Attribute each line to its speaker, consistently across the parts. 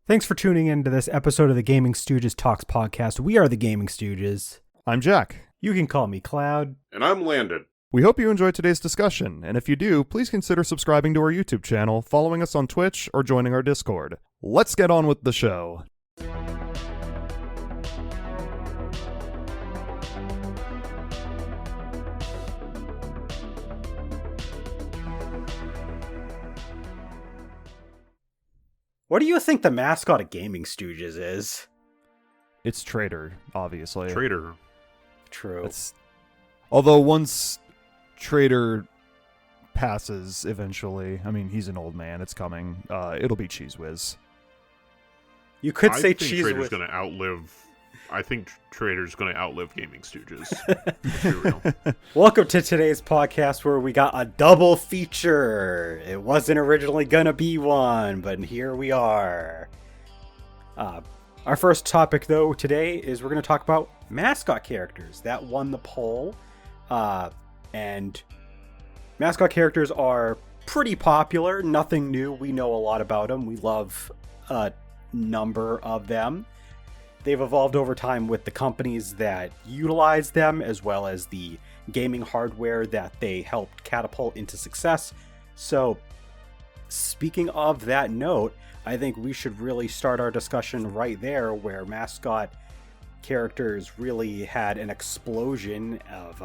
Speaker 1: Thanks for tuning in to this episode of the Gaming Stooges Talks podcast. We are the Gaming Stooges.
Speaker 2: I'm Jack.
Speaker 1: You can call me Cloud.
Speaker 3: And I'm Landon.
Speaker 2: We hope you enjoyed today's discussion, and if you do, please consider subscribing to our YouTube channel, following us on Twitch, or joining our Discord. Let's get on with the show.
Speaker 1: What do you think the mascot of Gaming Stooges is?
Speaker 2: It's Trader, obviously.
Speaker 3: Trader.
Speaker 1: True.
Speaker 2: Although once Trader passes eventually, I mean, he's an old man, it's coming, it'll be Cheese Whiz.
Speaker 1: You could say
Speaker 3: I think
Speaker 1: Cheese
Speaker 3: Trader's
Speaker 1: Whiz.
Speaker 3: going to outlive... I think Trader's going to outlive Gaming Stooges. Let's be real.
Speaker 1: Welcome to today's podcast where we got a double feature. It wasn't originally gonna be one, but here we are. Our first topic, though, today is we're going to talk about mascot characters. That won the poll. And mascot characters are pretty popular. Nothing new. We know a lot about them. We love a number of them. They've evolved over time with the companies that utilize them, as well as the gaming hardware that they helped catapult into success. So, speaking of that note, I think we should really start our discussion right there, where mascot characters really had an explosion of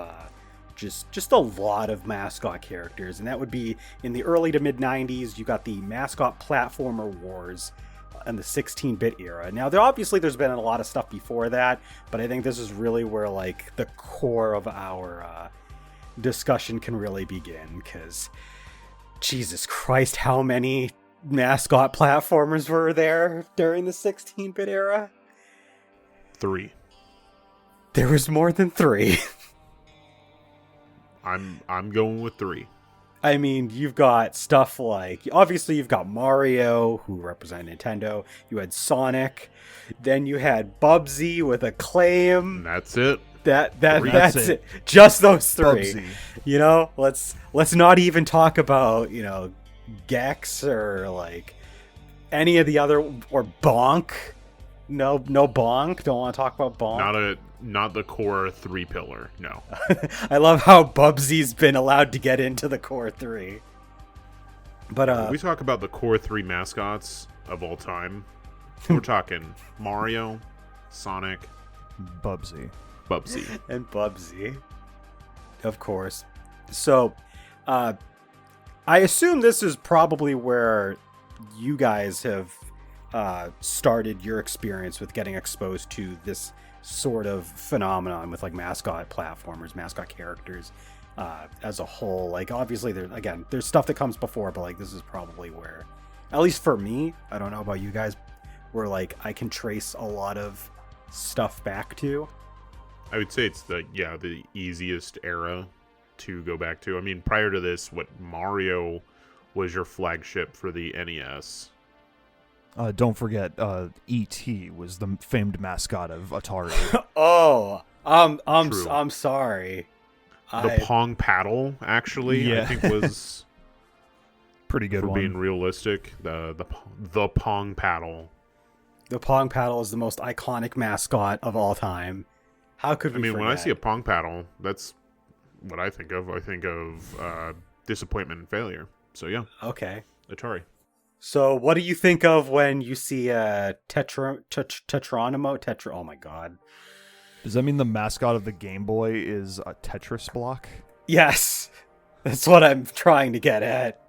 Speaker 1: just a lot of mascot characters. And that would be in the early to mid 90s. You got the mascot platformer wars in the 16-bit era. Now, there's been a lot of stuff before that, but I think this is really where like the core of our discussion can really begin, because Jesus Christ, how many mascot platformers were there during the 16-bit era?
Speaker 3: 3.
Speaker 1: There was more than 3.
Speaker 3: I'm going with 3.
Speaker 1: I mean, you've got stuff like, obviously you've got Mario, who represented Nintendo. You had Sonic. Then you had Bubsy with Acclaim.
Speaker 3: And that's it.
Speaker 1: That's it. Just those 3.
Speaker 2: Bubsy.
Speaker 1: You know, let's not even talk about, Gex or like any of the other, or Bonk. No Bonk. Don't want to talk about Bonk.
Speaker 3: Not the core 3 pillar. No.
Speaker 1: I love how Bubsy's been allowed to get into the core 3. But
Speaker 3: When we talk about the core 3 mascots of all time, we're talking Mario, Sonic,
Speaker 2: Bubsy.
Speaker 1: and Bubsy, of course. So, I assume this is probably where you guys have started your experience with getting exposed to this sort of phenomenon with like mascot platformers, mascot characters as a whole. Like, obviously there's stuff that comes before, but like this is probably where, at least for me, I don't know about you guys, where like I can trace a lot of stuff back to.
Speaker 3: I would say it's the easiest era to go back to. I mean, prior to this, Mario was your flagship for the NES.
Speaker 2: Don't forget, E.T. was the famed mascot of Atari.
Speaker 1: Oh,
Speaker 3: True.
Speaker 1: I'm sorry.
Speaker 3: The Pong paddle, actually,
Speaker 2: Yeah.
Speaker 3: I think was
Speaker 2: Pretty good
Speaker 3: for
Speaker 2: one.
Speaker 3: being realistic. The Pong paddle.
Speaker 1: The Pong paddle is the most iconic mascot of all time. How could we forget?
Speaker 3: When I see a Pong paddle, that's what I think of. I think of disappointment and failure. So yeah,
Speaker 1: Okay.
Speaker 3: Atari.
Speaker 1: So, what do you think of when you see a Tetronimo? Oh my god.
Speaker 2: Does that mean the mascot of the Game Boy is a Tetris block?
Speaker 1: Yes, that's what I'm trying to get at.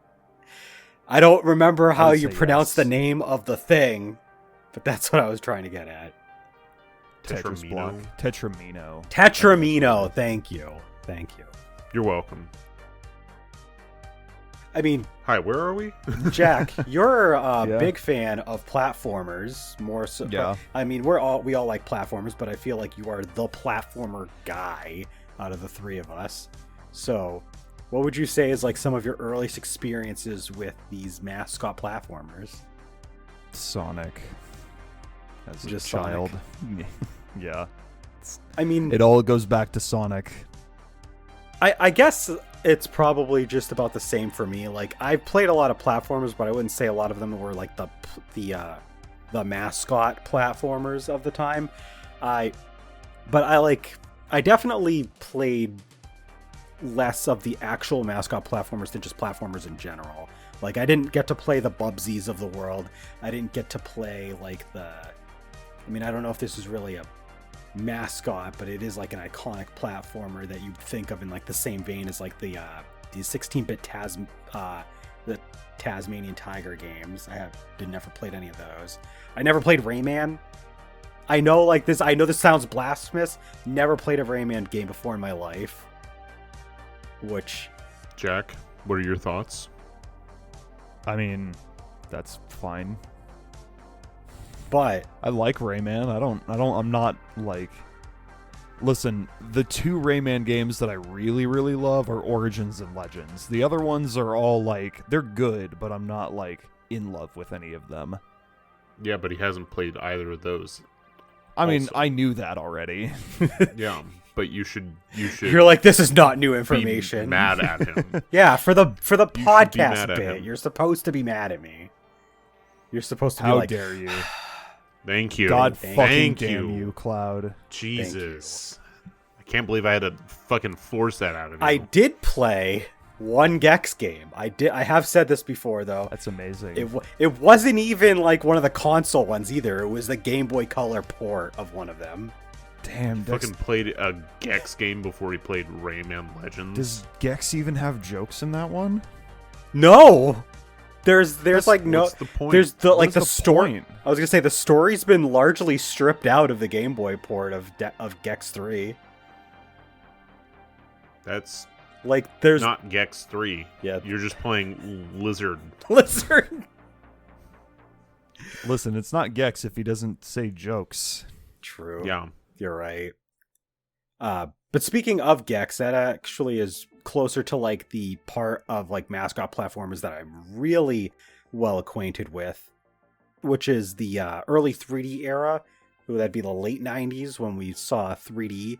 Speaker 1: I don't remember how
Speaker 2: would
Speaker 1: you
Speaker 2: say
Speaker 1: pronounce
Speaker 2: yes.
Speaker 1: the name of the thing, but that's what I was trying to get at.
Speaker 2: Tetris
Speaker 3: Tetramino.
Speaker 2: block. Tetramino.
Speaker 1: Tetramino. Thank you.
Speaker 3: You're welcome.
Speaker 1: I mean,
Speaker 3: Hi, where are we?
Speaker 1: Jack, you're a
Speaker 2: Yeah.
Speaker 1: big fan of platformers, more so.
Speaker 2: Yeah.
Speaker 1: I mean, we all like platformers, but I feel like you are the platformer guy out of the 3 of us. So, what would you say is like some of your earliest experiences with these mascot platformers?
Speaker 2: Sonic. As a
Speaker 1: Just
Speaker 2: child. Yeah.
Speaker 1: I mean,
Speaker 2: It all goes back to Sonic.
Speaker 1: I guess it's probably just about the same for me. Like, I've played a lot of platformers, but I wouldn't say a lot of them were like the the Mascot platformers of the time. I definitely played less of the actual Mascot platformers than just platformers in general. Like, I didn't get to play the Bubsies of the world. I didn't get to play like I don't know if this is really a Mascot, but it is like an iconic platformer that you'd think of in like the same vein as like the 16-bit the Tasmanian Tiger games. I never played any of those. I never played Rayman. I know this sounds blasphemous. Never played a Rayman game before in my life. Which,
Speaker 3: Jack, what are your thoughts?
Speaker 2: I mean, that's fine.
Speaker 1: But
Speaker 2: I like Rayman. I'm not like... Listen, the 2 Rayman games that I really, really love are Origins and Legends. The other ones are all like, they're good, but I'm not like in love with any of them.
Speaker 3: Yeah, but he hasn't played either of those.
Speaker 2: I mean, I knew that already.
Speaker 3: Yeah, but you should.
Speaker 1: You're like, this is not new information.
Speaker 3: Be mad at him.
Speaker 1: Yeah, for the podcast
Speaker 3: mad
Speaker 1: bit, you're supposed to be mad at me. You're supposed to be
Speaker 2: How
Speaker 1: like,
Speaker 2: dare you?
Speaker 3: Thank you.
Speaker 2: God
Speaker 1: Thank
Speaker 2: fucking
Speaker 3: you.
Speaker 2: damn you, Cloud.
Speaker 3: Jesus. I can't believe I had to fucking force that out of you.
Speaker 1: I did play one Gex game. I have said this before though.
Speaker 2: That's amazing.
Speaker 1: It wasn't even like one of the console ones either. It was the Game Boy Color port of one of them.
Speaker 2: Damn,
Speaker 3: fucking played a Gex game before he played Rayman Legends.
Speaker 2: Does Gex even have jokes in that one?
Speaker 1: No. There's like no.
Speaker 3: What's the point?
Speaker 1: There's the
Speaker 2: What's
Speaker 1: the
Speaker 2: the
Speaker 1: story.
Speaker 2: point?
Speaker 1: I was gonna say the story's been largely stripped out of the Game Boy port of Gex 3.
Speaker 3: That's
Speaker 1: Like there's
Speaker 3: not Gex 3.
Speaker 1: Yeah.
Speaker 3: You're just playing Lizard.
Speaker 1: Lizard.
Speaker 2: Listen, it's not Gex if he doesn't say jokes.
Speaker 1: True.
Speaker 3: Yeah.
Speaker 1: You're right. But speaking of Gex, that actually is closer to like the part of like Mascot platformers that I'm really well acquainted with, which is the early 3D era. Ooh, that'd be the late 90s when we saw 3D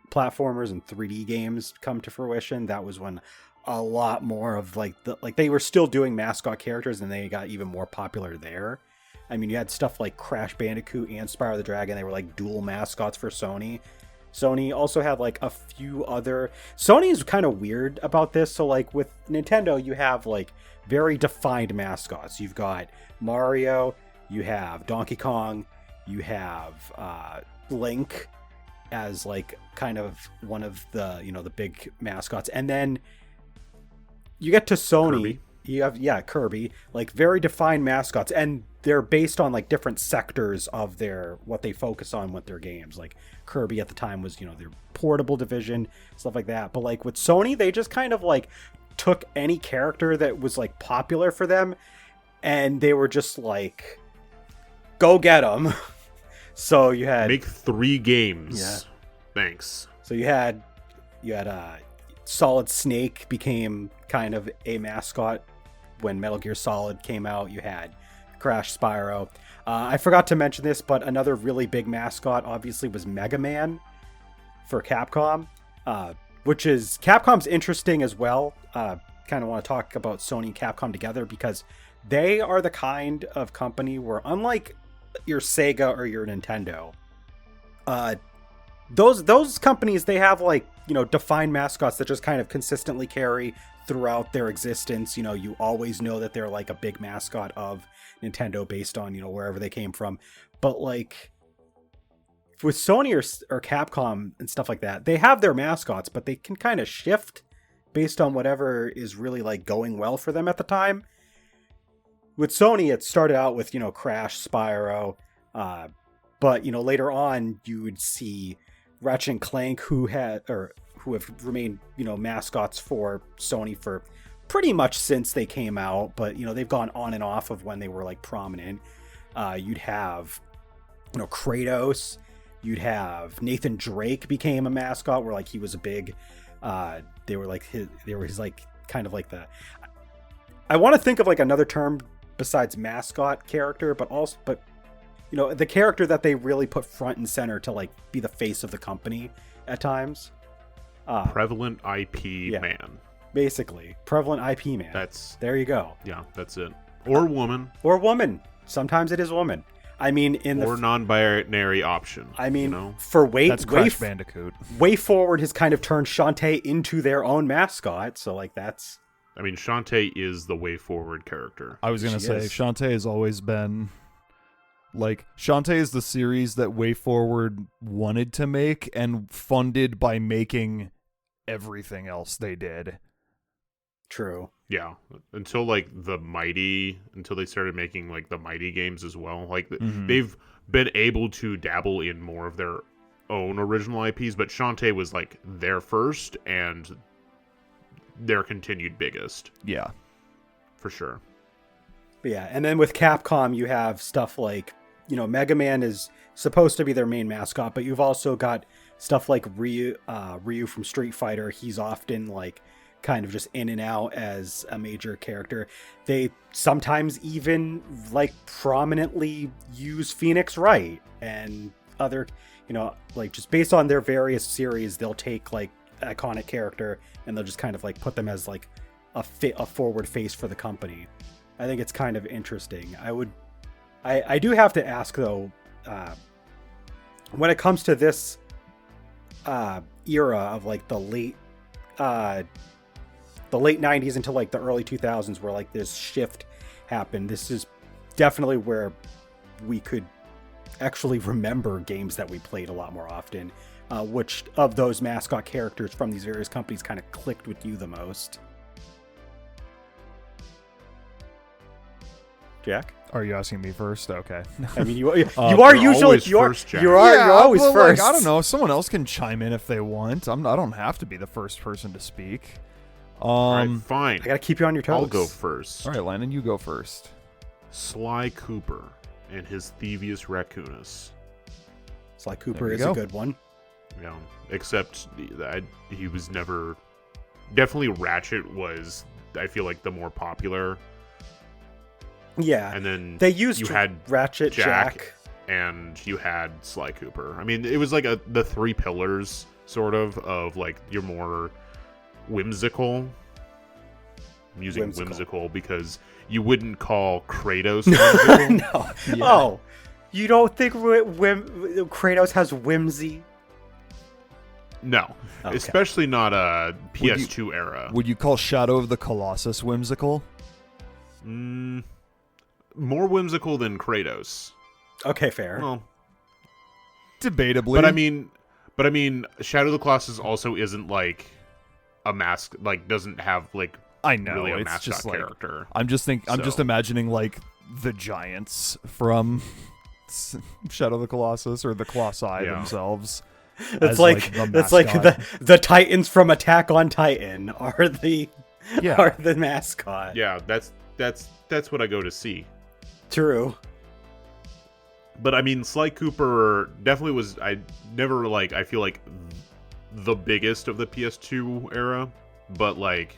Speaker 1: platformers and 3D games come to fruition. That was when a lot more of like they were still doing Mascot characters and they got even more popular there. I mean, you had stuff like Crash Bandicoot and Spyro the Dragon. They were like dual mascots for Sony. Sony also had like a few other... Sony's kind of weird about this. So like with Nintendo, you have like very defined mascots. You've got Mario, you have Donkey Kong, you have Link as like kind of one of the, the big mascots. And then you get to Sony.
Speaker 3: Kirby.
Speaker 1: You have, Kirby, like very defined mascots, and they're based on like different sectors of what they focus on with their games. Like Kirby at the time was, their portable division, stuff like that. But like with Sony, they just kind of like took any character that was like popular for them, and they were just like, go get them. So you had
Speaker 3: Make 3 games.
Speaker 1: Yeah.
Speaker 3: Thanks.
Speaker 1: So you had Solid Snake became kind of a mascot when Metal Gear Solid came out. You had Crash, Spyro. I forgot to mention this, but another really big mascot obviously was Mega Man for Capcom, which is Capcom's interesting as well. Kind of want to talk about Sony and Capcom together because they are the kind of company where, unlike your Sega or your Nintendo, those companies, they have like, defined mascots that just kind of consistently carry throughout their existence. You always know that they're like a big mascot of Nintendo based on, wherever they came from. But like with Sony or Capcom and stuff like that, they have their mascots, but they can kind of shift based on whatever is really like going well for them at the time. With Sony, it started out with, Crash, Spyro, but later on you would see Ratchet and Clank, who have remained, mascots for Sony for pretty much since they came out, but they've gone on and off of when they were like prominent. You'd have, Kratos. You'd have Nathan Drake became a mascot, where like he was a big. They were his like kind of like the. I want to think of like another term besides mascot character, but the character that they really put front and center to like be the face of the company at times.
Speaker 3: Prevalent IP man.
Speaker 1: Basically, prevalent IP man. There you go.
Speaker 3: Yeah, that's it. Or woman.
Speaker 1: Or woman. Sometimes it is woman. I mean, in
Speaker 3: or non-binary option.
Speaker 1: I mean,
Speaker 3: you know?
Speaker 1: for
Speaker 2: That's Crash Bandicoot.
Speaker 1: Way Forward has kind of turned Shantae into their own mascot, so like that's.
Speaker 3: I mean, Shantae is the Way Forward character.
Speaker 2: I was gonna
Speaker 1: She
Speaker 2: say
Speaker 1: is.
Speaker 2: Shantae has always been like Shantae is the series that Way Forward wanted to make and funded by making everything else they did.
Speaker 1: True.
Speaker 3: Yeah, until like until they started making like the Mighty games as well. Like they've been able to dabble in more of their own original IPs, but Shantae was like their first and their continued biggest.
Speaker 2: Yeah.
Speaker 3: For sure.
Speaker 1: But yeah, and then with Capcom, you have stuff like, you know, Mega Man is supposed to be their main mascot, but you've also got stuff like Ryu from Street Fighter. He's often like kind of just in and out as a major character. They sometimes even like prominently use Phoenix Wright and other, you know, like just based on their various series, they'll take like iconic character and they'll just kind of like put them as like a forward face for the company. I think it's kind of interesting. I do have to ask though, when it comes to this era of like the late 90s until like the early 2000s, where like this shift happened, this is definitely where we could actually remember games that we played a lot more often. Which of those mascot characters from these various companies kind of clicked with you the most? Jack?
Speaker 2: Are you asking me first? Okay.
Speaker 1: I mean, you are
Speaker 3: you're
Speaker 1: usually
Speaker 3: always
Speaker 1: you're
Speaker 3: first, Jack.
Speaker 1: you're always
Speaker 2: well,
Speaker 1: first.
Speaker 2: Like, I don't know. Someone else can chime in if they want. I don't have to be the first person to speak.
Speaker 3: All right, fine.
Speaker 1: I gotta keep you on your toes.
Speaker 3: I'll go first.
Speaker 2: All right, Landon, you go first.
Speaker 3: Sly Cooper and his Thievius Raccoonus.
Speaker 1: Sly Cooper is
Speaker 2: go.
Speaker 1: a good one.
Speaker 3: Yeah, except he was never. Definitely Ratchet was, I feel like, the more popular.
Speaker 1: Yeah,
Speaker 3: And then
Speaker 1: they used
Speaker 3: you had
Speaker 1: Ratchet, Jack.
Speaker 3: and you had Sly Cooper. I mean, it was like the three pillars, sort of like your more whimsical. I'm using whimsical because you wouldn't call Kratos whimsical.
Speaker 1: No.
Speaker 2: Yeah.
Speaker 1: Oh, you don't think Kratos has whimsy?
Speaker 3: No,
Speaker 1: Okay.
Speaker 3: especially not a PS2 era.
Speaker 2: Would you call Shadow of the Colossus whimsical?
Speaker 3: More whimsical than Kratos.
Speaker 1: Okay, fair.
Speaker 3: Well,
Speaker 2: Debatably.
Speaker 3: but I mean, Shadow of the Colossus also isn't like a mask. Like, doesn't have like
Speaker 2: I know
Speaker 3: really a
Speaker 2: it's
Speaker 3: mascot
Speaker 2: just like
Speaker 3: character.
Speaker 2: I'm just
Speaker 3: So-
Speaker 2: imagining like the giants from Shadow of the Colossus or the Colossi themselves.
Speaker 1: It's
Speaker 2: as,
Speaker 1: like
Speaker 2: the
Speaker 1: it's like
Speaker 2: mascot.
Speaker 1: the Titans from Attack on Titan are the mascot.
Speaker 3: Yeah, that's what I go to see.
Speaker 1: True.
Speaker 3: But I mean, Sly Cooper definitely was. I never like. I feel like the biggest of the PS2 era, but like,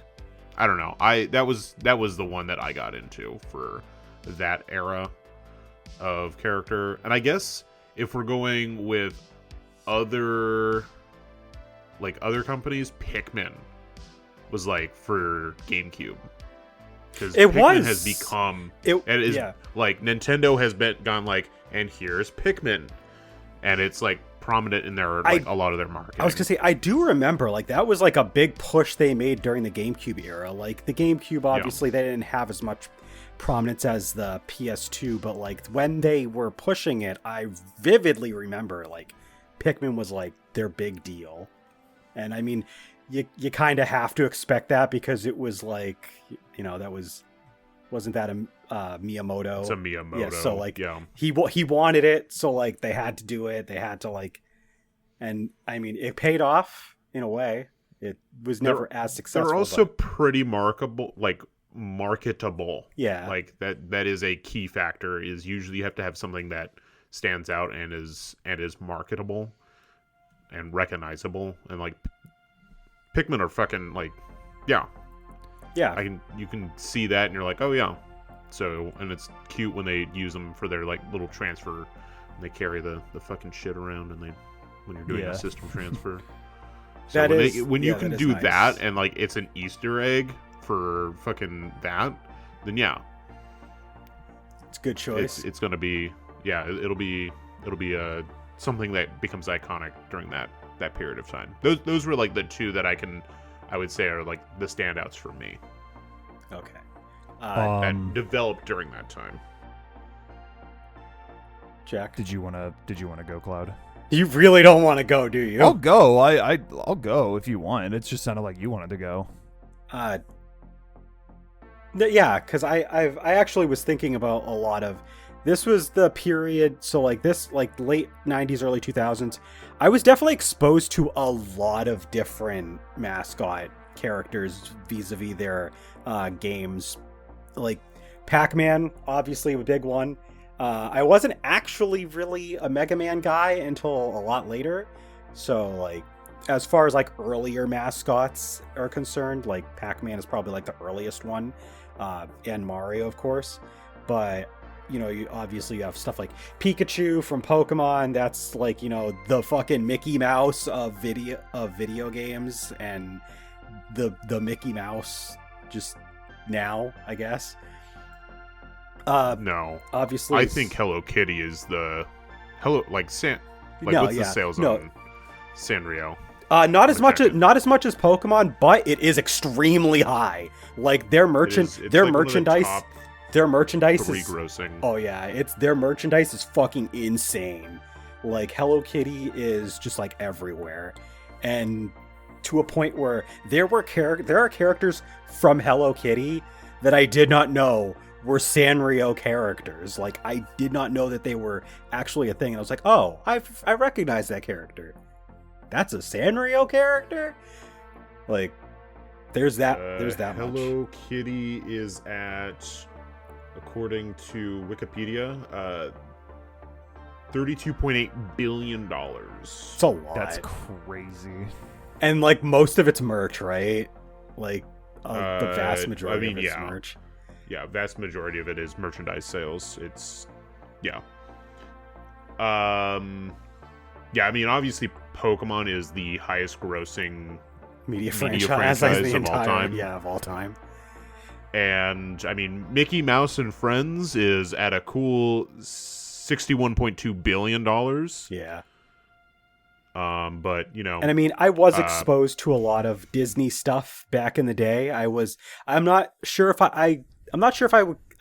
Speaker 3: I don't know. That was the one that I got into for that era of character. And I guess if we're going with other companies, Pikmin was like for GameCube. Because Pikmin has become like Nintendo has gone like, and here's Pikmin, and it's like prominent in their a lot of their marketing.
Speaker 1: I was gonna say, I do remember like that was like a big push they made during the GameCube era. Like the GameCube, obviously they didn't have as much prominence as the PS2, but like when they were pushing it, I vividly remember like Pikmin was like their big deal. And I mean, you kind of have to expect that because it was like, you know, wasn't that a Miyamoto?
Speaker 3: It's a Miyamoto.
Speaker 1: Yeah, so like he wanted it, so like they had to do it. They had to like, and I mean, it paid off in a way. It was never as successful.
Speaker 3: They're also pretty marketable.
Speaker 1: Yeah,
Speaker 3: like that is a key factor. Is usually you have to have something that stands out and is marketable and recognizable, and like Pikmin are fucking like, yeah. You can see that and you're like, oh yeah. So, and it's cute when they use them for their like little transfer, and they carry the fucking shit around, and when you're doing a system transfer. So when you can do
Speaker 1: nice.
Speaker 3: that and like it's an Easter egg for fucking that, then yeah,
Speaker 1: it's a good choice.
Speaker 3: It's gonna be yeah, it'll be something that becomes iconic during that period of time. Those were like the two that I would say are like the standouts for me.
Speaker 1: Okay.
Speaker 3: That developed during that time.
Speaker 1: Jack,
Speaker 2: Did you wanna go, Cloud?
Speaker 1: you really don't want to go, do you?
Speaker 2: I'll go. I'll go if you want. It just sounded like you wanted to go.
Speaker 1: Yeah, because I actually was thinking about a lot of. This was the period, so like this, like late 90s, early 2000s, I was definitely exposed to a lot of different Mascot characters vis-a-vis their games. Like Pac-Man, obviously a big one. I wasn't actually really a Mega Man guy until a lot later. So like, as far as like earlier mascots are concerned, like Pac-Man is probably like the earliest one, and Mario, of course. But you know, you obviously have stuff like Pikachu from Pokemon. That's like, you know, the fucking Mickey Mouse of video games, and the Mickey Mouse just now, I guess.
Speaker 3: No,
Speaker 1: obviously,
Speaker 3: I think Hello Kitty is the what's the sales on Sanrio?
Speaker 1: Not as much as Pokemon, but it is extremely high. Like their merchandise. Their merchandise is
Speaker 3: grossing.
Speaker 1: Oh yeah, their merchandise is fucking insane. Like Hello Kitty is just like everywhere, and to a point where there are characters from Hello Kitty that I did not know were Sanrio characters. Like I did not know that they were actually a thing, and I was like, oh, I recognize that character. That's a Sanrio character. Like there's that much.
Speaker 3: Hello Kitty is at, according to Wikipedia, $32.8 billion.
Speaker 1: It's a lot.
Speaker 2: That's crazy.
Speaker 1: And like most of it's merch, right? Like the vast majority of it's merch.
Speaker 3: Yeah, vast majority of it is merchandise sales. It's I mean, obviously Pokemon is the highest grossing
Speaker 1: media franchise of
Speaker 3: all time.
Speaker 1: Yeah, of all time.
Speaker 3: And I mean, Mickey Mouse and Friends is at a cool $61.2 billion.
Speaker 1: Yeah.
Speaker 3: But you know,
Speaker 1: and I mean, I was exposed to a lot of Disney stuff back in the day. I'm not sure if I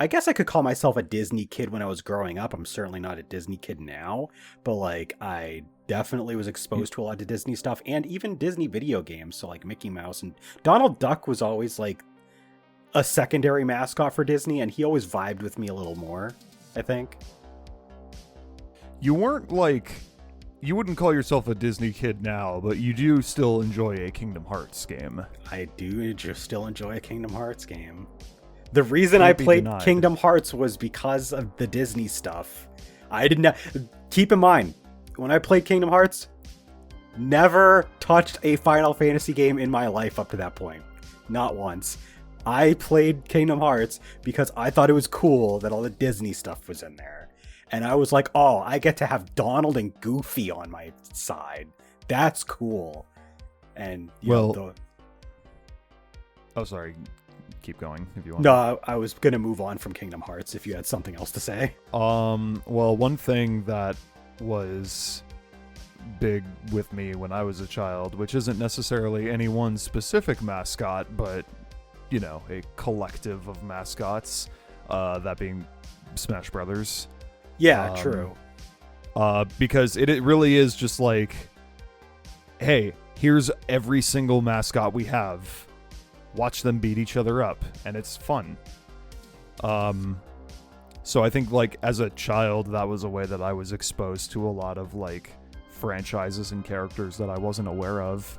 Speaker 1: guess I could call myself a Disney kid when I was growing up. I'm certainly not a Disney kid now, but like I definitely was exposed to a lot of Disney stuff, and even Disney video games. So like Mickey Mouse and Donald Duck was always like a secondary mascot for Disney, and he always vibed with me a little more, I think.
Speaker 2: You wouldn't call yourself a Disney kid now, but you do still enjoy a Kingdom Hearts game.
Speaker 1: I do still enjoy a Kingdom Hearts game. The reason I played Kingdom Hearts was because of the Disney stuff. I didn't keep in mind, when I played Kingdom Hearts, never touched a Final Fantasy game in my life up to that point. Not once. I played Kingdom Hearts because I thought it was cool that all the Disney stuff was in there. And I was like, oh, I get to have Donald and Goofy on my side. That's cool. And
Speaker 2: oh, sorry. Keep going if you want.
Speaker 1: No, I was going to move on from Kingdom Hearts if you had something else to say.
Speaker 2: Well, one thing that was big with me when I was a child, which isn't necessarily any one specific mascot, but, you know, a collective of mascots, that being Smash Brothers.
Speaker 1: Yeah, true.
Speaker 2: Because it really is just like, hey, here's every single mascot we have. Watch them beat each other up, and it's fun. So I think, like, as a child, that was a way that I was exposed to a lot of, like, franchises and characters that I wasn't aware of.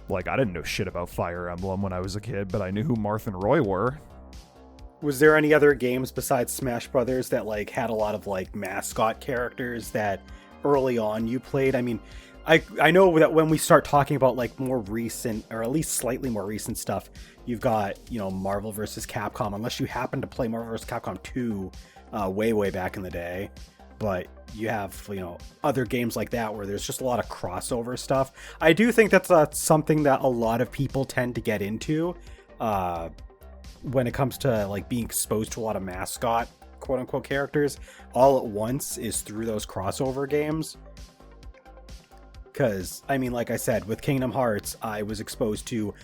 Speaker 2: Like, I didn't know shit about Fire Emblem when I was a kid, but I knew who Marth and Roy were.
Speaker 1: Was there any other games besides Smash Brothers that, like, had a lot of, like, mascot characters that early on you played? I mean, I know that when we start talking about like more recent, or at least slightly more recent stuff, you've got, you know, Marvel vs. Capcom, unless you happen to play Marvel vs. Capcom 2 way back in the day. But you have, you know, other games like that where there's just a lot of crossover stuff. I do think that's something that a lot of people tend to get into when it comes to like being exposed to a lot of mascot quote-unquote characters all at once is through those crossover games. Because, I mean, like I said, with Kingdom Hearts, I was exposed to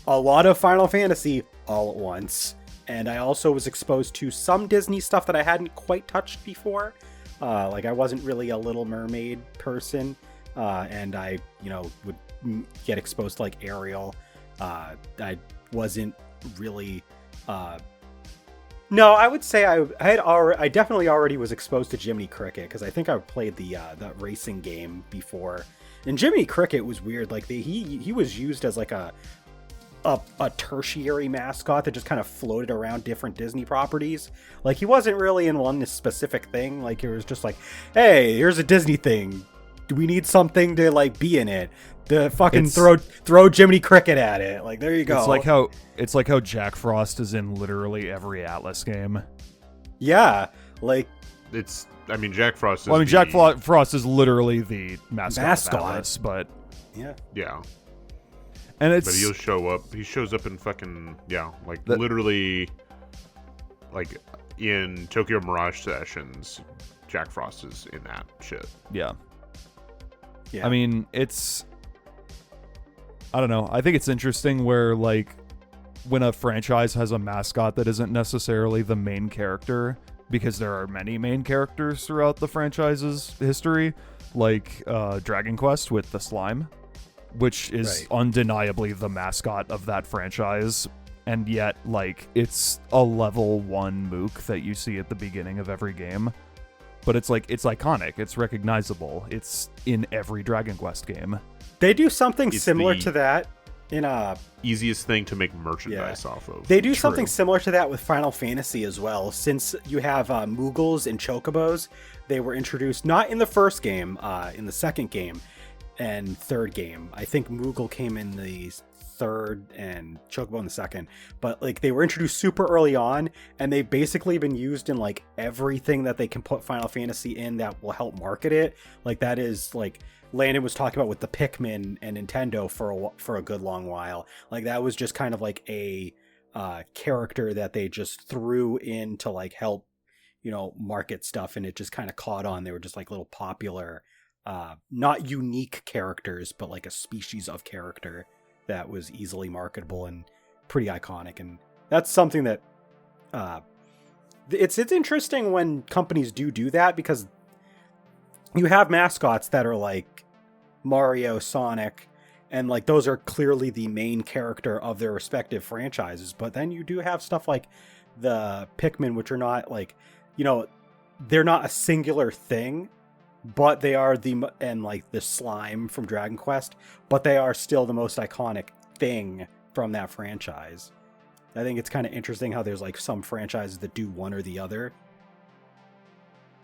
Speaker 1: a lot of Final Fantasy all at once. And I also was exposed to some Disney stuff that I hadn't quite touched before. Like, I wasn't really a Little Mermaid person. And I, would get exposed to, like, Ariel. I wasn't really... No, I would say I definitely already was exposed to Jiminy Cricket, because I think I played the racing game before. And Jiminy Cricket was weird. Like, he was used as, like, a tertiary mascot that just kind of floated around different Disney properties. Like, he wasn't really in one specific thing. Like, it was just like, hey, here's a Disney thing. Do we need something to, like, be in it? To fucking throw Jiminy Cricket at it. Like, there you go.
Speaker 2: It's like how Jack Frost is in literally every Atlas game.
Speaker 1: Yeah, like
Speaker 3: Jack Frost.
Speaker 2: Jack Frost is literally the mascot. Of Atlas, but
Speaker 3: yeah.
Speaker 2: And
Speaker 3: but he'll show up. He shows up in fucking literally, like in Tokyo Mirage Sessions. Jack Frost is in that shit.
Speaker 2: Yeah. I mean, I don't know. I think it's interesting where, like, when a franchise has a mascot that isn't necessarily the main character, because there are many main characters throughout the franchise's history, like Dragon Quest with the slime, which is undeniably the mascot of that franchise, and yet, like, it's a level 1 mook that you see at the beginning of every game. But it's, like, it's iconic, it's recognizable, it's in every Dragon Quest game.
Speaker 1: They do something similar to that in
Speaker 3: easiest thing to make merchandise off of.
Speaker 1: They do something similar to that with Final Fantasy as well. Since you have Moogles and Chocobos, they were introduced not in the first game, in the second game and third game. I think Moogle came in the third and Chocobo in the second, but like they were introduced super early on, and they've basically been used in like everything that they can put Final Fantasy in that will help market it. Like that is like Landon was talking about with the Pikmin and Nintendo for a good long while. Like that was just kind of like a character that they just threw in to like help, market stuff, and it just kind of caught on. They were just like little popular, not unique characters, but like a species of character that was easily marketable and pretty iconic. And that's something that it's interesting when companies do that, because you have mascots that are like Mario, Sonic, and like those are clearly the main character of their respective franchises. But then you do have stuff like the Pikmin, which are not like, they're not a singular thing, but they are and like the slime from Dragon Quest, but they are still the most iconic thing from that franchise. I think it's kind of interesting how there's like some franchises that do one or the other.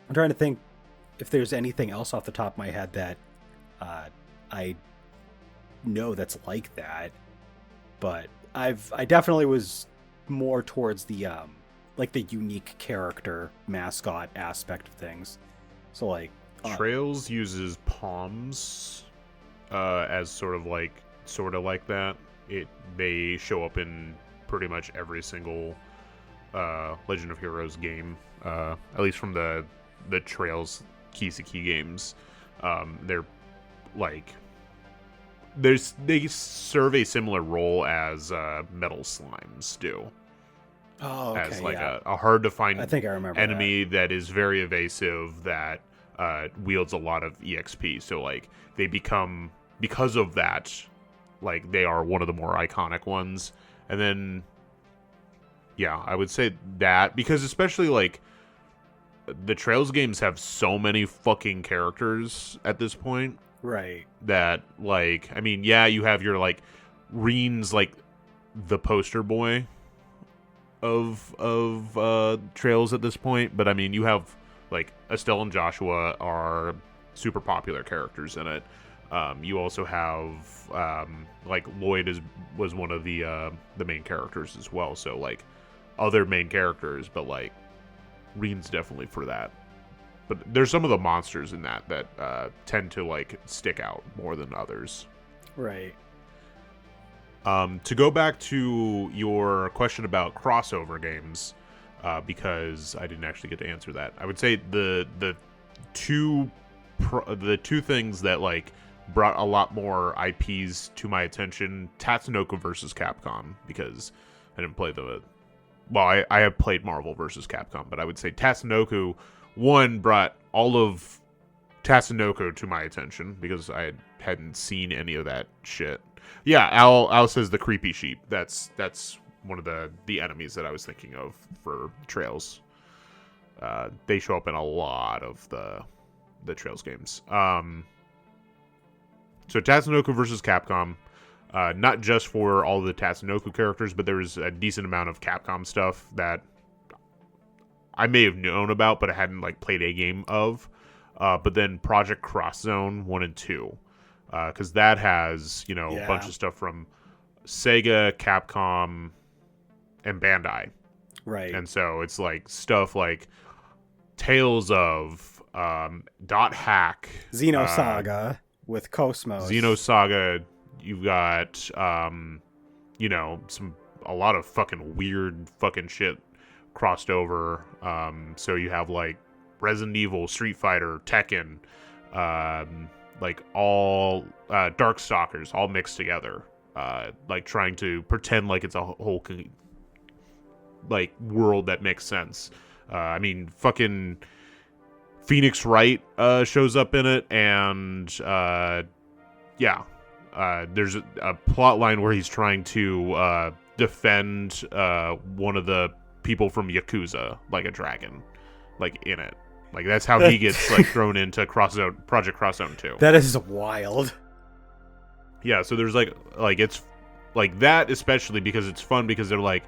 Speaker 1: I'm trying to think if there's anything else off the top of my head that I know that's like that, but I definitely was more towards the like the unique character mascot aspect of things. So like
Speaker 3: Trails uses palms as sort of like that. They show up in pretty much every single Legend of Heroes game, at least from the Trails Kiseki games. They're like they serve a similar role as metal slimes do.
Speaker 1: Oh, okay,
Speaker 3: as like a hard to find
Speaker 1: I think I remember
Speaker 3: enemy that is very evasive, that wields a lot of EXP. So like they become, because of that, like they are one of the more iconic ones. And then I would say that, because especially like the Trails games have so many fucking characters at this point,
Speaker 1: right?
Speaker 3: That like, I mean, you have your like Reen's like the poster boy of Trails at this point, but I mean, you have like Estelle and Joshua are super popular characters in it. You also have like Lloyd was one of the main characters as well. So like other main characters, but like Reen's definitely for that. But there's some of the monsters in that tend to like stick out more than others.
Speaker 1: Right.
Speaker 3: To go back to your question about crossover games, because I didn't actually get to answer that. I would say the two things that like brought a lot more IPs to my attention: Tatsunoko versus Capcom, because I didn't play I have played Marvel versus Capcom, but I would say Tatsunoko one brought all of Tatsunoko to my attention because I hadn't seen any of that shit. Yeah, Al says the creepy sheep. That's one of the enemies that I was thinking of for Trails. They show up in a lot of the Trails games. So Tatsunoko versus Capcom, not just for all the Tatsunoko characters, but there was a decent amount of Capcom stuff that I may have known about, but I hadn't like played a game of. But then Project Cross Zone 1 and 2, because that has a bunch of stuff from Sega, Capcom, and Bandai.
Speaker 1: Right.
Speaker 3: And so it's like stuff like Tales of Dot Hack,
Speaker 1: Xenosaga with Cosmos.
Speaker 3: Xenosaga. You've got a lot of fucking weird fucking shit crossed over. So you have like Resident Evil, Street Fighter, Tekken, like all Darkstalkers all mixed together, like trying to pretend like it's a whole like world that makes sense. I mean, fucking Phoenix Wright shows up in it, and there's a plot line where he's trying to defend one of the people from Yakuza, like a dragon, like in it. Like that's how he gets like thrown into Project Cross Zone 2.
Speaker 1: That is wild.
Speaker 3: Yeah, so there's like it's like that, especially because it's fun because they're like,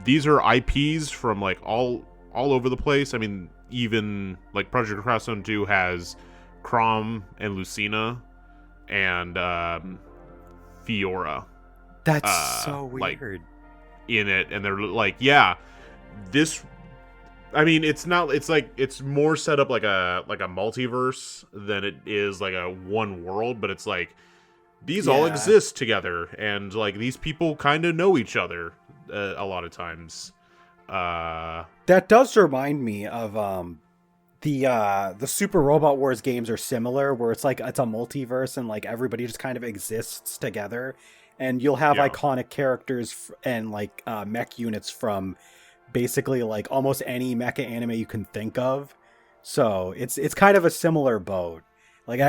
Speaker 3: these are IPs from like all over the place. I mean, even like Project Cross Zone 2 has Crom and Lucina and Fiora.
Speaker 1: That's so weird.
Speaker 3: Like, in it, and they're like, yeah, this. I mean, it's not. It's like it's more set up like a multiverse than it is like a one world. But it's like these all exist together, and like these people kind of know each other a lot of times.
Speaker 1: That does remind me of the Super Robot Wars games are similar, where it's like it's a multiverse and like everybody just kind of exists together, and you'll have iconic characters and like mech units from basically like almost any mecha anime you can think of. So it's kind of a similar boat. Like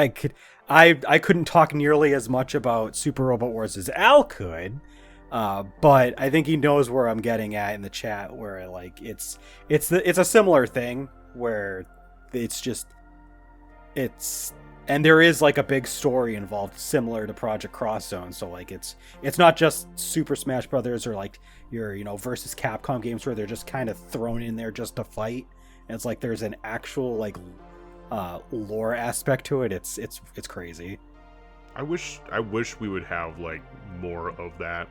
Speaker 1: I couldn't talk nearly as much about Super Robot Wars as Al could, but I think he knows where I'm getting at in the chat, where like it's a similar thing where and there is like a big story involved similar to Project Cross Zone. So like it's not just Super Smash Brothers or like your versus Capcom games where they're just kind of thrown in there just to fight. And it's like there's an actual like lore aspect to it. It's crazy.
Speaker 3: I wish we would have like more of that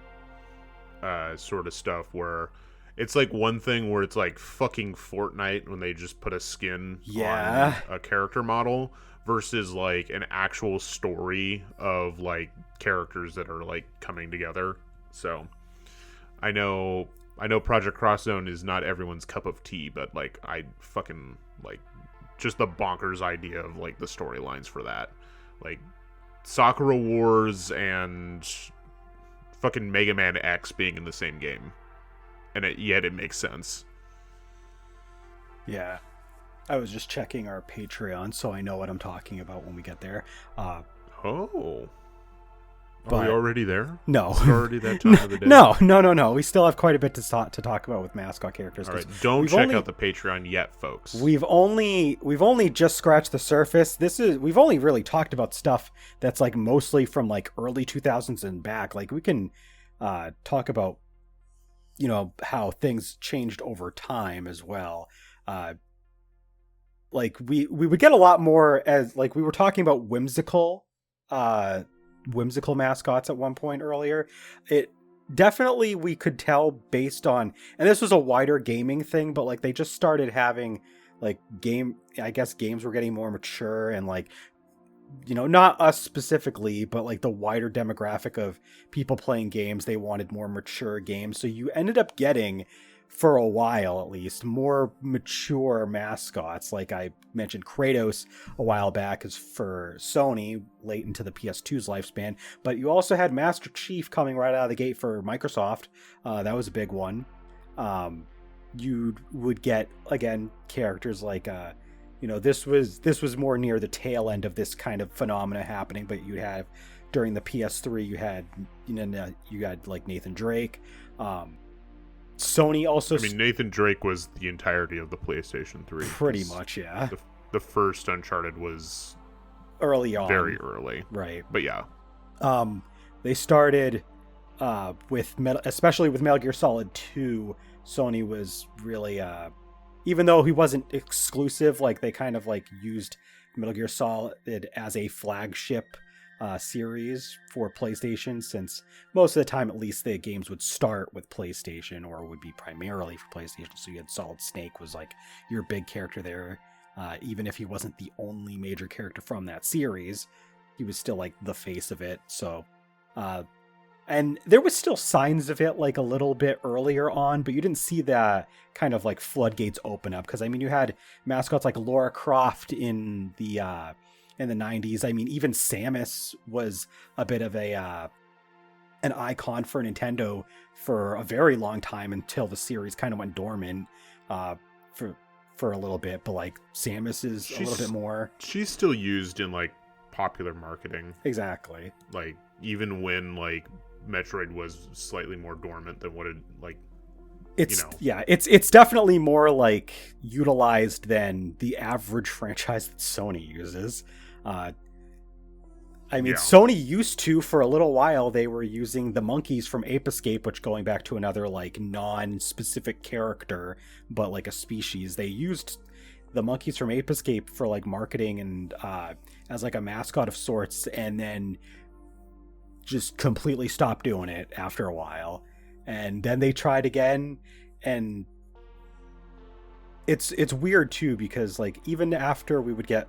Speaker 3: sort of stuff where it's like one thing where it's like fucking Fortnite when they just put a skin on a character model versus like an actual story of like characters that are like coming together. So I know Project Cross Zone is not everyone's cup of tea, but like I fucking like just the bonkers idea of like the storylines for that, like Sakura Wars and fucking Mega Man X being in the same game, and yet it makes sense.
Speaker 1: Yeah, I was just checking our Patreon, so I know what I'm talking about when we get there.
Speaker 3: Are we already there?
Speaker 1: No.
Speaker 3: It's already that time of the day?
Speaker 1: No. We still have quite a bit to talk about with Mascot characters.
Speaker 3: All right, don't check out the Patreon yet, folks.
Speaker 1: We've only just scratched the surface. We've only really talked about stuff that's like mostly from like early 2000s and back. Like we can talk about how things changed over time as well. Like we would get a lot more as like we were talking about whimsical mascots at one point earlier. It definitely, we could tell based on, and this was a wider gaming thing, but like they just started having like games were getting more mature, and like not us specifically, but like the wider demographic of people playing games, they wanted more mature games. So you ended up getting for a while at least, more mature mascots. Like I mentioned Kratos a while back is for Sony, late into the PS2's lifespan. But you also had Master Chief coming right out of the gate for Microsoft. That was a big one. You would get, again, characters like, this was more near the tail end of this kind of phenomena happening, but you have, during the PS3, you had like Nathan Drake. Sony also...
Speaker 3: Nathan Drake was the entirety of the PlayStation 3.
Speaker 1: Pretty much, yeah.
Speaker 3: The first Uncharted was...
Speaker 1: early on.
Speaker 3: Very early.
Speaker 1: Right.
Speaker 3: But yeah.
Speaker 1: They started especially with Metal Gear Solid 2, Sony was really... even though he wasn't exclusive, like they kind of like used Metal Gear Solid as a flagship series for PlayStation, since most of the time, at least, the games would start with PlayStation or would be primarily for PlayStation. So you had Solid Snake was like your big character there, even if he wasn't the only major character from that series, he was still like the face of it. So, and there was still signs of it like a little bit earlier on, but you didn't see that kind of like floodgates open up, because you had mascots like Lara Croft in the 90s. Even Samus was a bit of an icon for Nintendo for a very long time, until the series kind of went dormant for a little bit. But like Samus is a little bit more. She's
Speaker 3: still used in like popular marketing.
Speaker 1: Exactly.
Speaker 3: Like even when like Metroid was slightly more dormant than what it like.
Speaker 1: It's definitely more like utilized than the average franchise that Sony uses. Sony used to, for a little while, they were using the monkeys from Ape Escape, which, going back to another like non-specific character, but like a species. They used the monkeys from Ape Escape for like marketing and as like a mascot of sorts, and then just completely stopped doing it after a while. And then they tried again, and it's weird too, because like even after we would get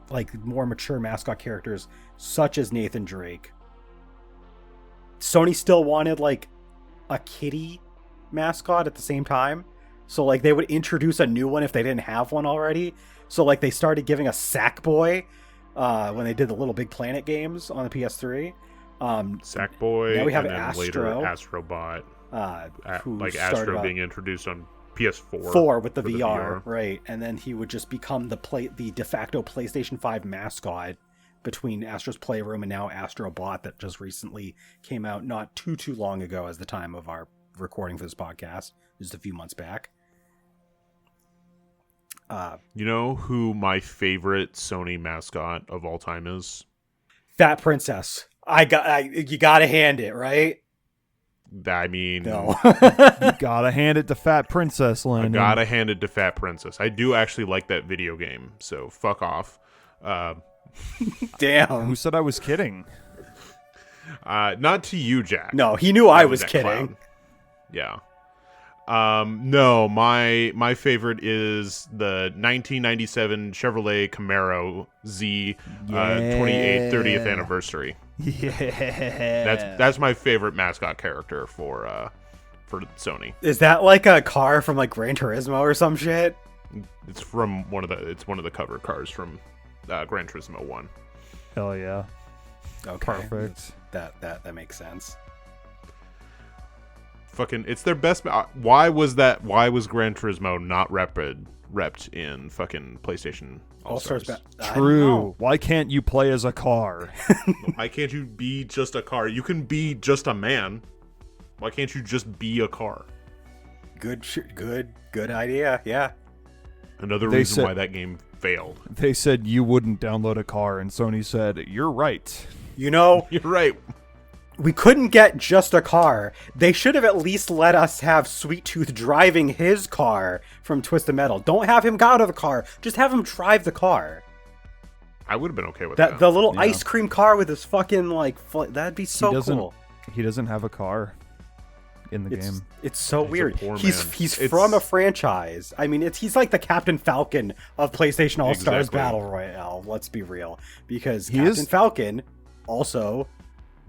Speaker 1: like more mature mascot characters such as Nathan Drake, Sony still wanted like a kitty mascot at the same time. So like they would introduce a new one if they didn't have one already. So like they started giving us Sackboy when they did the Little Big Planet games on the PS3.
Speaker 3: Sackboy.
Speaker 1: Now we have
Speaker 3: and then
Speaker 1: Astro.
Speaker 3: Later Astrobot. Like Astro being introduced on PS4.
Speaker 1: 4 with the VR, right? And then he would just become the de facto PlayStation 5 mascot between Astro's Playroom and now Astrobot, that just recently came out not too long ago as the time of our recording for this podcast, just a few months back.
Speaker 3: You know who my favorite Sony mascot of all time is?
Speaker 1: Fat Princess. You gotta hand it, right?
Speaker 3: No.
Speaker 2: You gotta hand it to Fat Princess, Landon.
Speaker 3: I gotta hand it to Fat Princess. I do actually like that video game, so fuck off.
Speaker 1: Damn.
Speaker 2: Who said I was kidding?
Speaker 3: Not to you, Jack.
Speaker 1: No, he knew I was kidding.
Speaker 3: Clown. Yeah. No, my favorite is the 1997 Chevrolet Camaro Z 28th 30th anniversary.
Speaker 2: Yeah.
Speaker 3: That's my favorite mascot character for Sony.
Speaker 1: Is that like a car from like Gran Turismo or some shit?
Speaker 3: It's from one of the cover cars from Gran Turismo 1.
Speaker 2: Hell yeah.
Speaker 1: Okay.
Speaker 2: Perfect.
Speaker 1: That makes sense.
Speaker 3: Fucking, it's their best. Why was Gran Turismo not repped in fucking PlayStation All-Stars?
Speaker 2: True. Why can't you play as a car?
Speaker 3: Why can't you be just a car? You can be just a man. Why can't you just be a car?
Speaker 1: Good idea. Yeah.
Speaker 3: Another reason why that game failed.
Speaker 2: They said you wouldn't download a car, and Sony said, "You're right."
Speaker 3: You're right.
Speaker 1: We couldn't get just a car. They should have at least let us have Sweet Tooth driving his car from Twisted Metal. Don't have him go out of the car. Just have him drive the car.
Speaker 3: I would have been okay with that.
Speaker 1: The little ice cream car with his fucking that'd be so cool.
Speaker 2: He doesn't have a car in the game.
Speaker 1: It's so weird. He's
Speaker 3: man.
Speaker 1: from a franchise. He's like the Captain Falcon of PlayStation All-Stars Battle Royale. Let's be real, because Captain Falcon also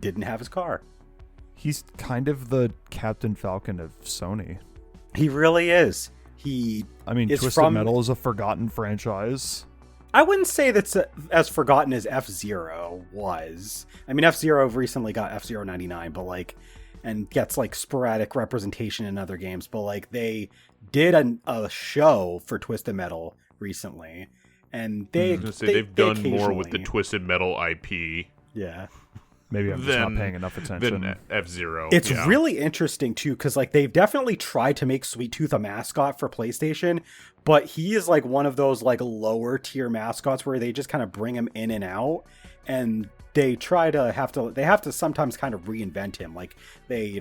Speaker 1: didn't have his car.
Speaker 2: He's kind of the Captain Falcon of Sony.
Speaker 1: He really is.
Speaker 2: I mean,
Speaker 1: is
Speaker 2: Twisted Metal is a forgotten franchise.
Speaker 1: I wouldn't say that's as forgotten as F-Zero was. I mean, F-Zero recently got F-Zero 99, but like, and gets like sporadic representation in other games, but like they did a show for Twisted Metal recently, and they've
Speaker 3: done more with the Twisted Metal IP.
Speaker 1: Yeah.
Speaker 2: Maybe I'm just not paying enough attention.
Speaker 3: Than F-Zero.
Speaker 1: It's really interesting too, because like they've definitely tried to make Sweet Tooth a mascot for PlayStation, but he is like one of those like lower tier mascots where they just kind of bring him in and out, and they have to sometimes kind of reinvent him. Like they,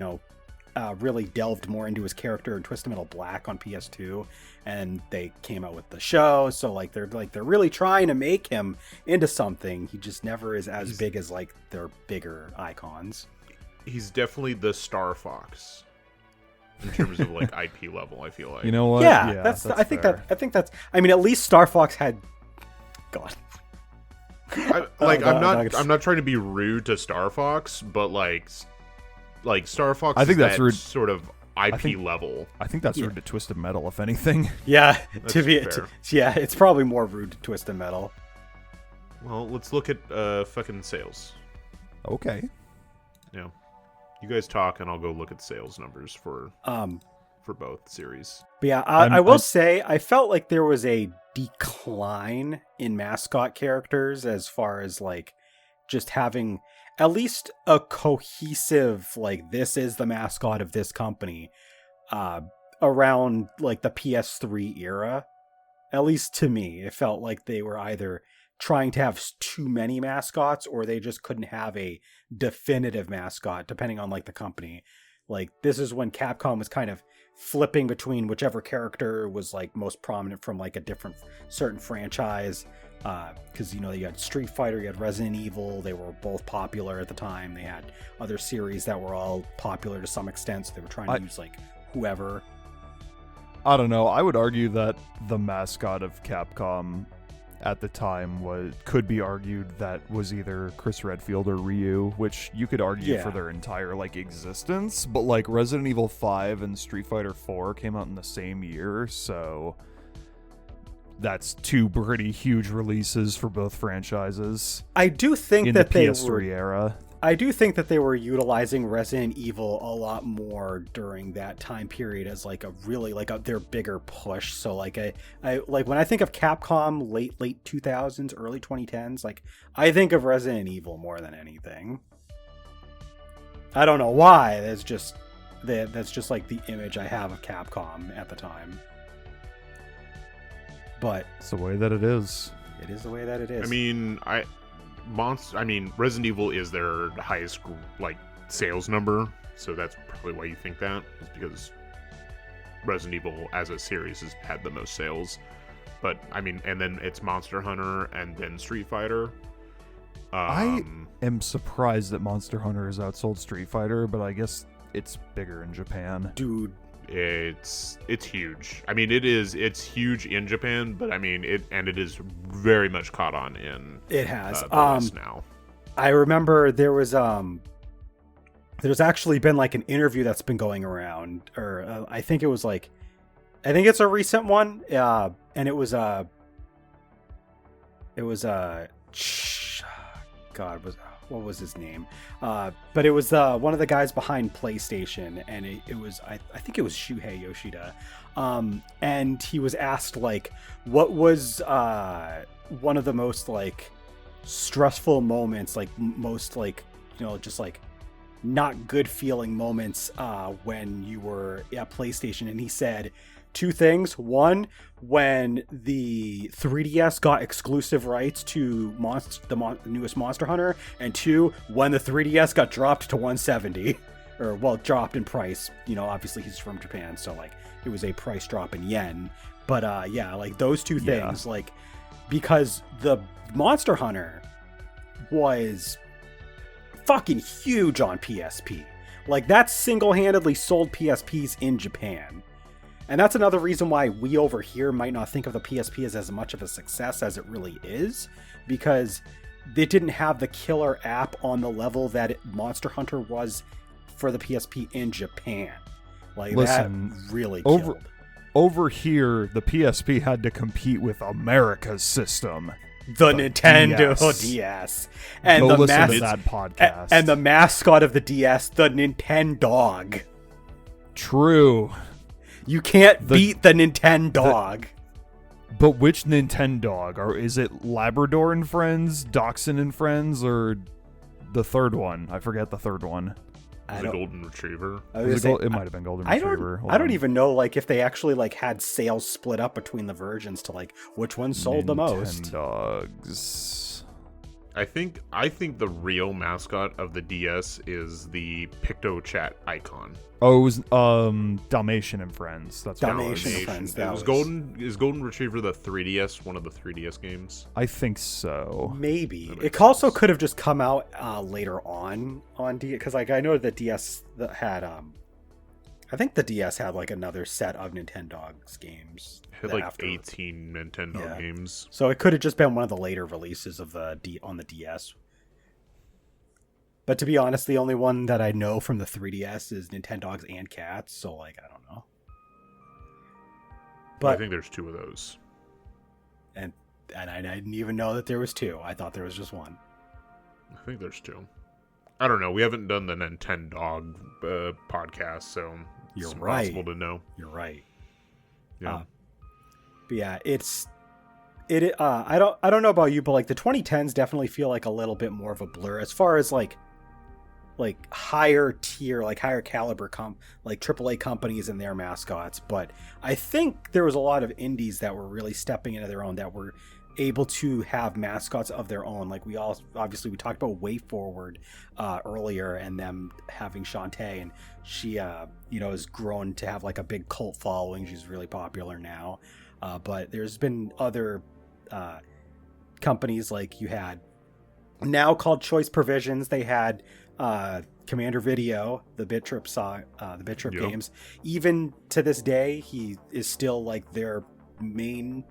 Speaker 1: really delved more into his character in Twisted Metal Black on PS2, and they came out with the show. So like they're really trying to make him into something. He just never is as big as like their bigger icons.
Speaker 3: He's definitely the Star Fox in terms of like IP level. I feel like,
Speaker 2: you know what?
Speaker 1: Yeah, I think that's. I mean, at least Star Fox had. God.
Speaker 3: I'm not trying to be rude to Star Fox, but like Star Fox,
Speaker 2: I think that's rude.
Speaker 3: Sort of IP level.
Speaker 2: I think that's rude to Twisted Metal, if anything.
Speaker 1: Yeah, it's probably more rude to Twisted Metal.
Speaker 3: Well, let's look at fucking sales.
Speaker 2: Okay.
Speaker 3: Yeah, you guys talk, and I'll go look at sales numbers for both series.
Speaker 1: But yeah, I will say I felt like there was a decline in mascot characters as far as like just having at least a cohesive, like, this is the mascot of this company, around like the PS3 era. At least to me, it felt like they were either trying to have too many mascots, or they just couldn't have a definitive mascot, depending on like the company. Like, this is when Capcom was kind of flipping between whichever character was like most prominent from like a different certain franchise. Because you had Street Fighter, you had Resident Evil, they were both popular at the time. They had other series that were all popular to some extent, so they were trying to use like whoever.
Speaker 2: I don't know. I would argue that the mascot of Capcom at the time could be argued that was either Chris Redfield or Ryu, which you could argue for their entire like existence. But like Resident Evil 5 and Street Fighter 4 came out in the same year, so that's two pretty huge releases for both franchises.
Speaker 1: I do think that
Speaker 2: the PS3 era.
Speaker 1: I do think that they were utilizing Resident Evil a lot more during that time period as like a really like their bigger push. So like I like when I think of Capcom late 2000s, early 2010s, like I think of Resident Evil more than anything. I don't know why. That's just like the image I have of Capcom at the time. But
Speaker 2: it's the way that it is.
Speaker 1: It is the way that it is.
Speaker 3: I mean, Resident Evil is their highest like sales number, so that's probably why you think that. Is because Resident Evil as a series has had the most sales. But I mean, and then it's Monster Hunter and then Street Fighter.
Speaker 2: I am surprised that Monster Hunter has outsold Street Fighter, but I guess it's bigger in Japan.
Speaker 1: Dude,
Speaker 3: it's huge. I mean, it's huge in Japan, but I mean it is very much caught on in
Speaker 1: it has
Speaker 3: the West now.
Speaker 1: I remember there's actually been like an interview that's been going around, or I think it's a recent one, and it was what was his name? But it was one of the guys behind PlayStation, and it was I think it was Shuhei Yoshida. And he was asked like, what was one of the most like stressful moments, like most like just like not good feeling moments when you were at PlayStation, and he said two things. One, when the 3DS got exclusive rights to the newest Monster Hunter, and two, when the 3DS got dropped to $170, or dropped in price. Obviously he's from Japan, so like it was a price drop in yen. But like those two things, like because the Monster Hunter was fucking huge on PSP. Like that single-handedly sold PSPs in Japan. And that's another reason why we over here might not think of the PSP as much of a success as it really is, because it didn't have the killer app on the level that Monster Hunter was for the PSP in Japan. Like,
Speaker 2: Listen,
Speaker 1: that really
Speaker 2: over-
Speaker 1: killed.
Speaker 2: Over here, the PSP had to compete with America's system.
Speaker 1: The Nintendo
Speaker 2: DS.
Speaker 1: DS. And
Speaker 2: Go
Speaker 1: the
Speaker 2: listen to
Speaker 3: mas-
Speaker 2: that podcast.
Speaker 1: and the mascot of the DS, the Nintendog.
Speaker 2: True.
Speaker 1: You can't beat the Nintendog.
Speaker 2: But which Nintendog? Or is it Labrador and Friends, Dachshund and Friends, or the third one? I forget the third one.
Speaker 3: The golden retriever.
Speaker 2: It might have been Golden Retriever.
Speaker 1: I don't even know like if they actually like had sales split up between the versions to like which one sold the most.
Speaker 2: Nintendogs.
Speaker 3: I think the real mascot of the DS is the PictoChat icon.
Speaker 2: Oh, it was Dalmatian and Friends. That's what it was.
Speaker 1: Dalmatian and Friends.
Speaker 3: It was Golden. Is Golden Retriever the 3DS? One of the 3DS games?
Speaker 2: I think so.
Speaker 1: Maybe it also could have just come out later on DS because like I know that DS that had I think the DS had like another set of Nintendogs games.
Speaker 3: It had like 18 Nintendo games.
Speaker 1: So it could have just been one of the later releases of on the DS. But to be honest, the only one that I know from the 3DS is Nintendogs and Cats, so like I don't know. But
Speaker 3: I think there's two of those.
Speaker 1: And I didn't even know that there was two. I thought there was just one.
Speaker 3: I think there's two. I don't know. We haven't done the Nintendog podcast, so it's impossible to know.
Speaker 1: You're right.
Speaker 3: Yeah.
Speaker 1: But yeah, I don't know about you, but like the 2010s definitely feel like a little bit more of a blur as far as like higher tier, like higher caliber like AAA companies and their mascots. But I think there was a lot of indies that were really stepping into their own, that were able to have mascots of their own. Like we talked about Way Forward earlier, and them having Shantae, and she has grown to have like a big cult following. She's really popular now. But there's been other companies, like you had now called Choice Provisions. They had Commander Video, the Bit Trip games. Even to this day, he is still like their main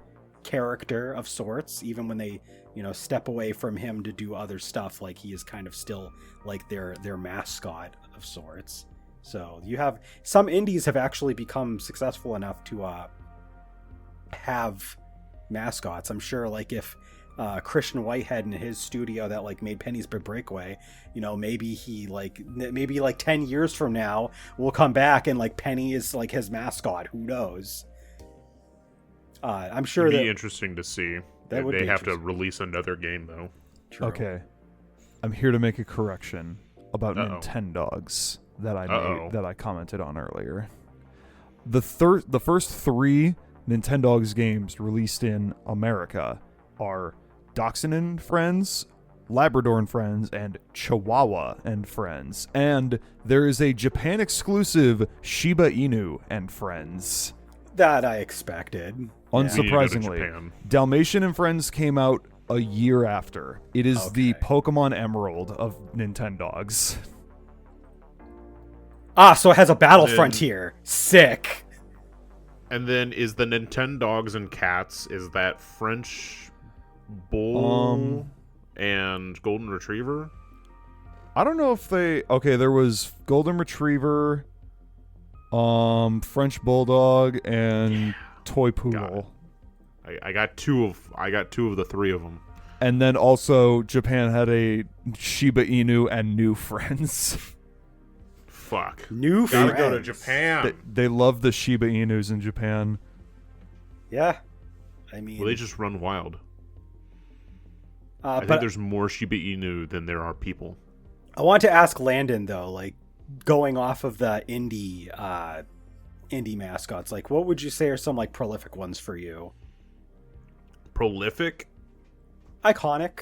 Speaker 1: character of sorts. Even when they step away from him to do other stuff, like he is kind of still like their mascot of sorts. So you have some indies have actually become successful enough to have mascots. I'm sure like if Christian Whitehead in his studio that like made Penny's Big Breakaway, maybe he maybe 10 years from now will come back and like Penny is like his mascot. Who knows? I'm sure
Speaker 3: it'd be interesting to see.
Speaker 1: That would
Speaker 3: they
Speaker 1: be
Speaker 3: have to release another game though.
Speaker 1: True.
Speaker 2: Okay, I'm here to make a correction about Nintendogs that I commented on earlier. The first 3 Nintendogs games released in America are Dachshund and Friends, Labrador and Friends, and Chihuahua and Friends. And there is a Japan exclusive Shiba Inu and Friends.
Speaker 1: That I expected.
Speaker 2: Unsurprisingly, Dalmatian and Friends came out a year after. It is the Pokemon Emerald of Nintendogs.
Speaker 1: So it has a battle frontier. Sick.
Speaker 3: And then is the Nintendogs and Cats, is that French Bull and Golden Retriever?
Speaker 2: I don't know if they... Okay, there was Golden Retriever, French Bulldog, and Toy Poodle.
Speaker 3: I got two of the 3 of them.
Speaker 2: And then also Japan had a Shiba Inu and New Friends.
Speaker 3: Fuck.
Speaker 1: Gotta
Speaker 3: go to Japan.
Speaker 2: They love the Shiba Inus in Japan.
Speaker 1: Yeah. I mean...
Speaker 3: Well, they just run wild. I think there's more Shiba Inu than there are people.
Speaker 1: I want to ask Landon, though, like, going off of the indie mascots, like, what would you say are some, like, prolific ones for you?
Speaker 3: Prolific?
Speaker 1: Iconic?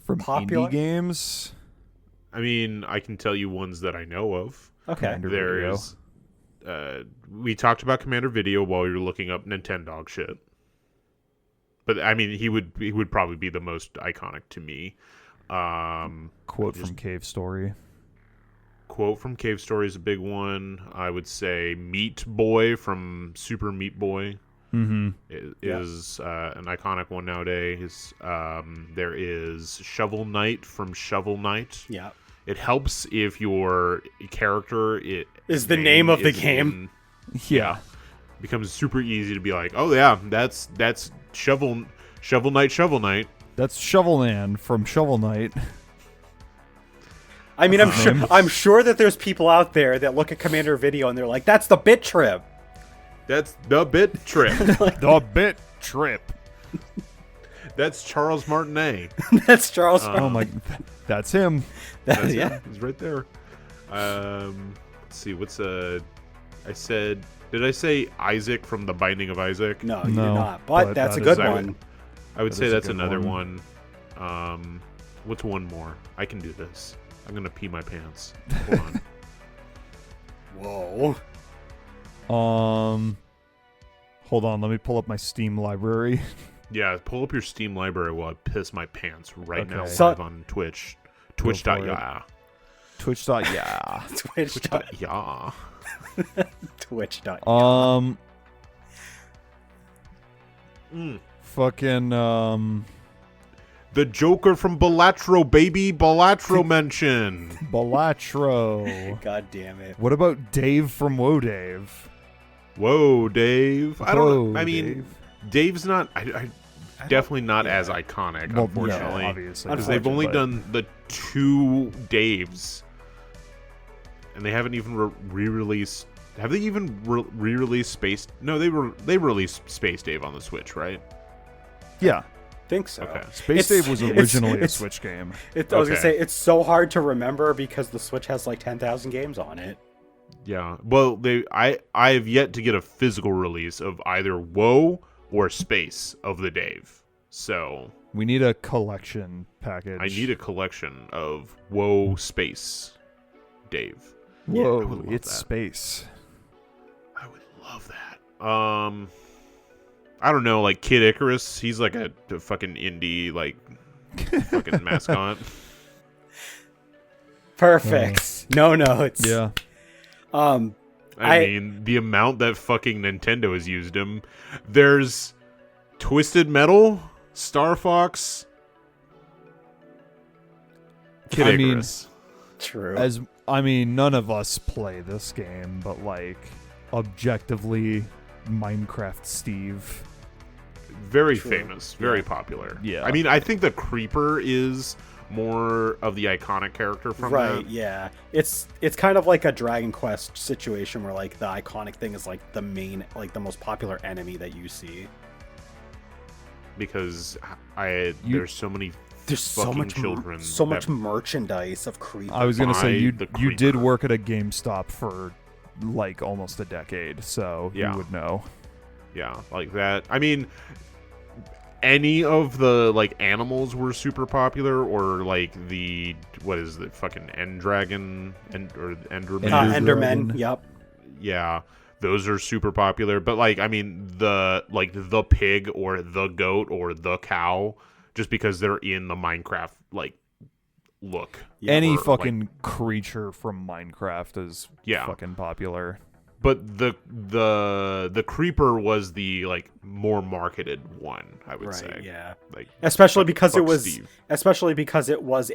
Speaker 2: From
Speaker 1: Popular?
Speaker 2: indie games?
Speaker 3: I mean, I can tell you ones that I know of.
Speaker 1: Okay.
Speaker 3: There's... we talked about Commander Video while you're looking up Nintendog shit. But, I mean, he would probably be the most iconic to me.
Speaker 2: Quote from Cave Story.
Speaker 3: Quote from Cave Story is a big one. I would say Meat Boy from Super Meat Boy is an iconic one nowadays. There is Shovel Knight from Shovel Knight.
Speaker 1: Yeah.
Speaker 3: it helps if your character
Speaker 1: Is the name of the
Speaker 3: is
Speaker 1: game.
Speaker 2: Yeah.
Speaker 3: becomes super easy to be like, oh yeah, that's Shovel Knight.
Speaker 2: That's Shovelman from Shovel Knight.
Speaker 1: I mean, I'm sure that there's people out there that look at Commander video and they're like, that's the bit trip.
Speaker 3: That's the bit trip.
Speaker 2: The Bit Trip.
Speaker 3: That's Charles Martinet.
Speaker 1: That's Charles.
Speaker 2: Oh my, that's him.
Speaker 3: That's
Speaker 1: Yeah.
Speaker 3: him. He's right there. Let's see. Did I say Isaac from The Binding of Isaac?
Speaker 1: No, you did
Speaker 2: No,
Speaker 1: not. But
Speaker 2: but
Speaker 1: that's a
Speaker 2: that
Speaker 1: good
Speaker 2: is-
Speaker 1: one.
Speaker 3: I would
Speaker 2: That
Speaker 3: say
Speaker 2: is a
Speaker 3: that's
Speaker 2: good
Speaker 3: another
Speaker 2: one.
Speaker 3: one. What's one more? I can do this. I'm gonna pee my pants. Hold on.
Speaker 1: Whoa.
Speaker 2: Hold on, let me pull up my Steam library.
Speaker 3: Yeah, pull up your Steam library while I piss my pants right now
Speaker 2: Okay.
Speaker 3: live on Twitch.
Speaker 2: Go for it.
Speaker 3: Twitch.yeah.
Speaker 2: Twitch.yeah.
Speaker 3: Twitch.yeah.
Speaker 1: Twitch.
Speaker 2: Fucking
Speaker 3: The Joker from Balatro, baby. Balatro mention.
Speaker 2: Balatro.
Speaker 1: God damn it.
Speaker 2: What about Dave from Whoa Dave?
Speaker 3: Whoa, Dave. I don't.
Speaker 2: Whoa,
Speaker 3: I mean,
Speaker 2: Dave.
Speaker 3: Dave's not. I definitely not as iconic,
Speaker 2: Well,
Speaker 3: unfortunately.
Speaker 2: yeah, obviously.
Speaker 3: Because they've only
Speaker 2: but-
Speaker 3: done the 2 Daves, and they haven't even re-released. Have they even re-released Space? No, they released Space Dave on the Switch, right?
Speaker 2: Yeah.
Speaker 1: Think so.
Speaker 3: Okay.
Speaker 2: Space Dave was originally a Switch game.
Speaker 1: I was gonna
Speaker 3: Okay.
Speaker 1: say it's so hard to remember because the Switch has like 10,000 games on it.
Speaker 3: Yeah. Well, I have yet to get a physical release of either Woe or Space of the Dave. So
Speaker 2: We need a collection package.
Speaker 3: I need a collection of Woe Space Dave.
Speaker 2: Whoa,
Speaker 3: I would love
Speaker 2: it's
Speaker 3: that.
Speaker 2: space.
Speaker 3: I would love that. I don't know, like Kid Icarus. He's like a fucking indie, like fucking mascot.
Speaker 1: Perfect. No notes.
Speaker 2: Yeah.
Speaker 1: I
Speaker 3: I mean, the amount that fucking Nintendo has used him. There's Twisted Metal, Star Fox, Kid
Speaker 2: I mean,
Speaker 3: Icarus.
Speaker 1: True.
Speaker 2: None of us play this game, but like objectively Minecraft Steve.
Speaker 3: Very
Speaker 1: True.
Speaker 3: famous, very popular.
Speaker 2: Yeah.
Speaker 3: I mean, I think the Creeper is more of the iconic character from
Speaker 1: Right,
Speaker 3: that.
Speaker 1: yeah. It's kind of like a Dragon Quest situation where like the iconic thing is like the main, like the most popular enemy that you see.
Speaker 3: Because there's so many
Speaker 1: There's so
Speaker 3: fucking
Speaker 1: much
Speaker 3: children.
Speaker 1: so much
Speaker 3: that-
Speaker 1: merchandise of Creeper.
Speaker 2: I was gonna say
Speaker 3: Buy
Speaker 2: you
Speaker 3: the
Speaker 2: you did
Speaker 3: Creeper.
Speaker 2: work at a GameStop for like almost a decade, so
Speaker 3: Yeah.
Speaker 2: you would know.
Speaker 3: Yeah, like that. I mean, any of the like animals were super popular, or like the what is the fucking End Dragon or Enderman?
Speaker 2: Ender
Speaker 1: Endermen.
Speaker 2: Dragon.
Speaker 1: Yep.
Speaker 3: Yeah, those are super popular. But like, I mean, the pig or the goat or the cow, just because they're in the Minecraft like look.
Speaker 1: Yeah,
Speaker 2: Any
Speaker 3: or,
Speaker 2: fucking creature from Minecraft is
Speaker 3: Yeah.
Speaker 2: fucking popular.
Speaker 3: But the creeper was the like more marketed one, I would
Speaker 1: Right.
Speaker 3: say.
Speaker 1: Yeah.
Speaker 3: Like
Speaker 1: Especially
Speaker 3: fuck-
Speaker 1: because
Speaker 3: fuck
Speaker 1: it was
Speaker 3: Steve.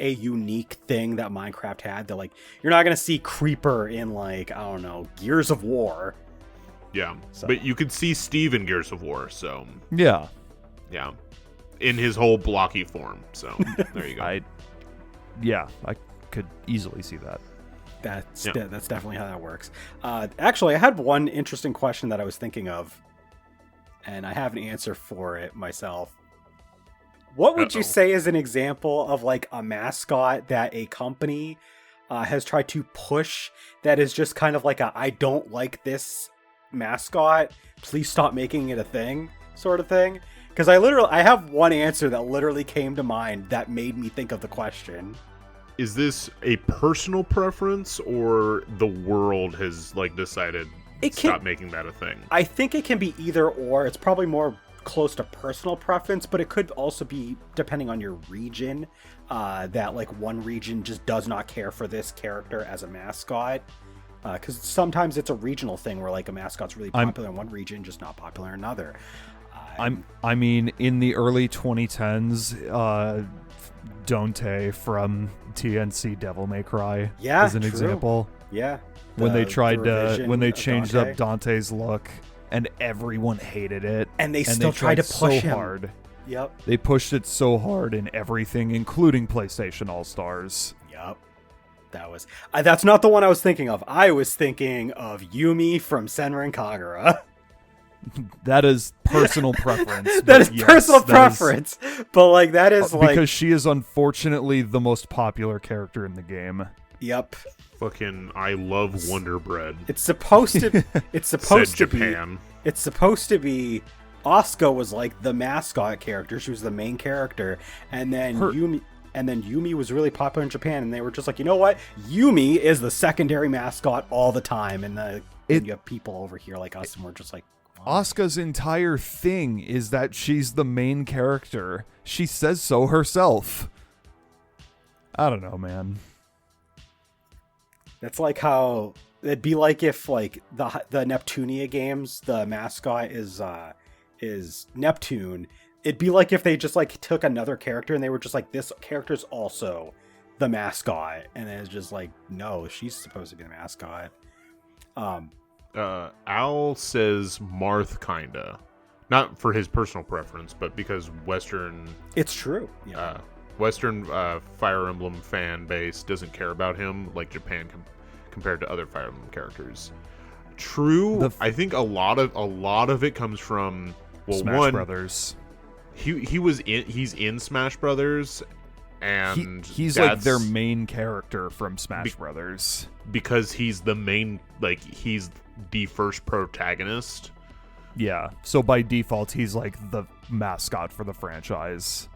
Speaker 1: a unique thing that Minecraft had. That like you're not gonna see Creeper in like, I don't know, Gears of War.
Speaker 3: Yeah,
Speaker 1: So-
Speaker 3: but you could see Steve in Gears of War, so
Speaker 2: Yeah.
Speaker 3: yeah, in his whole blocky form. So there you go.
Speaker 2: I could easily see that.
Speaker 1: That's
Speaker 3: Yeah.
Speaker 1: that's definitely how that works. Actually, I had one interesting question that I was thinking of, and I have an answer for it myself. What would you
Speaker 3: Uh-oh.
Speaker 1: say is an example of like a mascot that a company has tried to push that is just kind of like a I don't like mascot, please stop making it a thing sort of thing? Because I have one answer that literally came to mind that made me think of the question.
Speaker 3: Is this a personal preference, or the world has like decided
Speaker 1: It
Speaker 3: stop
Speaker 1: can-
Speaker 3: making that a thing?
Speaker 1: I think it can be either or. It's probably more close to personal preference, but it could also be depending on your region. That like one region just does not care for this character as a mascot. Because sometimes it's a regional thing where like a mascot's really popular in one region, just not popular in another.
Speaker 2: I mean, in the early 2010s, Dante from TNC Devil May Cry
Speaker 1: Yeah,
Speaker 2: as an
Speaker 1: true.
Speaker 2: example.
Speaker 1: Yeah.
Speaker 2: When they tried to,
Speaker 1: revision
Speaker 2: when they
Speaker 1: of
Speaker 2: changed
Speaker 1: Dante.
Speaker 2: up Dante's look, and everyone hated it,
Speaker 1: And they still tried to push
Speaker 2: so
Speaker 1: him.
Speaker 2: hard.
Speaker 1: Yep.
Speaker 2: They pushed it so hard in everything, including PlayStation All-Stars.
Speaker 1: Yep. That was. That's not the one I was thinking of. I was thinking of Yumi from Senran Kagura.
Speaker 2: That is personal preference.
Speaker 1: That
Speaker 2: but
Speaker 1: is
Speaker 2: yes,
Speaker 1: personal
Speaker 2: that is-
Speaker 1: preference. But like that is like.
Speaker 2: because she is unfortunately the most popular character in the game.
Speaker 1: Yep.
Speaker 3: Fucking, I love Wonder Bread.
Speaker 1: It's supposed to. It's supposed
Speaker 3: Said
Speaker 1: to
Speaker 3: Japan.
Speaker 1: be. It's supposed to be. Asuka was like the mascot character. She was the main character, and then Yumi was really popular in Japan, and they were just like, you know what? Yumi is the secondary mascot all the time, and you have people over here like us, and we're just like,
Speaker 2: Asuka's entire thing is that she's the main character. She says so herself. I don't know, man.
Speaker 1: that's like how it'd be like if like the Neptunia games, the mascot is Neptune. It'd be like if they just like took another character and they were just like, this character's also the mascot, and it's just like, no, she's supposed to be the mascot.
Speaker 3: Al says Marth kinda, not for his personal preference, but because Western
Speaker 1: It's true. Yeah.
Speaker 3: Fire Emblem fan base doesn't care about him like Japan compared to other Fire Emblem characters. True. I think a lot of it comes from
Speaker 2: Smash Brothers.
Speaker 3: He's in Smash Brothers, and
Speaker 2: he's like their main character from Smash Brothers
Speaker 3: because he's the main, like he's the first protagonist.
Speaker 2: Yeah, so by default he's like the mascot for the franchise.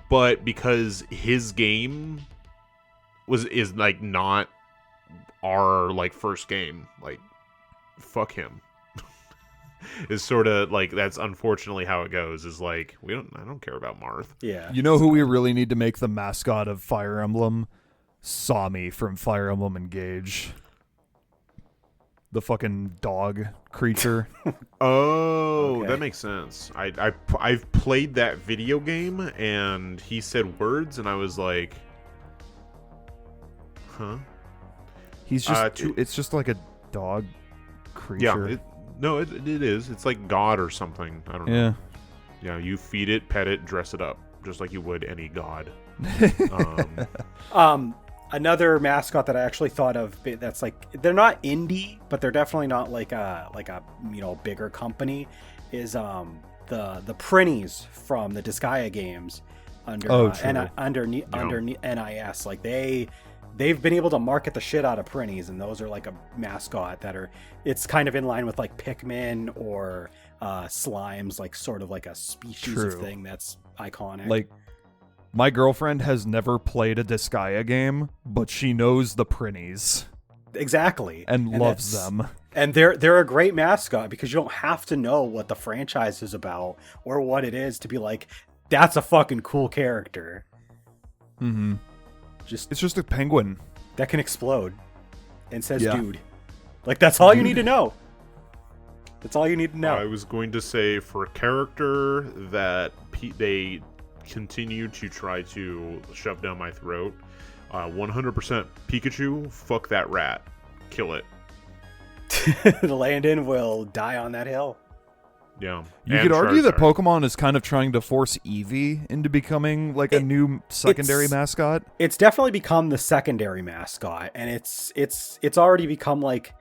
Speaker 3: But because his game is like not our like first game, like fuck him. Is sort of like, that's unfortunately how it goes. Is like, I don't care about Marth.
Speaker 1: Yeah.
Speaker 2: You know who we really need to make the mascot of Fire Emblem? Sami from Fire Emblem Engage. The fucking dog creature.
Speaker 3: Oh,
Speaker 1: Okay.
Speaker 3: that makes sense. I've played that video game, and he said words, and I was like, huh?
Speaker 2: He's just it's just like a dog creature.
Speaker 3: Yeah. It is. It's like God or something. I don't know.
Speaker 2: Yeah.
Speaker 3: Yeah, you feed it, pet it, dress it up, just like you would any god.
Speaker 1: Another mascot that I actually thought of that's like, they're not indie, but they're definitely not like a bigger company, is the Prinnies from the Disgaea games under NIS. Like they've been able to market the shit out of Prinnies, and those are like a mascot it's kind of in line with like Pikmin or Slimes, like sort of like a species of thing that's iconic.
Speaker 2: Like, my girlfriend has never played a Disgaea game, but she knows the Prinnies.
Speaker 1: Exactly.
Speaker 2: And loves them.
Speaker 1: And they're a great mascot because you don't have to know what the franchise is about or what it is to be like, that's a fucking cool character.
Speaker 2: Mm-hmm.
Speaker 1: It's
Speaker 2: just a penguin
Speaker 1: that can explode and says
Speaker 2: Yeah.
Speaker 1: dude. Like, that's all you need to know. That's all you need to know.
Speaker 3: I was going to say, for a character that they continue to try to shove down my throat, 100% Pikachu, fuck that rat. Kill it.
Speaker 1: Landon will die on that hill.
Speaker 3: Yeah.
Speaker 2: You
Speaker 3: And
Speaker 2: could argue that
Speaker 3: Charizard.
Speaker 2: Pokemon is kind of trying to force Eevee into becoming like a new secondary mascot.
Speaker 1: It's definitely become the secondary mascot, and it's already become like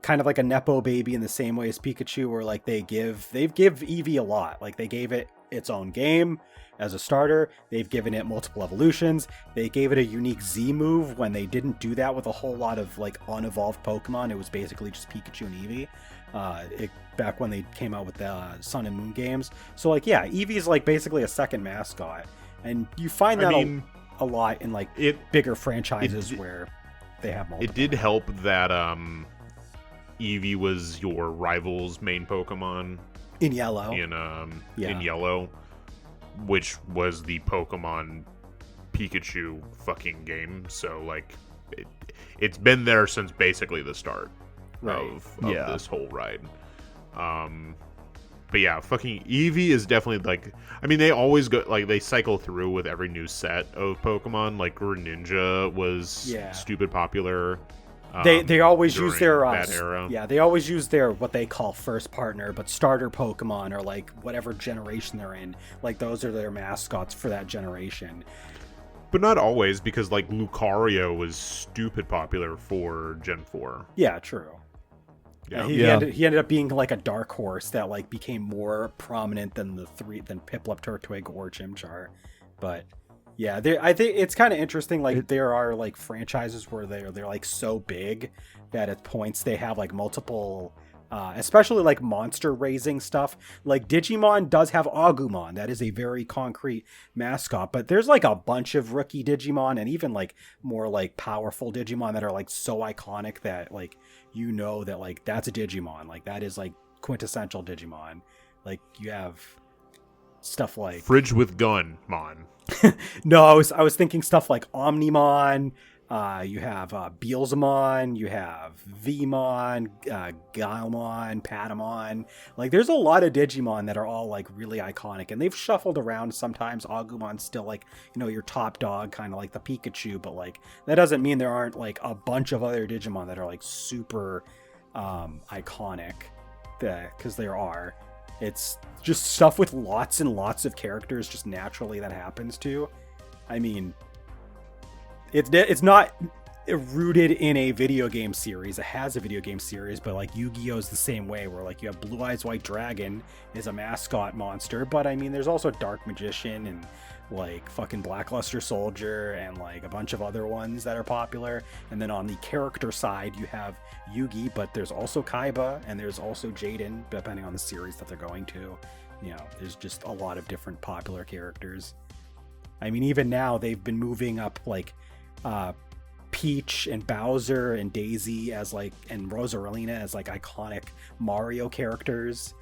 Speaker 1: kind of like a nepo baby in the same way as Pikachu, where like they've give Eevee a lot. Like, they gave it its own game as a starter. They've given it multiple evolutions. They gave it a unique Z move when they didn't do that with a whole lot of like unevolved Pokemon. It was basically just Pikachu and Eevee. Back when they came out with the Sun and Moon games. So like, yeah, Eevee's like basically a second mascot, and you find that a lot in like bigger franchises where they have multiple.
Speaker 3: It did help that Eevee was your rival's main Pokemon
Speaker 1: in Yellow.
Speaker 3: In Yellow, which was the Pokemon Pikachu fucking game. So like, it's been there since basically the start of this whole ride. But yeah, fucking Eevee is definitely like. I mean, they always go like they cycle through with every new set of Pokemon. Like Greninja was stupid popular.
Speaker 1: They always use their
Speaker 3: that era.
Speaker 1: Yeah, they always use their what they call first partner, but starter Pokemon or like whatever generation they're in. Like those are their mascots for that generation.
Speaker 3: But not always, because like Lucario was stupid popular for Gen 4.
Speaker 1: Yeah, true.
Speaker 3: Yeah.
Speaker 1: He ended up being like a dark horse that like became more prominent than than Piplup, Turtwig, or Chimchar. But yeah, I think it's kind of interesting. Like there are like franchises where they're like so big that at points they have like multiple, especially like monster raising stuff. Like Digimon does have Agumon, that is a very concrete mascot. But there's like a bunch of rookie Digimon and even like more like powerful Digimon that are like so iconic that like you know that like that's a Digimon, like that is like quintessential Digimon. Like you have stuff like
Speaker 3: Fridge with Gun Mon.
Speaker 1: No, I was thinking stuff like Omnimon. You have Beelzemon, you have Vmon, Gaomon, Patamon. Like there's a lot of Digimon that are all like really iconic, and they've shuffled around. Sometimes Agumon's still like, you know, your top dog, kind of like the Pikachu, but like that doesn't mean there aren't like a bunch of other Digimon that are like super iconic, because there are. It's just stuff with lots and lots of characters just naturally that happens to. I mean, it's not rooted in a video game series. It has a video game series, but like Yu-Gi-Oh's the same way, where like you have Blue Eyes White Dragon is a mascot monster, but I mean there's also Dark Magician and like fucking Blackluster Soldier and like a bunch of other ones that are popular. And then on the character side you have Yugi, but there's also Kaiba and there's also Jaden, depending on the series that they're going to. You know, there's just a lot of different popular characters. I mean, even now they've been moving up like Peach and Bowser and Daisy as like, and Rosalina as like iconic Mario characters.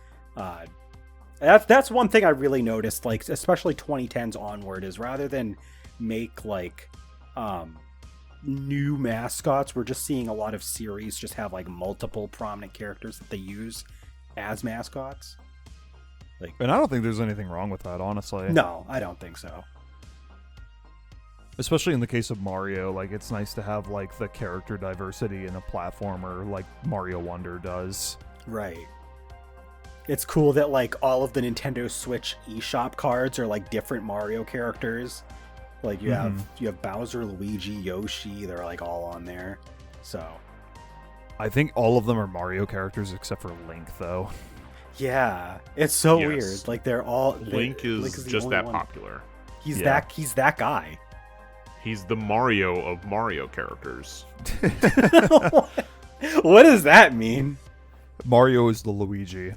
Speaker 1: That's one thing I really noticed, like especially 2010s onward, is rather than make like new mascots, we're just seeing a lot of series just have like multiple prominent characters that they use as mascots. Like,
Speaker 2: and I don't think there's anything wrong with that, honestly.
Speaker 1: No, I don't think so.
Speaker 2: Especially in the case of Mario, like it's nice to have like the character diversity in a platformer like Mario Wonder does.
Speaker 1: Right. It's cool that like all of the Nintendo Switch eShop cards are like different Mario characters. Like you have Bowser, Luigi, Yoshi, they're like all on there. So
Speaker 2: I think all of them are Mario characters except for Link, though.
Speaker 1: Yeah, it's so weird. Like they're all
Speaker 3: Link is just that popular.
Speaker 1: He's that guy.
Speaker 3: He's the Mario of Mario characters.
Speaker 1: What does that mean?
Speaker 2: Mario is the Luigi.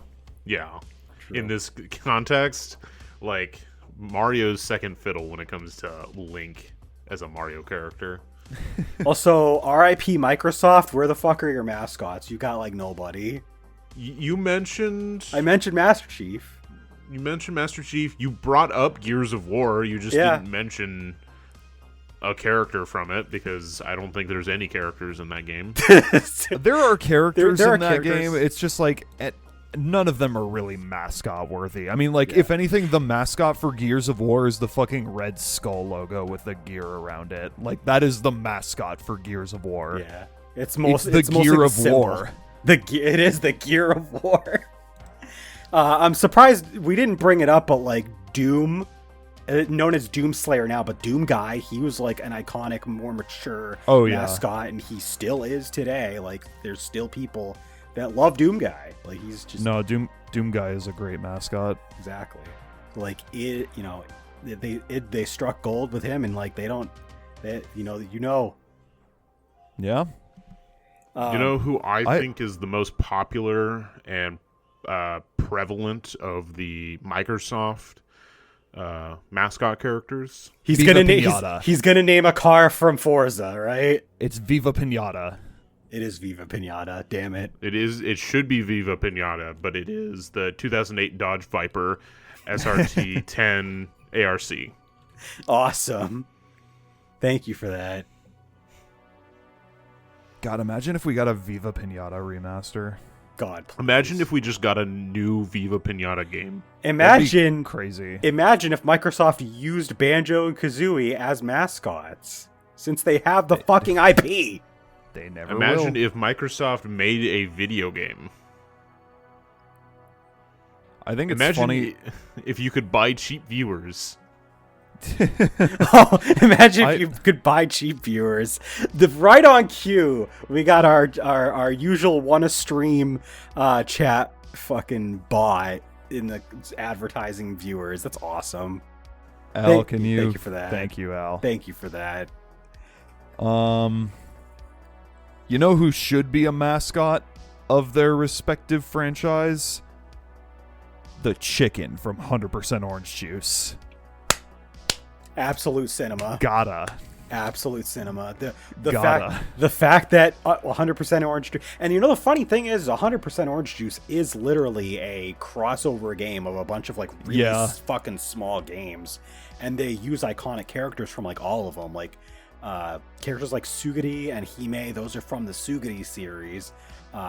Speaker 3: Yeah. True. In this context, like Mario's second fiddle when it comes to Link as a Mario character.
Speaker 1: Also, R.I.P. Microsoft, where the fuck are your mascots? You got like nobody.
Speaker 3: You mentioned...
Speaker 1: I mentioned Master Chief.
Speaker 3: You mentioned Master Chief. You brought up Gears of War. You just didn't mention a character from it, because I don't think there's any characters in that game.
Speaker 2: There are characters
Speaker 1: there
Speaker 2: in that game. It's just like... none of them are really mascot worthy. I mean, like, if anything, the mascot for Gears of War is the fucking Red Skull logo with the gear around it. Like, that is the mascot for Gears of War.
Speaker 1: Yeah. It's
Speaker 2: the Gear of War.
Speaker 1: It is the Gear of War. I'm surprised we didn't bring it up, but like Doom, known as Doom Slayer now, but Doom Guy, he was like an iconic, more mature mascot, and he still is today. Like, there's still people that love Doom Guy. Like, he's just...
Speaker 2: No, Doom Guy is a great mascot.
Speaker 1: Exactly. Like, it, you know, they struck gold with him, and like they don't, Yeah.
Speaker 3: You know who I think is the most popular and prevalent of the Microsoft mascot characters?
Speaker 1: He's gonna name a car from Forza, right?
Speaker 2: It's Viva Pinata.
Speaker 1: It is Viva Pinata, damn it.
Speaker 3: It should be Viva Pinata, but it is the 2008 Dodge Viper SRT 10 ARC.
Speaker 1: Awesome. Thank you for that.
Speaker 2: God, imagine if we got a Viva Pinata remaster.
Speaker 1: God, please.
Speaker 3: Imagine if we just got a new Viva Pinata game.
Speaker 1: Imagine
Speaker 2: crazy.
Speaker 1: Imagine if Microsoft used Banjo and Kazooie as mascots, since they have the fucking IP.
Speaker 2: They never
Speaker 3: Imagine
Speaker 2: will.
Speaker 3: if Microsoft made a video game.
Speaker 2: I think it's
Speaker 3: Imagine
Speaker 2: funny.
Speaker 3: if you could buy cheap viewers.
Speaker 1: Oh, imagine if you could buy cheap viewers. Right on cue, we got our usual wanna stream chat fucking bot in the advertising viewers. That's awesome.
Speaker 2: Al,
Speaker 1: Thank you for that.
Speaker 2: Thank you, Al.
Speaker 1: Thank you for that.
Speaker 2: You know who should be a mascot of their respective franchise? The chicken from 100% Orange Juice.
Speaker 1: Absolute cinema.
Speaker 2: Gotta.
Speaker 1: Absolute cinema. The
Speaker 2: Gotta.
Speaker 1: fact that 100% orange juice, and you know the funny thing is 100% orange juice is literally a crossover game of a bunch of like really fucking small games, and they use iconic characters from like all of them, like characters like Sugity and Hime. Those are from the Sugity series.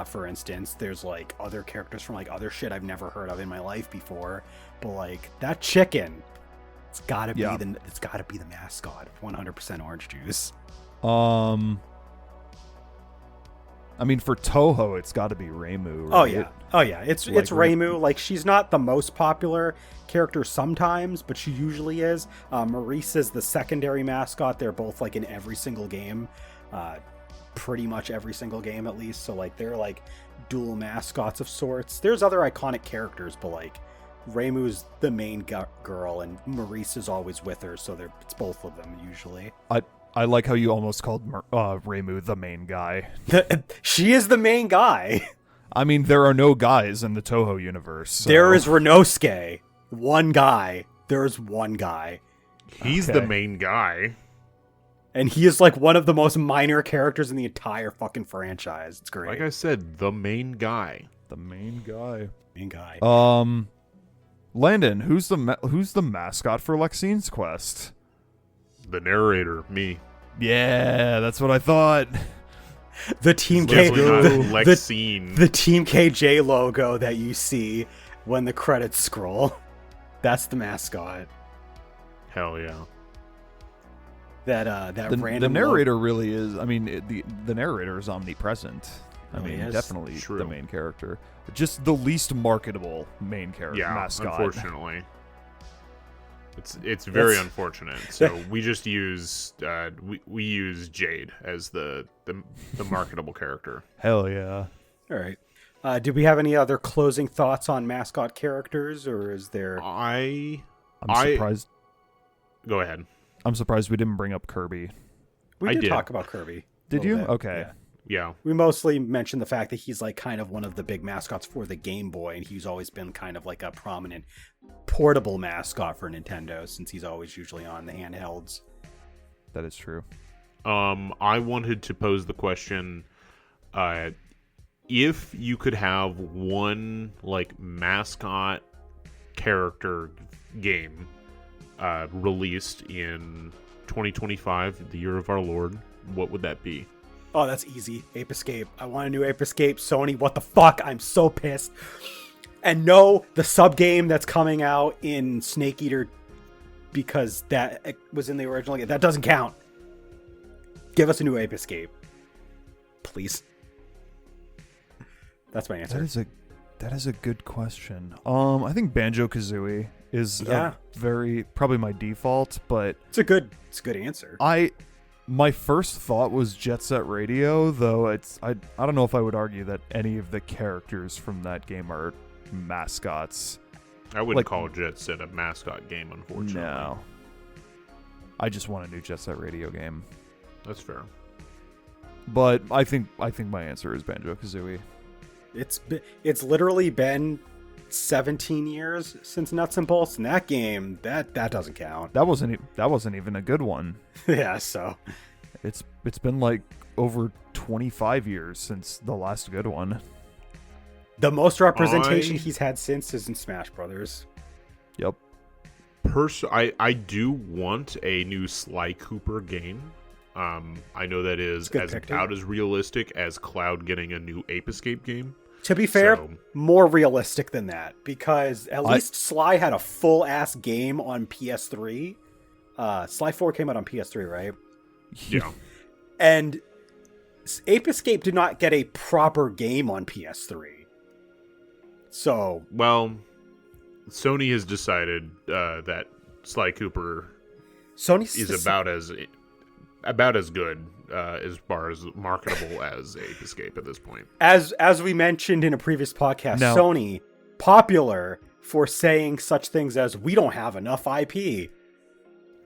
Speaker 1: For instance, there's like other characters from like other shit I've never heard of in my life before, but like that chicken. It's gotta be the mascot. 100% orange juice.
Speaker 2: I mean, for Toho, it's got to be Reimu. Right?
Speaker 1: Oh yeah. It's Reimu. Like, she's not the most popular character sometimes, but she usually is. Maurice is the secondary mascot. They're both like in every single game, pretty much every single game at least. So like they're like dual mascots of sorts. There's other iconic characters, but like Reimu's the main girl, and Maurice is always with her, so it's both of them usually.
Speaker 2: I like how you almost called Reimu the main guy.
Speaker 1: She is the main guy.
Speaker 2: I mean, there are no guys in the Toho universe. So.
Speaker 1: There is Renosuke. One guy. There's one guy.
Speaker 3: He's the main guy.
Speaker 1: And he is like one of the most minor characters in the entire fucking franchise. It's great.
Speaker 3: Like I said, the main guy.
Speaker 2: The main guy.
Speaker 1: Main guy.
Speaker 2: Landon, who's the mascot for Lexine's Quest?
Speaker 3: The narrator, me.
Speaker 2: Yeah, that's what I thought.
Speaker 1: The Team K,
Speaker 3: Lexine.
Speaker 1: the Team KJ logo that you see when the credits scroll. That's the mascot.
Speaker 3: Hell yeah.
Speaker 1: The
Speaker 2: narrator really is. I mean, the narrator is omnipresent. I mean,
Speaker 1: is.
Speaker 2: definitely
Speaker 3: True.
Speaker 2: the main character. Just the least marketable main character mascot.
Speaker 3: Unfortunately. It's very unfortunate. So we just use we use Jade as the marketable character.
Speaker 2: Hell yeah.
Speaker 1: All right. Do we have any other closing thoughts on mascot characters, or is there?
Speaker 2: I'm surprised.
Speaker 3: Go ahead.
Speaker 2: I'm surprised we didn't bring up Kirby.
Speaker 1: We did talk about Kirby.
Speaker 2: Did you?
Speaker 1: Bit.
Speaker 2: Okay.
Speaker 3: Yeah.
Speaker 1: We mostly mentioned the fact that he's like kind of one of the big mascots for the Game Boy, and he's always been kind of like a prominent portable mascot for Nintendo, since he's always usually on the handhelds.
Speaker 2: That is true.
Speaker 3: I wanted to pose the question, if you could have one like mascot character game released in 2025, the year of our Lord, what would that be?
Speaker 1: Oh, that's easy. Ape Escape. I want a new Ape Escape. Sony, what the fuck? I'm so pissed. And no, the sub game that's coming out in Snake Eater, because that was in the original game, that doesn't count. Give us a new Ape Escape, please. That's my answer.
Speaker 2: That is a good question. I think Banjo-Kazooie is probably my default, but
Speaker 1: it's a good answer.
Speaker 2: My first thought was Jet Set Radio, though I don't know if I would argue that any of the characters from that game are mascots.
Speaker 3: I wouldn't call Jet Set a mascot game, unfortunately.
Speaker 2: No. I just want a new Jet Set Radio game.
Speaker 3: That's fair.
Speaker 2: But I think my answer is Banjo-Kazooie.
Speaker 1: It's literally been 17 years since Nuts and Bolts, and that game that doesn't count.
Speaker 2: That wasn't even a good one.
Speaker 1: Yeah, so
Speaker 2: it's been like over 25 years since the last good one.
Speaker 1: The most representation he's had since is in Smash Brothers.
Speaker 2: Yep.
Speaker 3: I do want a new Sly Cooper game. I know that is about as realistic as Cloud getting a new Ape Escape game.
Speaker 1: To be fair,
Speaker 3: So-
Speaker 1: more realistic than that, because at least Sly had a full-ass game on PS3. Sly 4 came out on PS3, right?
Speaker 3: Yeah.
Speaker 1: And Ape Escape did not get a proper game on PS3. So...
Speaker 3: Well, Sony has decided that Sly Cooper is about as good as far as marketable as Ape Escape at this point.
Speaker 1: As we mentioned in a previous podcast,
Speaker 2: No.
Speaker 1: Sony, popular for saying such things as, we don't have enough IP.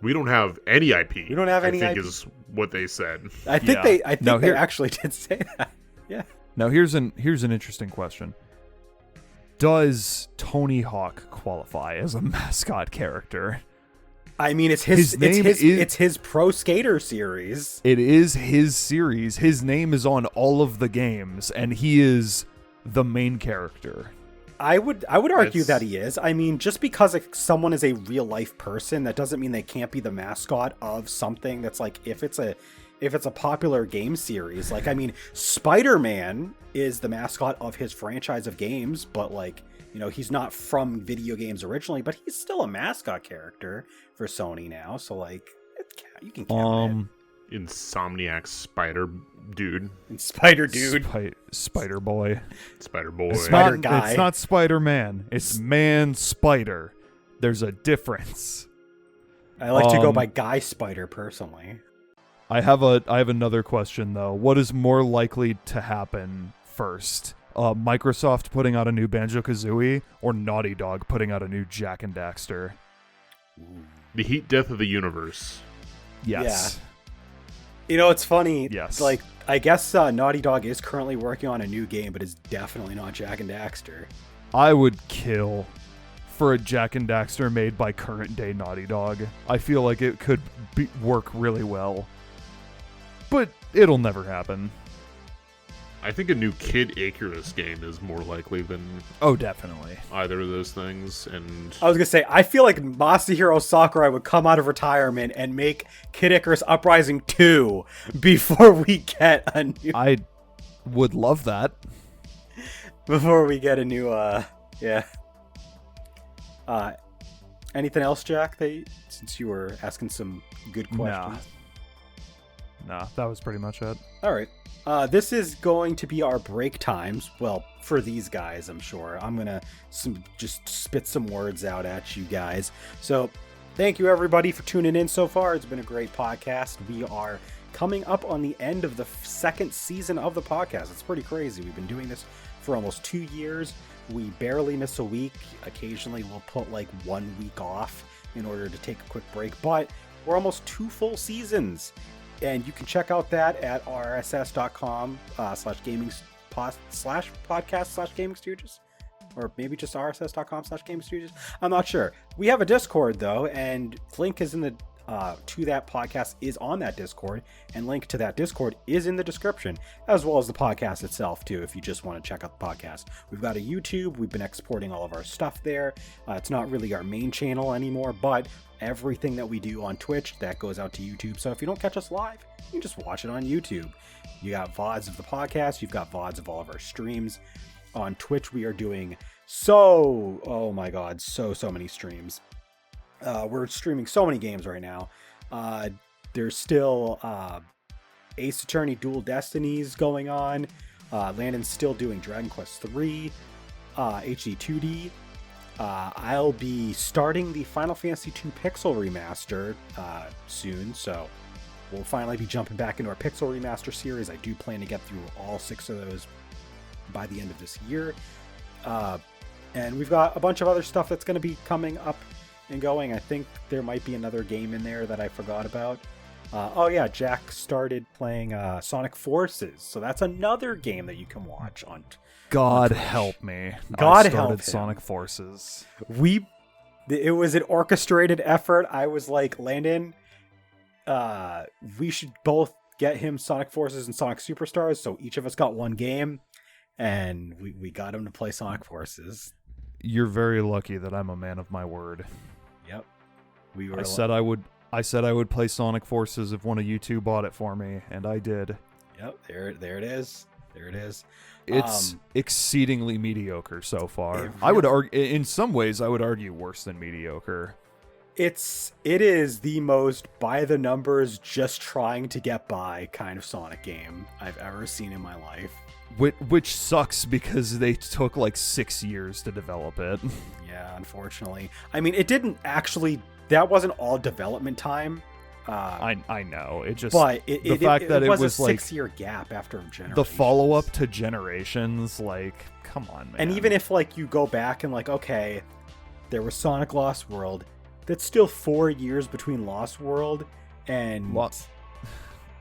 Speaker 3: We don't have any IP.
Speaker 1: We don't have any
Speaker 3: I think
Speaker 1: IP.
Speaker 3: is what they said.
Speaker 1: I think
Speaker 2: Yeah.
Speaker 1: they actually did say that. Yeah.
Speaker 2: Now here's an interesting question. Does Tony Hawk qualify as a Mascot character?
Speaker 1: I mean, it's
Speaker 2: His name is-
Speaker 1: it's his Pro Skater series.
Speaker 2: It is his series. His name is on all of the games, and he is the main character.
Speaker 1: I would argue
Speaker 3: It's-
Speaker 1: that he is. I mean, just because someone is a real life person, that doesn't mean they can't be the mascot of something that's like, if it's a popular game series. Like, I mean, Spider-Man is the mascot of his franchise of games, but like, you know, he's not from video games originally, but he's still a mascot character for Sony now. So like, you can count it.
Speaker 3: Insomniac Spider Dude.
Speaker 1: And Spider Dude.
Speaker 2: Spider Boy.
Speaker 3: Spider Boy.
Speaker 2: It's
Speaker 1: Spider
Speaker 2: not,
Speaker 1: Guy.
Speaker 2: It's not Spider-Man. It's Man Spider. There's a difference.
Speaker 1: I like to go by Guy Spider personally.
Speaker 2: I have another question though. What is more likely to happen first? Microsoft putting out a new Banjo-Kazooie, or Naughty Dog putting out a new Jak and Daxter?
Speaker 3: The heat death of the universe.
Speaker 2: Yes.
Speaker 1: You know, it's funny.
Speaker 2: Yes.
Speaker 1: Like, I guess Naughty Dog is currently working on a new game, but it's definitely not Jak and Daxter.
Speaker 2: I would kill for a Jak and Daxter made by current day Naughty Dog. I feel like it could work really well. But it'll never happen.
Speaker 3: I think a new Kid Icarus game is more likely than
Speaker 2: Oh, definitely.
Speaker 3: either of those things. And
Speaker 1: I was gonna say, I feel like Masahiro Sakurai would come out of retirement and make Kid Icarus Uprising 2 before we get a new.
Speaker 2: I would love that.
Speaker 1: Before we get a new. Yeah. Anything else, Jack? Since you were asking some good questions.
Speaker 2: Nah, that was pretty much it.
Speaker 1: All right. This is going to be our break times. Well, for these guys, I'm sure. I'm going to just spit some words out at you guys. So, thank you everybody for tuning in so far. It's been a great podcast. We are coming up on the end of the second season of the podcast. It's pretty crazy. We've been doing this for almost 2 years. We barely miss a week. Occasionally, we'll put like 1 week off in order to take a quick break. But we're almost 2 full seasons. And you can check out that at rss.com /gaming/podcast/GamingStooges, or maybe just rss.com/GamingStooges. I'm not sure. We have a Discord though, and link is in the to that podcast is on that Discord, and link to that Discord is in the description, as well as the podcast itself too, if you just want to check out the podcast. We've got a YouTube. We've been exporting all of our stuff there. It's not really our main channel anymore, but everything that we do on Twitch, that goes out to YouTube. So if you don't catch us live, you can just watch it on YouTube. You got VODs of the podcast. You've got VODs of all of our streams. On Twitch, we are doing oh my god, so many streams. We're streaming so many games right now. There's still Ace Attorney Dual Destinies going on. Landon's still doing Dragon Quest III, HD 2D. I'll be starting the Final Fantasy II Pixel Remaster soon, so we'll finally be jumping back into our Pixel Remaster series. I do plan to get through all 6 of those by the end of this year. And we've got a bunch of other stuff that's going to be coming up and going. I think there might be another game in there that I forgot about. Oh yeah, Jack started playing Sonic Forces, so that's another game that you can watch on
Speaker 2: God help me.
Speaker 1: God
Speaker 2: I
Speaker 1: help
Speaker 2: started
Speaker 1: him.
Speaker 2: Sonic Forces.
Speaker 1: It was an orchestrated effort. I was like, Landon, we should both get him Sonic Forces and Sonic Superstars, so each of us got one game, and we got him to play Sonic Forces.
Speaker 2: You're very lucky that I'm a man of my word.
Speaker 1: Yep. We were
Speaker 2: I said I would play Sonic Forces if one of you two bought it for me, and I did.
Speaker 1: Yep, there it is. There it is.
Speaker 2: It's exceedingly mediocre so far.
Speaker 1: It
Speaker 2: I would
Speaker 1: really-
Speaker 2: argue, in some ways, I would argue worse than mediocre.
Speaker 1: It is the most by the numbers, just trying to get by kind of Sonic game I've ever seen in my life.
Speaker 2: Which sucks because they took like 6 years to develop it.
Speaker 1: Yeah, unfortunately. I mean, it didn't actually. That wasn't all development time.
Speaker 2: I know. It just
Speaker 1: But
Speaker 2: the fact that it
Speaker 1: was
Speaker 2: was
Speaker 1: a
Speaker 2: like
Speaker 1: 6-year gap after generations.
Speaker 2: the follow up to Generations. Like, come on, man.
Speaker 1: And even if like you go back and like, okay, there was Sonic Lost World. That's still 4 years between Lost World and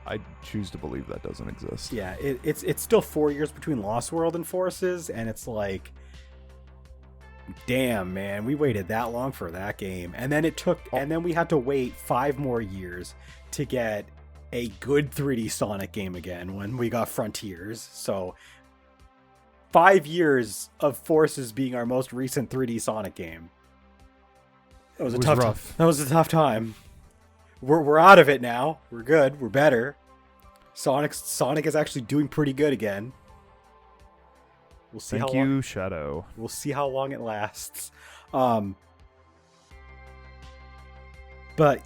Speaker 2: I choose to believe that doesn't exist.
Speaker 1: yeah, it's still 4 years between Lost World and Forces, and it's like, damn, man, we waited that long for that game, and then and then we had to wait 5 more years to get a good 3D Sonic game again when we got Frontiers. So 5 years of Forces being our most recent 3D Sonic game. That was a tough
Speaker 2: rough.
Speaker 1: That was a tough time. We're out of it now. We're good. We're better. Sonic is actually doing pretty good again. We'll see
Speaker 2: Thank
Speaker 1: how long,
Speaker 2: you, Shadow.
Speaker 1: we'll see how long it lasts. But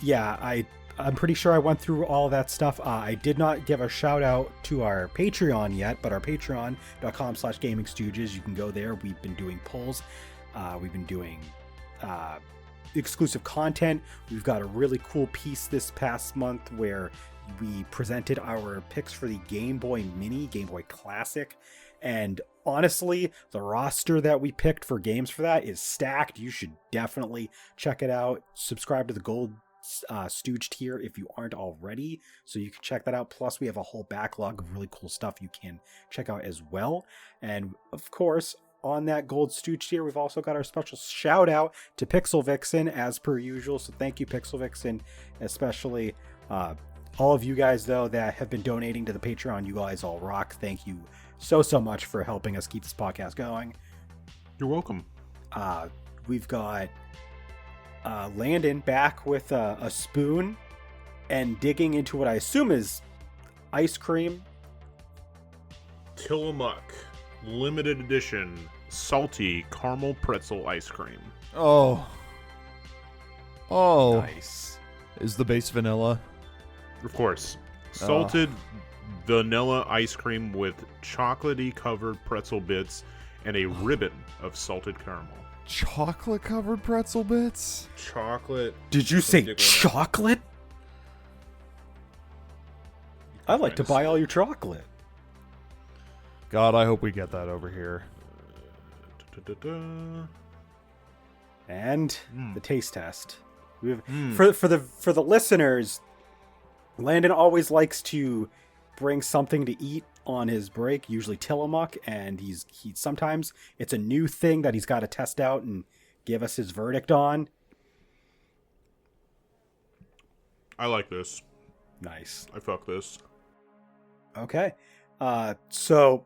Speaker 1: yeah, I'm pretty sure I went through all that stuff. I did not give a shout out to our Patreon yet, but our patreon.com/GamingStooges, you can go there. We've been doing polls. We've been doing exclusive content. We've got a really cool piece this past month where we presented our picks for the Game Boy Mini, Game Boy Classic. And honestly, the roster that we picked for games for that is stacked. You should definitely check it out. Subscribe to the Gold Stooge tier if you aren't already, so you can check that out. Plus, we have a whole backlog of really cool stuff you can check out as well. And of course, on that Gold Stooge tier, we've also got our special shout out to Pixel Vixen as per usual. So thank you, Pixel Vixen, especially all of you guys though that have been donating to the Patreon. You guys all rock. Thank you so much for helping us keep this podcast going.
Speaker 3: You're welcome.
Speaker 1: We've got Landon back with a spoon and digging into what I assume is ice cream.
Speaker 3: Tillamook limited edition salty caramel pretzel ice cream.
Speaker 2: Oh.
Speaker 1: Nice.
Speaker 2: Is the base vanilla?
Speaker 3: Of course. Salted vanilla ice cream with chocolatey covered pretzel bits and a ribbon of salted caramel.
Speaker 2: Chocolate covered pretzel bits?
Speaker 3: Chocolate.
Speaker 1: Did you say chocolate? I'd like to buy all your chocolate.
Speaker 2: God, I hope we get that over here.
Speaker 1: And the taste test. For the listeners, Landon always likes to bring something to eat on his break, usually Tillamook, and he sometimes it's a new thing that he's got to test out and give us his verdict on.
Speaker 3: I like this.
Speaker 1: Nice.
Speaker 3: I fuck this.
Speaker 1: Okay. So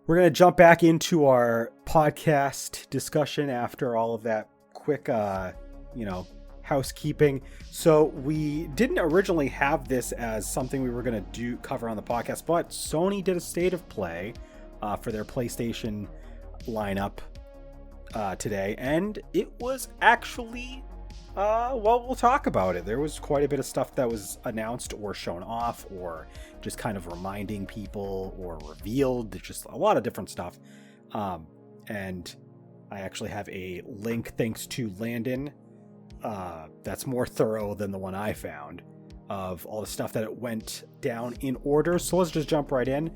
Speaker 1: we're going to jump back into our podcast discussion after all of that quick, housekeeping. So we didn't originally have this as something we were going to cover on the podcast, but Sony did a state of play for their PlayStation lineup today, and it was actually we'll talk about it. There was quite a bit of stuff that was announced or shown off or just kind of reminding people or revealed. There's just a lot of different stuff. And I actually have a link, thanks to Landon, that's more thorough than the one I found, of all the stuff that it went down in order. So let's just jump right in.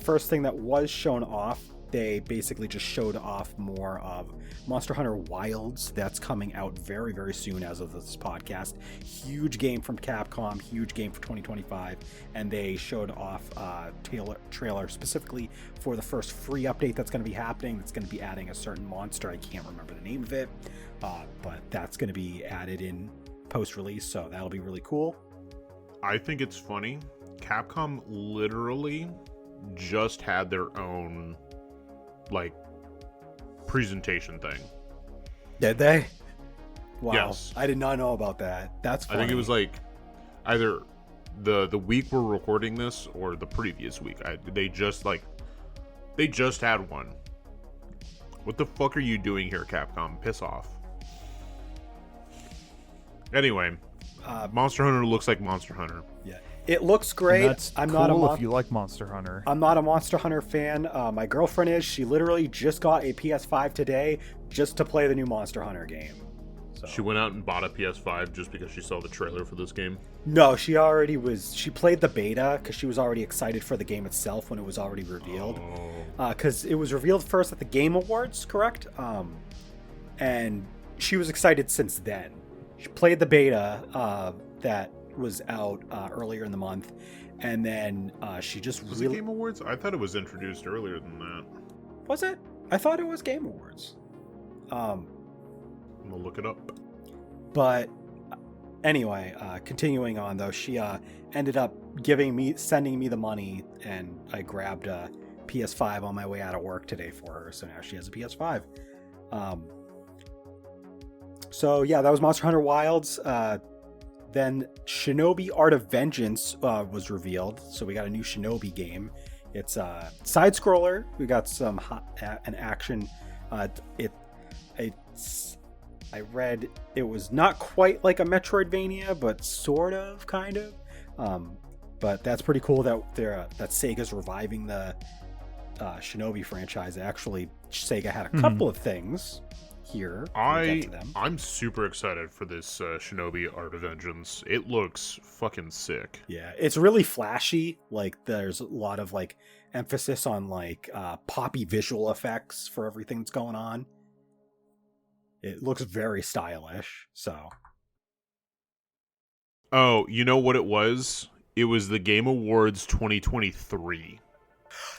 Speaker 1: First thing that was shown off, they basically just showed off more of Monster Hunter Wilds. That's coming out very, very soon as of this podcast. Huge game from Capcom, huge game for 2025. And they showed off a trailer specifically for the first free update that's going to be happening. That's going to be adding a certain monster. I can't remember the name of it, but that's going to be added in post-release, so that'll be really cool.
Speaker 3: I think it's funny. Capcom literally just had their own presentation thing.
Speaker 1: Did they? Wow.
Speaker 3: Yes.
Speaker 1: I did not know about that. That's funny.
Speaker 3: I think it was either the week we're recording this or the previous week. They just They just had one. What the fuck are you doing here, Capcom? Piss off. Anyway, Monster Hunter looks like Monster Hunter.
Speaker 1: Yeah, it looks great.
Speaker 2: And that's cool if you like Monster Hunter.
Speaker 1: I'm not a Monster Hunter fan. My girlfriend is. She literally just got a PS5 today just to play the new Monster Hunter game. So.
Speaker 3: She went out and bought a PS5 just because she saw the trailer for this game?
Speaker 1: No, she already was. She played the beta because she was already excited for the game itself when it was already revealed. Because it was revealed first at the Game Awards, correct? And she was excited since then. She played the beta that was out earlier in the month, and then she just
Speaker 3: was it Game Awards? I thought it was introduced earlier than that.
Speaker 1: Was it? I thought it was Game Awards.
Speaker 3: I'm gonna look it up.
Speaker 1: But anyway, continuing on though, she ended up sending me the money, and I grabbed a PS5 on my way out of work today for her. So now she has a PS5. So yeah, that was Monster Hunter Wilds. Then Shinobi Art of Vengeance was revealed. So we got a new Shinobi game. It's a side scroller. We got some an action. I read it was not quite like a Metroidvania, but sort of, kind of. But that's pretty cool that that Sega's reviving the Shinobi franchise. Actually, Sega had a couple of things here.
Speaker 3: I'm super excited for this Shinobi Art of Vengeance. It looks fucking sick.
Speaker 1: Yeah, it's really flashy. Like there's a lot of like emphasis on like poppy visual effects for everything that's going on. It looks very stylish. So.
Speaker 3: Oh, you know what it was? It was the Game Awards 2023.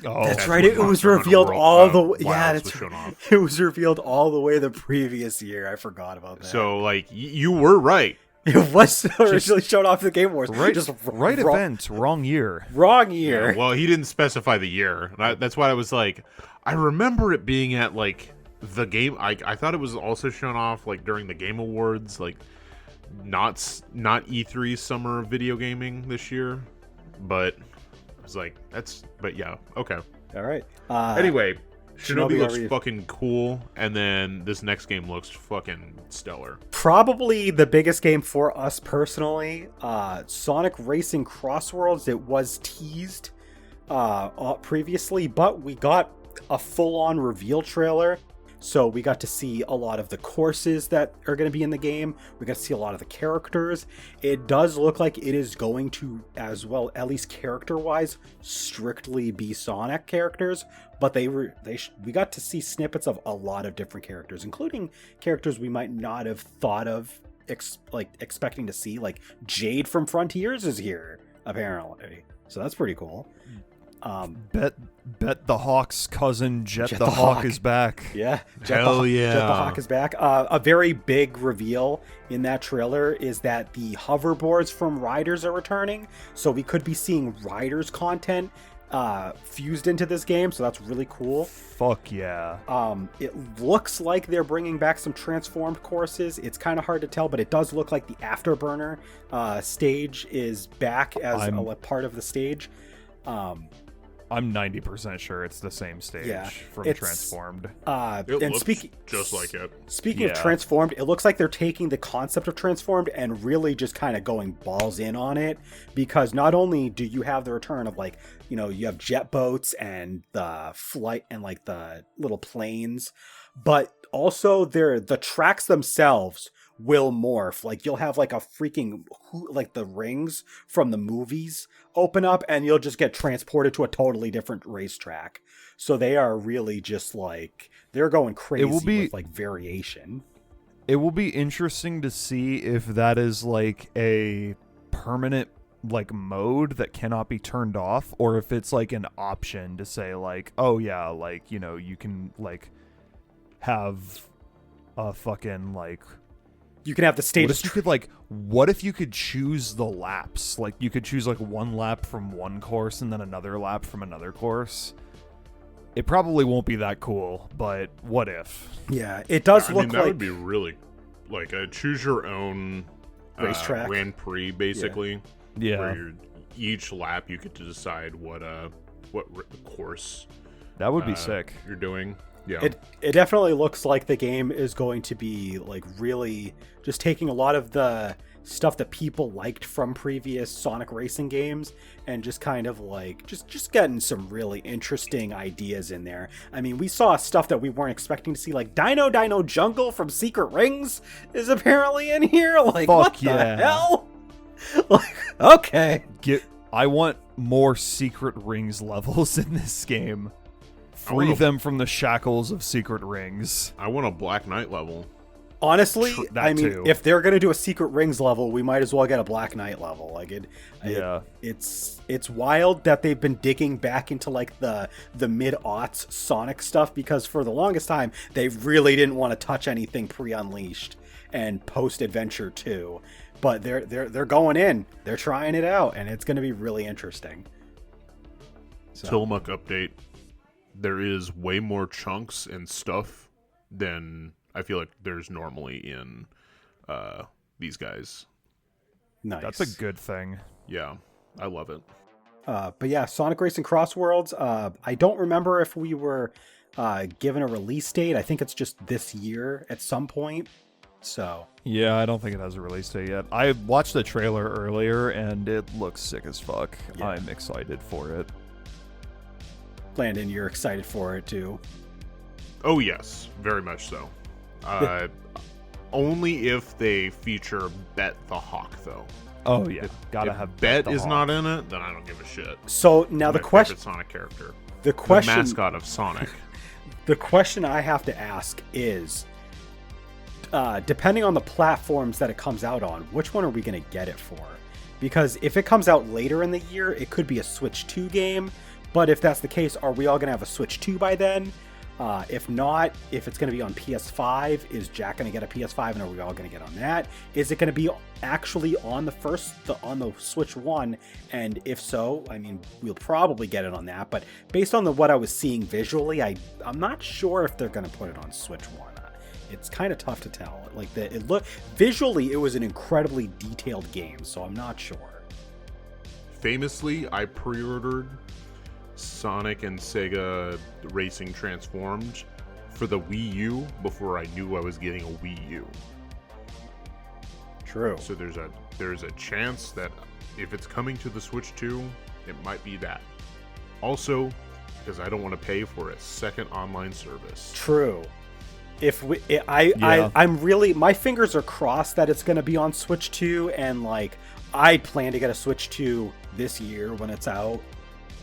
Speaker 1: Oh, that's right. It was revealed all the way. Yeah, it was revealed all the way the previous year. I forgot about that.
Speaker 3: So, like, you were right.
Speaker 1: It was originally shown off the Game Awards.
Speaker 2: Right, right event, wrong year.
Speaker 1: Wrong year.
Speaker 3: Yeah, well, he didn't specify the year. That's why I was like, I remember it being at like the game. I thought it was also shown off like during the Game Awards, like not E3 summer video gaming this year, but. Was like but yeah, okay,
Speaker 1: all right.
Speaker 3: Anyway, Shinobi looks fucking cool, and then this next game looks fucking stellar.
Speaker 1: Probably the biggest game for us personally, Sonic Racing Crossworlds. It was teased previously, but we got a full-on reveal trailer. So we got to see a lot of the courses that are going to be in the game. We got to see a lot of the characters. It does look like it is going to, as well, at least character-wise, strictly be Sonic characters. But we got to see snippets of a lot of different characters, including characters we might not have thought of expecting to see. Like Jade from Frontiers is here, apparently. So that's pretty cool.
Speaker 2: Bet the Hawk's cousin Jet the Hawk is back.
Speaker 1: Yeah,
Speaker 3: Jet
Speaker 1: the Hawk is back. A very big reveal in that trailer is that the hoverboards from Riders are returning, so we could be seeing Riders content fused into this game. So that's really cool.
Speaker 2: Fuck yeah.
Speaker 1: It looks like they're bringing back some transformed courses. It's kind of hard to tell, but it does look like the Afterburner stage is back as a part of the stage.
Speaker 2: I'm 90% sure it's the same stage from Transformed.
Speaker 3: It looks just like it.
Speaker 1: Speaking of Transformed, it looks like they're taking the concept of Transformed and really just kind of going balls in on it, because not only do you have the return of like, you know, you have jet boats and the flight and like the little planes, but also the tracks themselves will morph. Like you'll have like a freaking like the rings from the movies open up and you'll just get transported to a totally different racetrack. So they are really just like they're going crazy with like variation.
Speaker 2: It will be interesting to see if that is like a permanent like mode that cannot be turned off, or if it's like an option to say like, oh yeah, like, you know, you can like have a fucking like
Speaker 1: you can have the stage.
Speaker 2: What if you could choose the laps? Like you could choose like one lap from one course and then another lap from another course. It probably won't be that cool, but what if?
Speaker 1: Yeah, it does look like
Speaker 3: that would be really like a choose your own
Speaker 1: racetrack
Speaker 3: Grand Prix, basically.
Speaker 2: Yeah.
Speaker 3: Where each lap you get to decide what course
Speaker 2: That would be sick.
Speaker 3: You're doing. Yeah.
Speaker 1: It definitely looks like the game is going to be like really just taking a lot of the stuff that people liked from previous Sonic racing games and just kind of like just getting some really interesting ideas in there. I mean, we saw stuff that we weren't expecting to see, like Dino Jungle from Secret Rings is apparently in here. Like,
Speaker 2: Fuck
Speaker 1: what
Speaker 2: yeah.
Speaker 1: the hell? Like, okay.
Speaker 2: I want more Secret Rings levels in this game. Free them from the shackles of Secret Rings.
Speaker 3: I want a Black Knight level.
Speaker 1: Honestly,
Speaker 2: That
Speaker 1: I mean,
Speaker 2: too.
Speaker 1: if they're gonna do a Secret Rings level, we might as well get a Black Knight level. Like it's wild that they've been digging back into like the mid-aughts Sonic stuff, because for the longest time they really didn't want to touch anything pre-Unleashed and post-Adventure 2. But they're going in, they're trying it out, and it's gonna be really interesting. So.
Speaker 3: Tillamook update. There is way more chunks and stuff than I feel like there's normally in these guys.
Speaker 1: Nice.
Speaker 2: That's a good thing.
Speaker 3: Yeah, I love it.
Speaker 1: But yeah, Sonic Racing Cross Worlds. I don't remember if we were given a release date. I think it's just this year at some point. So
Speaker 2: Yeah, I don't think it has a release date yet. I watched the trailer earlier, and it looks sick as fuck.
Speaker 1: Yeah.
Speaker 2: I'm excited for it.
Speaker 1: Landon, you're excited for it too.
Speaker 3: Oh yes, very much so. Only if they feature Bet the Hawk, though.
Speaker 2: Oh yeah, gotta
Speaker 3: if
Speaker 2: have
Speaker 3: Bet
Speaker 2: the
Speaker 3: is
Speaker 2: Hawk.
Speaker 3: not in it, then I don't give a shit.
Speaker 1: So now
Speaker 3: My
Speaker 1: the question,
Speaker 3: favorite Sonic character,
Speaker 1: the question,
Speaker 3: the mascot of Sonic.
Speaker 1: the question I have to ask is, depending on the platforms that it comes out on, which one are we going to get it for? Because if it comes out later in the year, it could be a Switch 2 game. But if that's the case, are we all going to have a Switch 2 by then? If not, if it's going to be on PS5, is Jack going to get a PS5 and are we all going to get on that? Is it going to be actually on on the Switch 1? And if so, I mean, we'll probably get it on that. But based on what I was seeing visually, I'm not sure if they're going to put it on Switch 1. It's kind of tough to tell. Like visually, it was an incredibly detailed game, so I'm not sure.
Speaker 3: Famously, I pre-ordered Sonic and Sega Racing Transformed for the Wii U before I knew I was getting a Wii U.
Speaker 1: True.
Speaker 3: So there's a chance that if it's coming to the Switch 2, it might be that. Also, because I don't want to pay for a second online service.
Speaker 1: True. I'm really, my fingers are crossed that it's going to be on Switch 2, and like I plan to get a Switch 2 this year when it's out.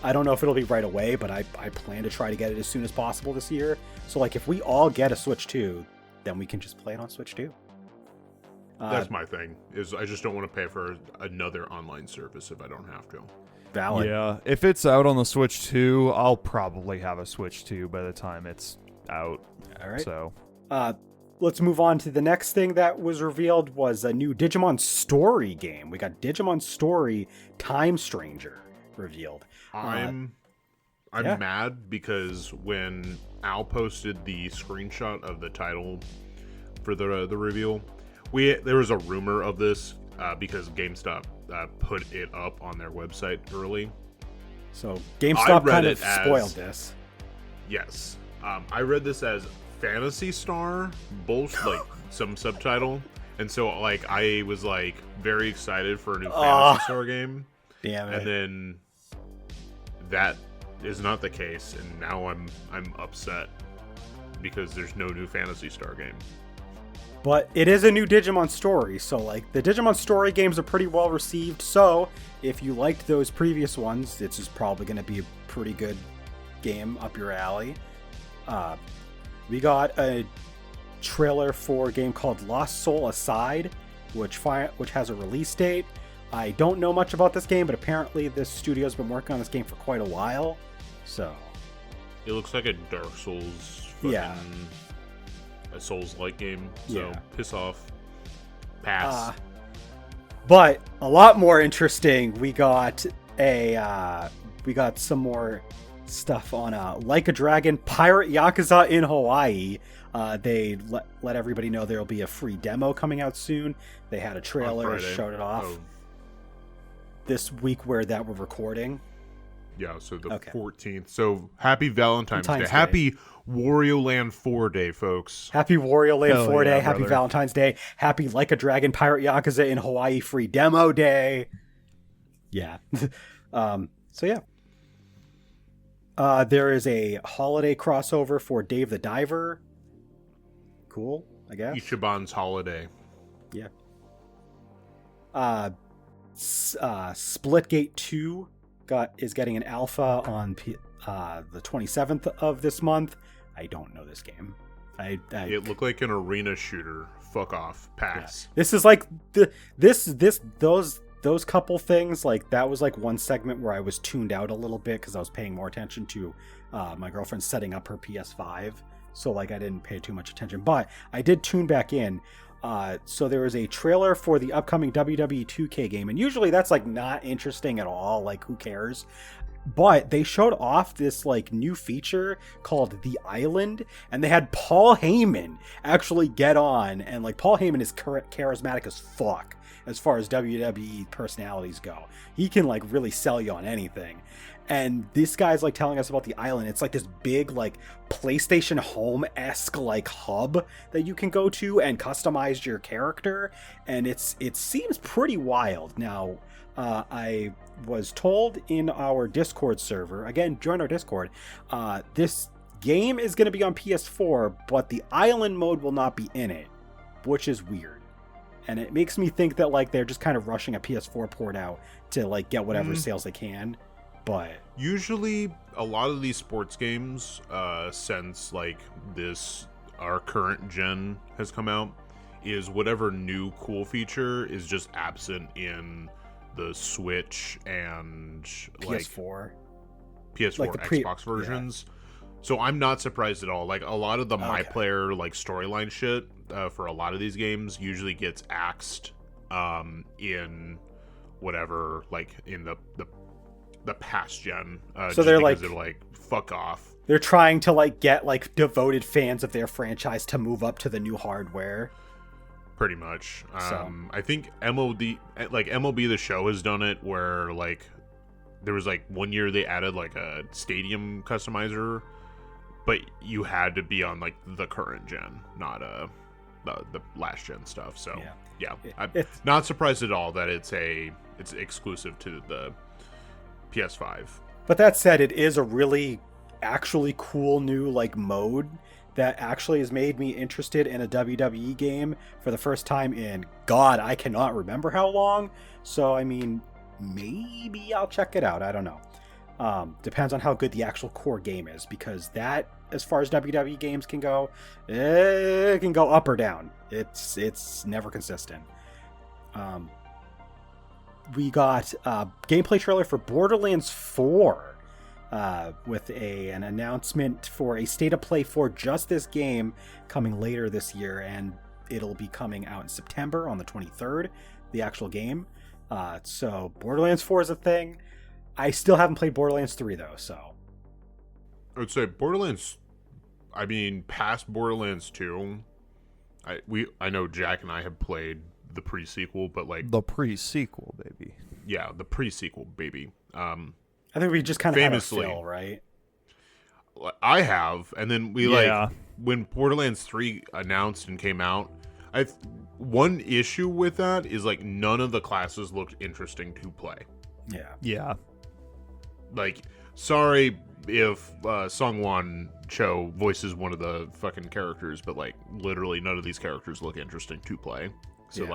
Speaker 1: I don't know if it'll be right away, but I plan to try to get it as soon as possible this year. So like if we all get a Switch 2, then we can just play it on Switch 2.
Speaker 3: That's my thing, is I just don't want to pay for another online service if I don't have to.
Speaker 1: Valid.
Speaker 2: Yeah, if it's out on the Switch 2, I'll probably have a Switch 2 by the time it's out.
Speaker 1: All right.
Speaker 2: So,
Speaker 1: let's move on to the next thing that was revealed was a new Digimon Story game. We got Digimon Story Time Stranger revealed.
Speaker 3: I'm mad because when Al posted the screenshot of the title for the reveal, there was a rumor of this because GameStop put it up on their website early.
Speaker 1: So GameStop kind of spoiled this.
Speaker 3: Yes, I read this as Phantasy Star, both like some subtitle, and so like I was like very excited for a new Phantasy Star game.
Speaker 1: Damn it!
Speaker 3: And then that is not the case, and now I'm upset because there's no new Phantasy Star game.
Speaker 1: But it is a new Digimon Story, so like the Digimon Story games are pretty well received. So if you liked those previous ones, this is probably going to be a pretty good game up your alley. We got a trailer for a game called Lost Soul Aside, which has a release date. I don't know much about this game, but apparently this studio's been working on this game for quite a while. So
Speaker 3: it looks like a Dark Souls, a Souls-like game. So piss off, pass.
Speaker 1: But a lot more interesting, we got some more stuff on Like a Dragon Pirate Yakuza in Hawaii. They let everybody know there'll be a free demo coming out soon. They had a trailer, showed it off this week that we're recording.
Speaker 3: Yeah, so the
Speaker 1: Okay.
Speaker 3: 14th. So happy Valentine's Day.
Speaker 1: Valentine's Day.
Speaker 3: Happy Wario Land 4 Day, folks.
Speaker 1: Happy Wario Land
Speaker 2: Hell
Speaker 1: 4
Speaker 2: yeah,
Speaker 1: Day. Happy
Speaker 2: brother.
Speaker 1: Valentine's Day. Happy Like a Dragon Pirate Yakuza in Hawaii Free Demo Day. Yeah. So yeah. There is a holiday crossover for Dave the Diver. Cool, I guess.
Speaker 3: Ichiban's Holiday.
Speaker 1: Yeah. Splitgate 2 is getting an alpha on the 27th of this month. I don't know this game.
Speaker 3: It looked like an arena shooter. Fuck off. Pass.
Speaker 1: Yeah. This is like those couple things, like that was like one segment where I was tuned out a little bit because I was paying more attention to my girlfriend setting up her PS5. So like I didn't pay too much attention, but I did tune back in. So there was a trailer for the upcoming WWE 2K game, and usually that's like not interesting at all. Like who cares? But they showed off this like new feature called The Island, and they had Paul Heyman actually get on, and like Paul Heyman is charismatic as fuck as far as WWE personalities go. He can like really sell you on anything. And this guy's like telling us about The Island. It's like this big like PlayStation Home-esque like hub that you can go to and customize your character, and it seems pretty wild. Now, I was told in our Discord server, again, join our Discord, this game is going to be on PS4, but the island mode will not be in it, which is weird. And it makes me think that like they're just kind of rushing a PS4 port out to like get whatever sales they can. But
Speaker 3: usually a lot of these sports games, since like our current gen has come out, is whatever new cool feature is just absent in the Switch and like
Speaker 1: PS4,
Speaker 3: like the Xbox versions. Yeah. So I'm not surprised at all. Like a lot of the My Player like storyline shit for a lot of these games usually gets axed in whatever, like in the past gen.
Speaker 1: So they're like
Speaker 3: fuck off.
Speaker 1: They're trying to like get like devoted fans of their franchise to move up to the new hardware.
Speaker 3: Pretty much. I think MLB The Show has done it where like there was like one year they added like a stadium customizer, but you had to be on like the current gen, not the last gen stuff. So yeah, I'm not surprised at all that it's exclusive to the PS5.
Speaker 1: But that said, it is a really actually cool new like mode that actually has made me interested in a WWE game for the first time in God, I cannot remember how long. So I mean, maybe I'll check it out. I don't know. Depends on how good the actual core game is, because that, as far as WWE games can go, it can go up or down. It's never consistent. We got a gameplay trailer for Borderlands 4 with an announcement for a state of play for just this game coming later this year, and it'll be coming out in September on the 23rd, the actual game. So Borderlands 4 is a thing. I still haven't played Borderlands 3 though, so
Speaker 3: I would say Borderlands, I mean, past Borderlands 2, I know Jack and I have played the pre-sequel, but like
Speaker 2: the pre-sequel, baby.
Speaker 3: Yeah, the pre-sequel, baby.
Speaker 1: I think we just kind of
Speaker 3: famously
Speaker 1: had a fill, right?
Speaker 3: I have, and then we like when Borderlands 3 announced and came out. One issue with that is like none of the classes looked interesting to play.
Speaker 2: Yeah.
Speaker 3: Like, sorry if Songwon Cho voices one of the fucking characters, but like literally none of these characters look interesting to play. So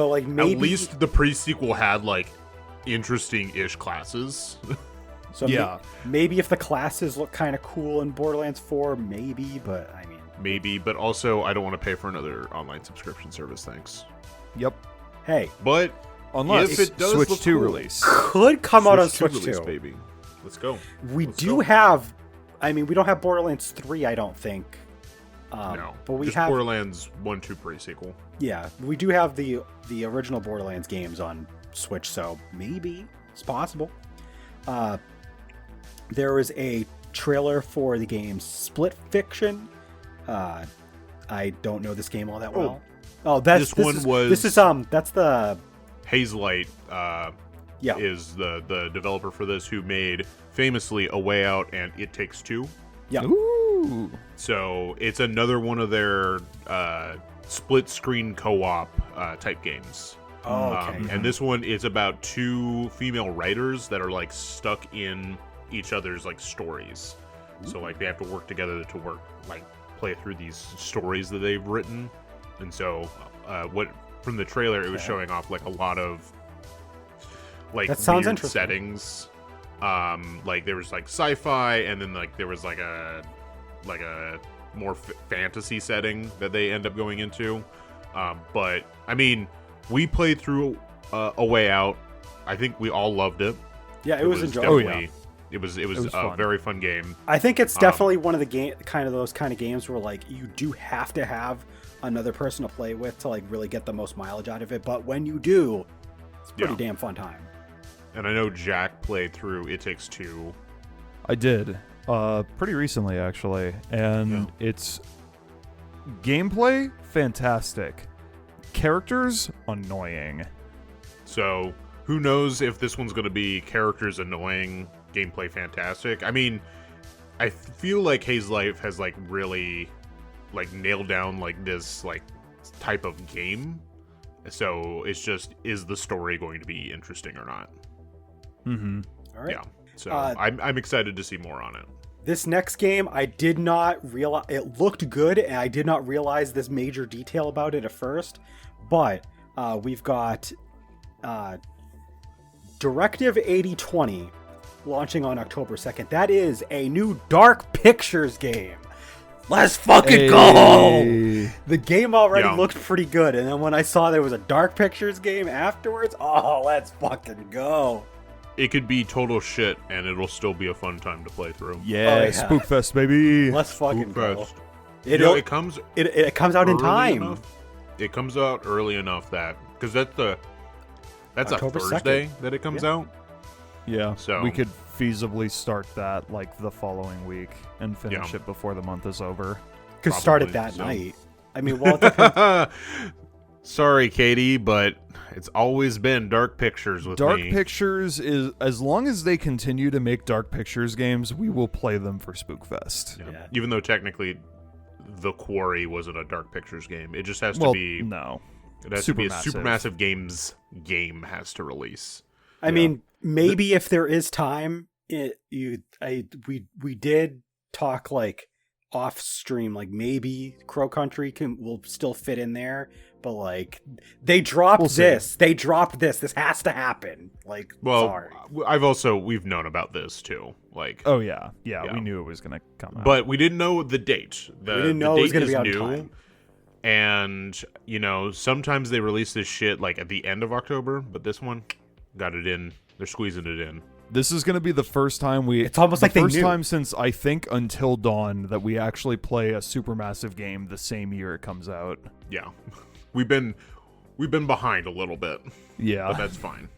Speaker 3: like
Speaker 1: maybe
Speaker 3: at least the pre-sequel had like interesting-ish classes.
Speaker 1: So maybe if the classes look kind of cool in Borderlands 4, maybe, but I mean,
Speaker 3: maybe, but also I don't want to pay for another online subscription service, thanks.
Speaker 2: Yep.
Speaker 1: Hey,
Speaker 3: but
Speaker 2: unless
Speaker 3: if it does
Speaker 2: Switch 2
Speaker 3: cool,
Speaker 2: release
Speaker 1: could come out on Switch 2
Speaker 3: release, baby. Let's go.
Speaker 1: We don't have Borderlands 3, I don't think.
Speaker 3: No,
Speaker 1: but we
Speaker 3: just
Speaker 1: have
Speaker 3: Borderlands 1-2 pre-sequel.
Speaker 1: Yeah, we do have the original Borderlands games on Switch, so maybe it's possible. There was a trailer for the game Split Fiction. I don't know this game all that well. Oh, that's the
Speaker 3: Hazelight is the developer for this, who made famously A Way Out and It Takes Two.
Speaker 1: Yeah.
Speaker 2: Ooh.
Speaker 3: So it's another one of their split screen co-op type games.
Speaker 1: Oh, okay.
Speaker 3: And this one is about two female writers that are like stuck in each other's like stories. So like they have to work together to play through these stories that they've written. And so what from the trailer, it was showing off like a lot of like
Speaker 1: that sounds
Speaker 3: weird
Speaker 1: interesting.
Speaker 3: settings. Like there was like sci-fi, and then like there was like a more fantasy setting that they end up going into. But I mean, we played through A Way Out. I think we all loved it.
Speaker 1: Yeah, it was enjoyable.
Speaker 3: definitely- It was a
Speaker 2: fun.
Speaker 3: very fun game.
Speaker 1: I think it's definitely one of the those kind of games where like you do have to have another person to play with to like really get the most mileage out of it. But when you do, it's a pretty damn fun time.
Speaker 3: And I know Jack played through It Takes Two.
Speaker 2: I did. Pretty recently, actually. And it's gameplay, fantastic. Characters, annoying.
Speaker 3: So who knows if this one's going to be characters annoying, gameplay fantastic. I mean, I feel like Haze Life has like really like nailed down like this like type of game. So it's just, is the story going to be interesting or not?
Speaker 2: Mm-hmm.
Speaker 1: All right.
Speaker 3: Yeah. So I'm excited to see more on it.
Speaker 1: This next game, I did not realize it looked good, and I did not realize this major detail about it at first. But we've got Directive 8020 launching on October 2nd. That is a new Dark Pictures game. Let's fucking go! The game already looked pretty good, and then when I saw there was a Dark Pictures game afterwards, oh, let's fucking go.
Speaker 3: It could be total shit, and it'll still be a fun time to play through.
Speaker 2: Yeah, Spookfest, baby.
Speaker 1: Let's fucking go.
Speaker 3: Spookfest. It comes
Speaker 1: out in
Speaker 3: early
Speaker 1: time.
Speaker 3: enough. It comes out early enough that, because that's a
Speaker 1: October
Speaker 3: Thursday
Speaker 1: 2nd.
Speaker 3: that it comes out.
Speaker 2: Yeah,
Speaker 3: So
Speaker 2: we could feasibly start that like the following week and finish it before the month is over.
Speaker 1: Could start it that night. I mean, well, it depends.
Speaker 3: Sorry, Katie, but it's always been Dark Pictures with
Speaker 2: Dark
Speaker 3: me.
Speaker 2: Pictures is, as long as they continue to make Dark Pictures games, we will play them for Spookfest.
Speaker 3: Yeah.
Speaker 1: Yeah.
Speaker 3: Even though technically The Quarry wasn't a Dark Pictures game. It just has to be
Speaker 2: no.
Speaker 3: It has to be a Supermassive Games game has to release.
Speaker 1: I mean, maybe if there is time, we did talk like off stream, like maybe Crow Country will still fit in there, but like they dropped this. They dropped this. This has to happen. Like, sorry.
Speaker 3: We've known about this too. Like,
Speaker 2: oh yeah, we knew it was gonna come out,
Speaker 3: but we didn't know the date. We
Speaker 1: didn't know it was gonna be out in
Speaker 3: new.
Speaker 1: time.
Speaker 3: And, you know, sometimes they release this shit like at the end of October, but this one got it in. They're squeezing it in.
Speaker 2: This is going to be the first time
Speaker 1: It's almost like they
Speaker 2: first
Speaker 1: knew.
Speaker 2: time since I think Until Dawn that we actually play a Supermassive game the same year it comes out.
Speaker 3: Yeah. We've been behind a little bit.
Speaker 2: Yeah.
Speaker 3: But that's fine.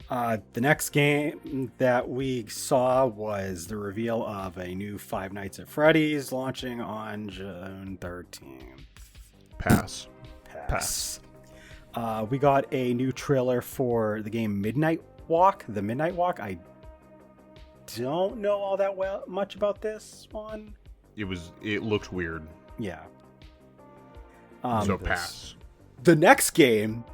Speaker 1: The next game that we saw was the reveal of a new Five Nights at Freddy's launching on June 13th.
Speaker 3: Pass.
Speaker 1: We got a new trailer for the game Midnight Walk. The Midnight Walk. I don't know all that much about this one.
Speaker 3: It looked weird.
Speaker 1: Yeah.
Speaker 3: So pass.
Speaker 1: The next game,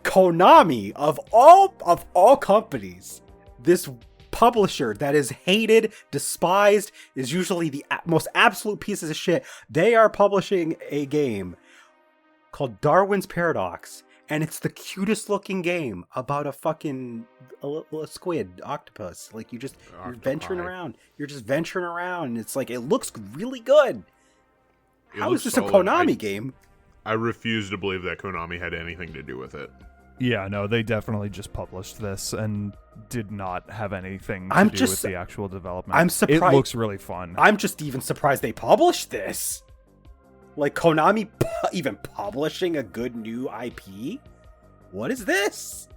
Speaker 1: Konami, of all companies, this publisher that is hated, despised, is usually the most absolute pieces of shit. They are publishing a game called Darwin's Paradox, and it's the cutest looking game about a fucking a squid, octopus. Like you're venturing around. You're just venturing around. And it's like, it looks really good. How is this a Konami game?
Speaker 3: I refuse to believe that Konami had anything to do with it.
Speaker 2: Yeah, no, they definitely just published this and did not have anything to do with the actual development.
Speaker 1: I'm surprised.
Speaker 2: It looks really fun.
Speaker 1: I'm just even surprised they published this. Like, Konami even publishing a good new IP? What is this?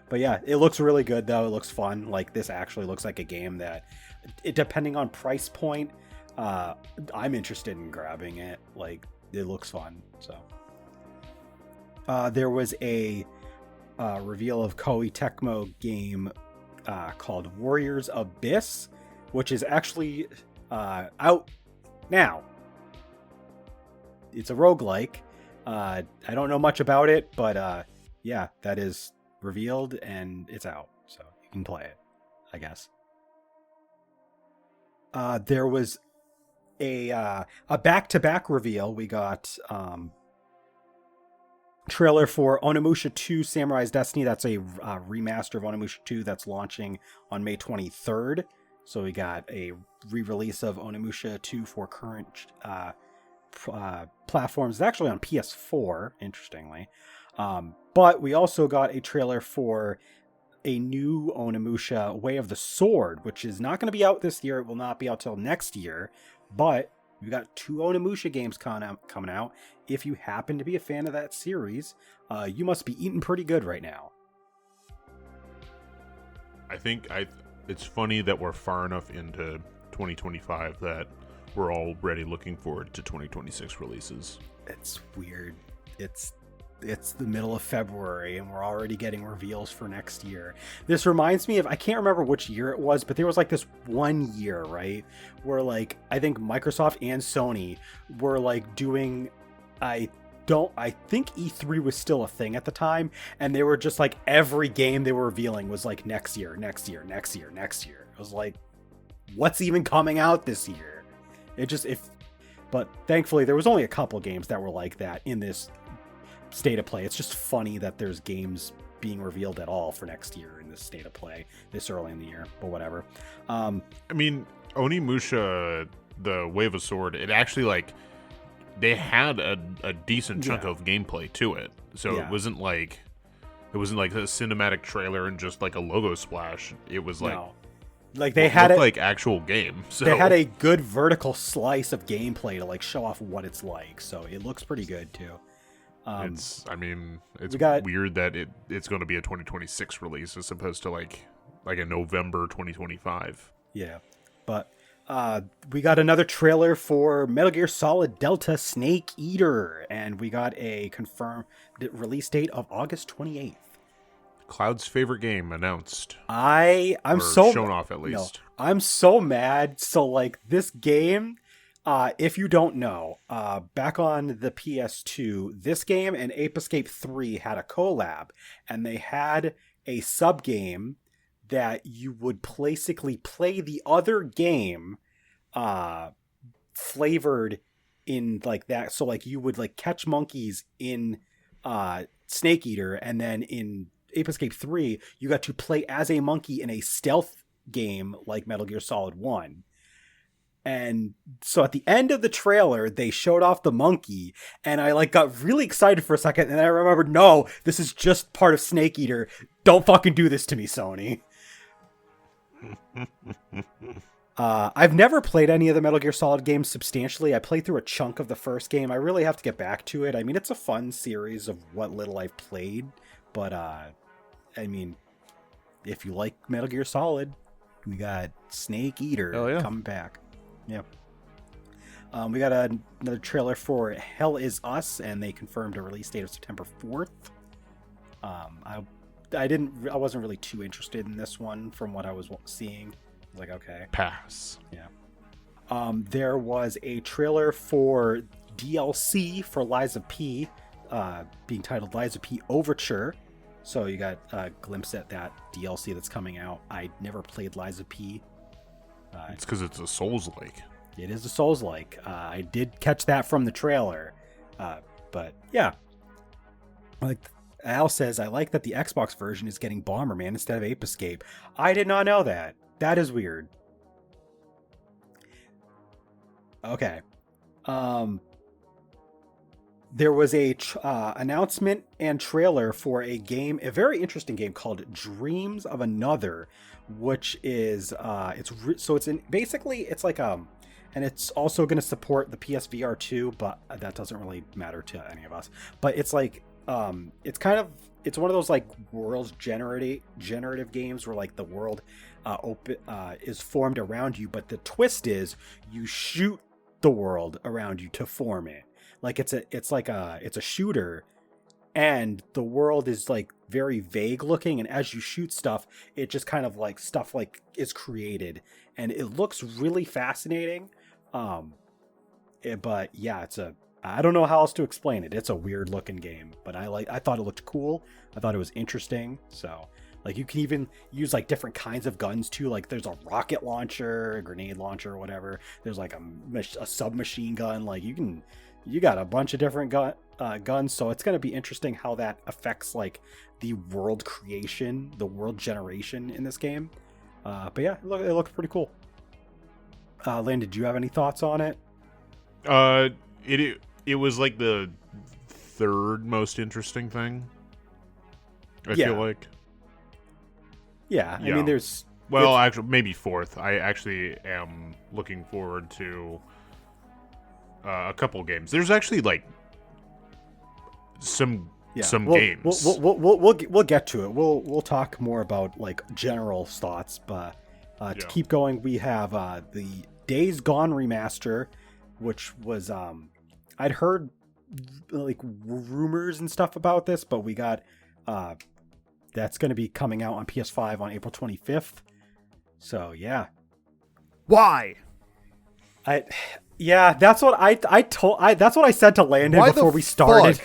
Speaker 1: But yeah, it looks really good, though. It looks fun. Like, this actually looks like a game that, depending on price point, I'm interested in grabbing it. Like, it looks fun. So, there was a reveal of Koei Tecmo game called Warriors Abyss, which is actually out now. It's a roguelike. I don't know much about it, but yeah, that is revealed and it's out, so you can play it, I guess. There was a back-to-back reveal. We got trailer for Onimusha 2 Samurai's Destiny. That's a remaster of Onimusha 2 that's launching on May 23rd. So we got a re-release of Onimusha 2 for current platforms. It's actually on PS4, interestingly. But we also got a trailer for a new Onimusha Way of the Sword, which is not going to be out this year. It will not be out till next year. But we got 2 Onimusha games coming out. If you happen to be a fan of that series, you must be eating pretty good right now.
Speaker 3: I think it's funny that we're far enough into 2025 that we're already looking forward to 2026 releases.
Speaker 1: It's weird. It's the middle of February and we're already getting reveals for next year. This reminds me of, I can't remember which year it was, but there was like this one year, right, where like I think Microsoft and Sony were like doing, I think E3 was still a thing at the time, and they were just like every game they were revealing was like next year. It was like, what's even coming out this year? But thankfully there was only a couple games that were like that in this state of play. It's just funny that there's games being revealed at all for next year in this state of play this early in the year, but whatever.
Speaker 3: I mean, Onimusha, the Wave of Sword, it actually like they had a decent chunk of gameplay to it, so it wasn't like a cinematic trailer and just like a logo splash. It was like
Speaker 1: like they had
Speaker 3: like actual game. So
Speaker 1: they had a good vertical slice of gameplay to like show off what it's like, so it looks pretty good too.
Speaker 3: It's weird that it's going to be a 2026 release as opposed to like a November 2025.
Speaker 1: Yeah, but we got another trailer for Metal Gear Solid Delta Snake Eater, and we got a confirmed release date of August 28th.
Speaker 3: Cloud's favorite game announced.
Speaker 1: I'm so
Speaker 3: shown off at least.
Speaker 1: No, I'm so mad. So like this game, if you don't know, back on the PS2, this game and Ape Escape 3 had a collab, and they had a sub game that you would basically play the other game flavored in like that. So like you would like catch monkeys in Snake Eater, and then in Ape Escape 3 you got to play as a monkey in a stealth game like Metal Gear Solid 1. And so at the end of the trailer they showed off the monkey, and I like got really excited for a second, and then I remembered, no, this is just part of Snake Eater. Don't fucking do this to me, Sony. I've never played any of the Metal Gear Solid games substantially. I played through a chunk of the first game. I really have to get back to it. I mean, it's a fun series of what little I've played, but I mean, if you like Metal Gear Solid, we got Snake Eater coming back. Yep. We got another trailer for Hell Is Us, and they confirmed a release date of September 4th. I wasn't really too interested in this one from what I was seeing. I was like, okay.
Speaker 3: Pass.
Speaker 1: Yeah. There was a trailer for DLC for Lies of P, being titled Lies of P Overture. So you got a glimpse at that DLC that's coming out. I never played Lies of P.
Speaker 3: It's because it's a Souls-like.
Speaker 1: It is a Souls-like. I did catch that from the trailer. But yeah. Like Al says, I like that the Xbox version is getting Bomberman instead of Ape Escape. I did not know that. That is weird. Okay. There was a announcement and trailer for a game, a very interesting game called Dreams of Another, which is it's like and it's also going to support the PSVR 2, but that doesn't really matter to any of us. But it's like it's one of those like world generative games where like the world is formed around you, but the twist is you shoot the world around you to form it. Like it's a shooter, and the world is like very vague looking, and as you shoot stuff, it just kind of like stuff like is created, and it looks really fascinating. But yeah, I don't know how else to explain it. It's a weird looking game, but I thought it looked cool. I thought it was interesting. So like you can even use like different kinds of guns too. Like there's a rocket launcher, a grenade launcher, or whatever. There's like a submachine gun. Like you got a bunch of different guns. So it's going to be interesting how that affects like the world creation, the world generation in this game. But yeah, it looked pretty cool. Lynn, did you have any thoughts on it?
Speaker 3: It was like the third most interesting thing. I feel like.
Speaker 1: Yeah, I mean, there's.
Speaker 3: Well, actually, maybe fourth. I actually am looking forward to a couple games. There's actually like some games.
Speaker 1: We'll get to it. We'll talk more about like general thoughts, but to keep going, we have the Days Gone remaster, which was I'd heard like rumors and stuff about this, but we got that's going to be coming out on PS5 on April 25th. So yeah.
Speaker 2: Why?
Speaker 1: That's what that's what I said to Landon before we started.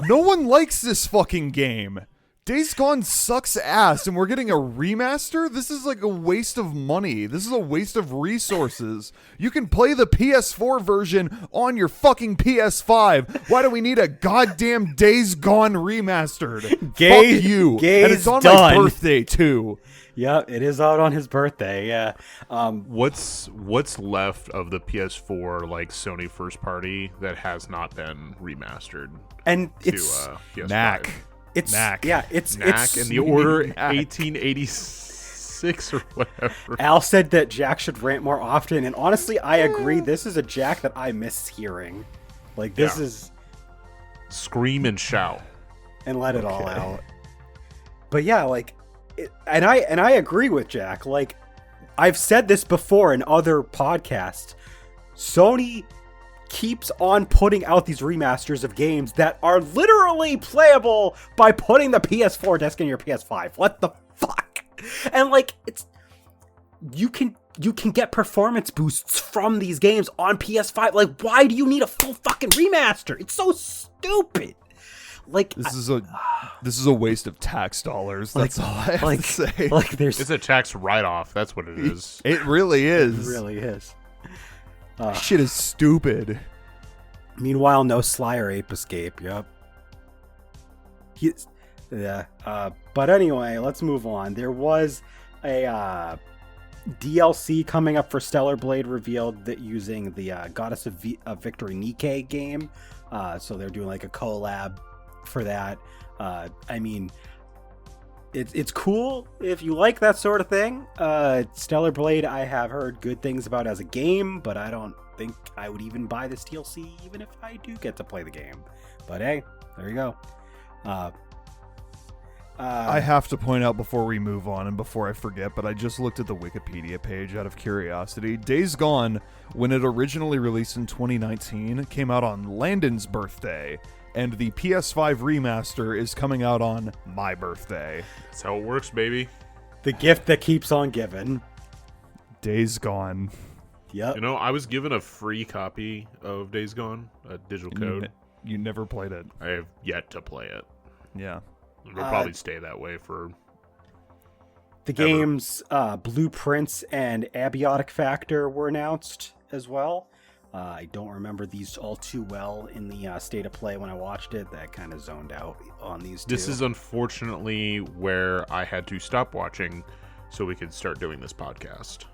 Speaker 2: No one likes this fucking game. Days Gone sucks ass, and we're getting a remaster? This is like a waste of money. This is a waste of resources. You can play the PS4 version on your fucking PS5. Why do we need a goddamn Days Gone remastered? Fuck you. And it's on my birthday, too.
Speaker 1: Yeah, it is out on his birthday, yeah.
Speaker 3: What's left of the PS4 like Sony first party that has not been remastered?
Speaker 1: And
Speaker 3: to,
Speaker 1: it's
Speaker 3: PS5?
Speaker 2: Knack.
Speaker 1: It's
Speaker 2: Knack.
Speaker 1: Yeah, it's
Speaker 3: in the order 1886 or whatever.
Speaker 1: Al said that Jack should rant more often, and honestly, I agree. This is a Jack that I miss hearing. Like this is
Speaker 3: scream and shout
Speaker 1: and let it all out. But yeah, like, and I agree with Jack. Like, I've said this before in other podcasts. Sony keeps on putting out these remasters of games that are literally playable by putting the PS4 disc in your PS5. What the fuck? And like, it's you can get performance boosts from these games on PS5. Like, why do you need a full fucking remaster? It's so stupid. Like,
Speaker 2: this is a waste of tax dollars. That's all I have to say.
Speaker 1: Like,
Speaker 3: it's a tax write-off. That's what it is.
Speaker 2: It really is.
Speaker 1: It really is.
Speaker 2: Shit is stupid.
Speaker 1: Meanwhile, no Sly or Ape escape. Yep. But anyway, let's move on. There was a DLC coming up for Stellar Blade revealed that using the Goddess of Victory Nikke game. So they're doing like a collab for that. I mean, it's cool if you like that sort of thing. Stellar Blade, I have heard good things about as a game, but I don't think I would even buy this DLC even if I do get to play the game. But hey, there you go.
Speaker 2: I have to point out before we move on and before I forget, but I just looked at the Wikipedia page out of curiosity. Days Gone, when it originally released in 2019, came out on Landon's birthday. And the PS5 remaster is coming out on my birthday.
Speaker 3: That's how it works, baby.
Speaker 1: The gift that keeps on giving.
Speaker 2: Days Gone.
Speaker 1: Yep.
Speaker 3: You know, I was given a free copy of Days Gone, a digital code.
Speaker 2: You never played it.
Speaker 3: I have yet to play it.
Speaker 2: Yeah.
Speaker 3: It'll probably stay that way for
Speaker 1: the game's blueprints and abiotic factor were announced as well. I don't remember these all too well in the state of play when I watched it. That kind of zoned out on these two.
Speaker 3: This is unfortunately where I had to stop watching so we could start doing this podcast.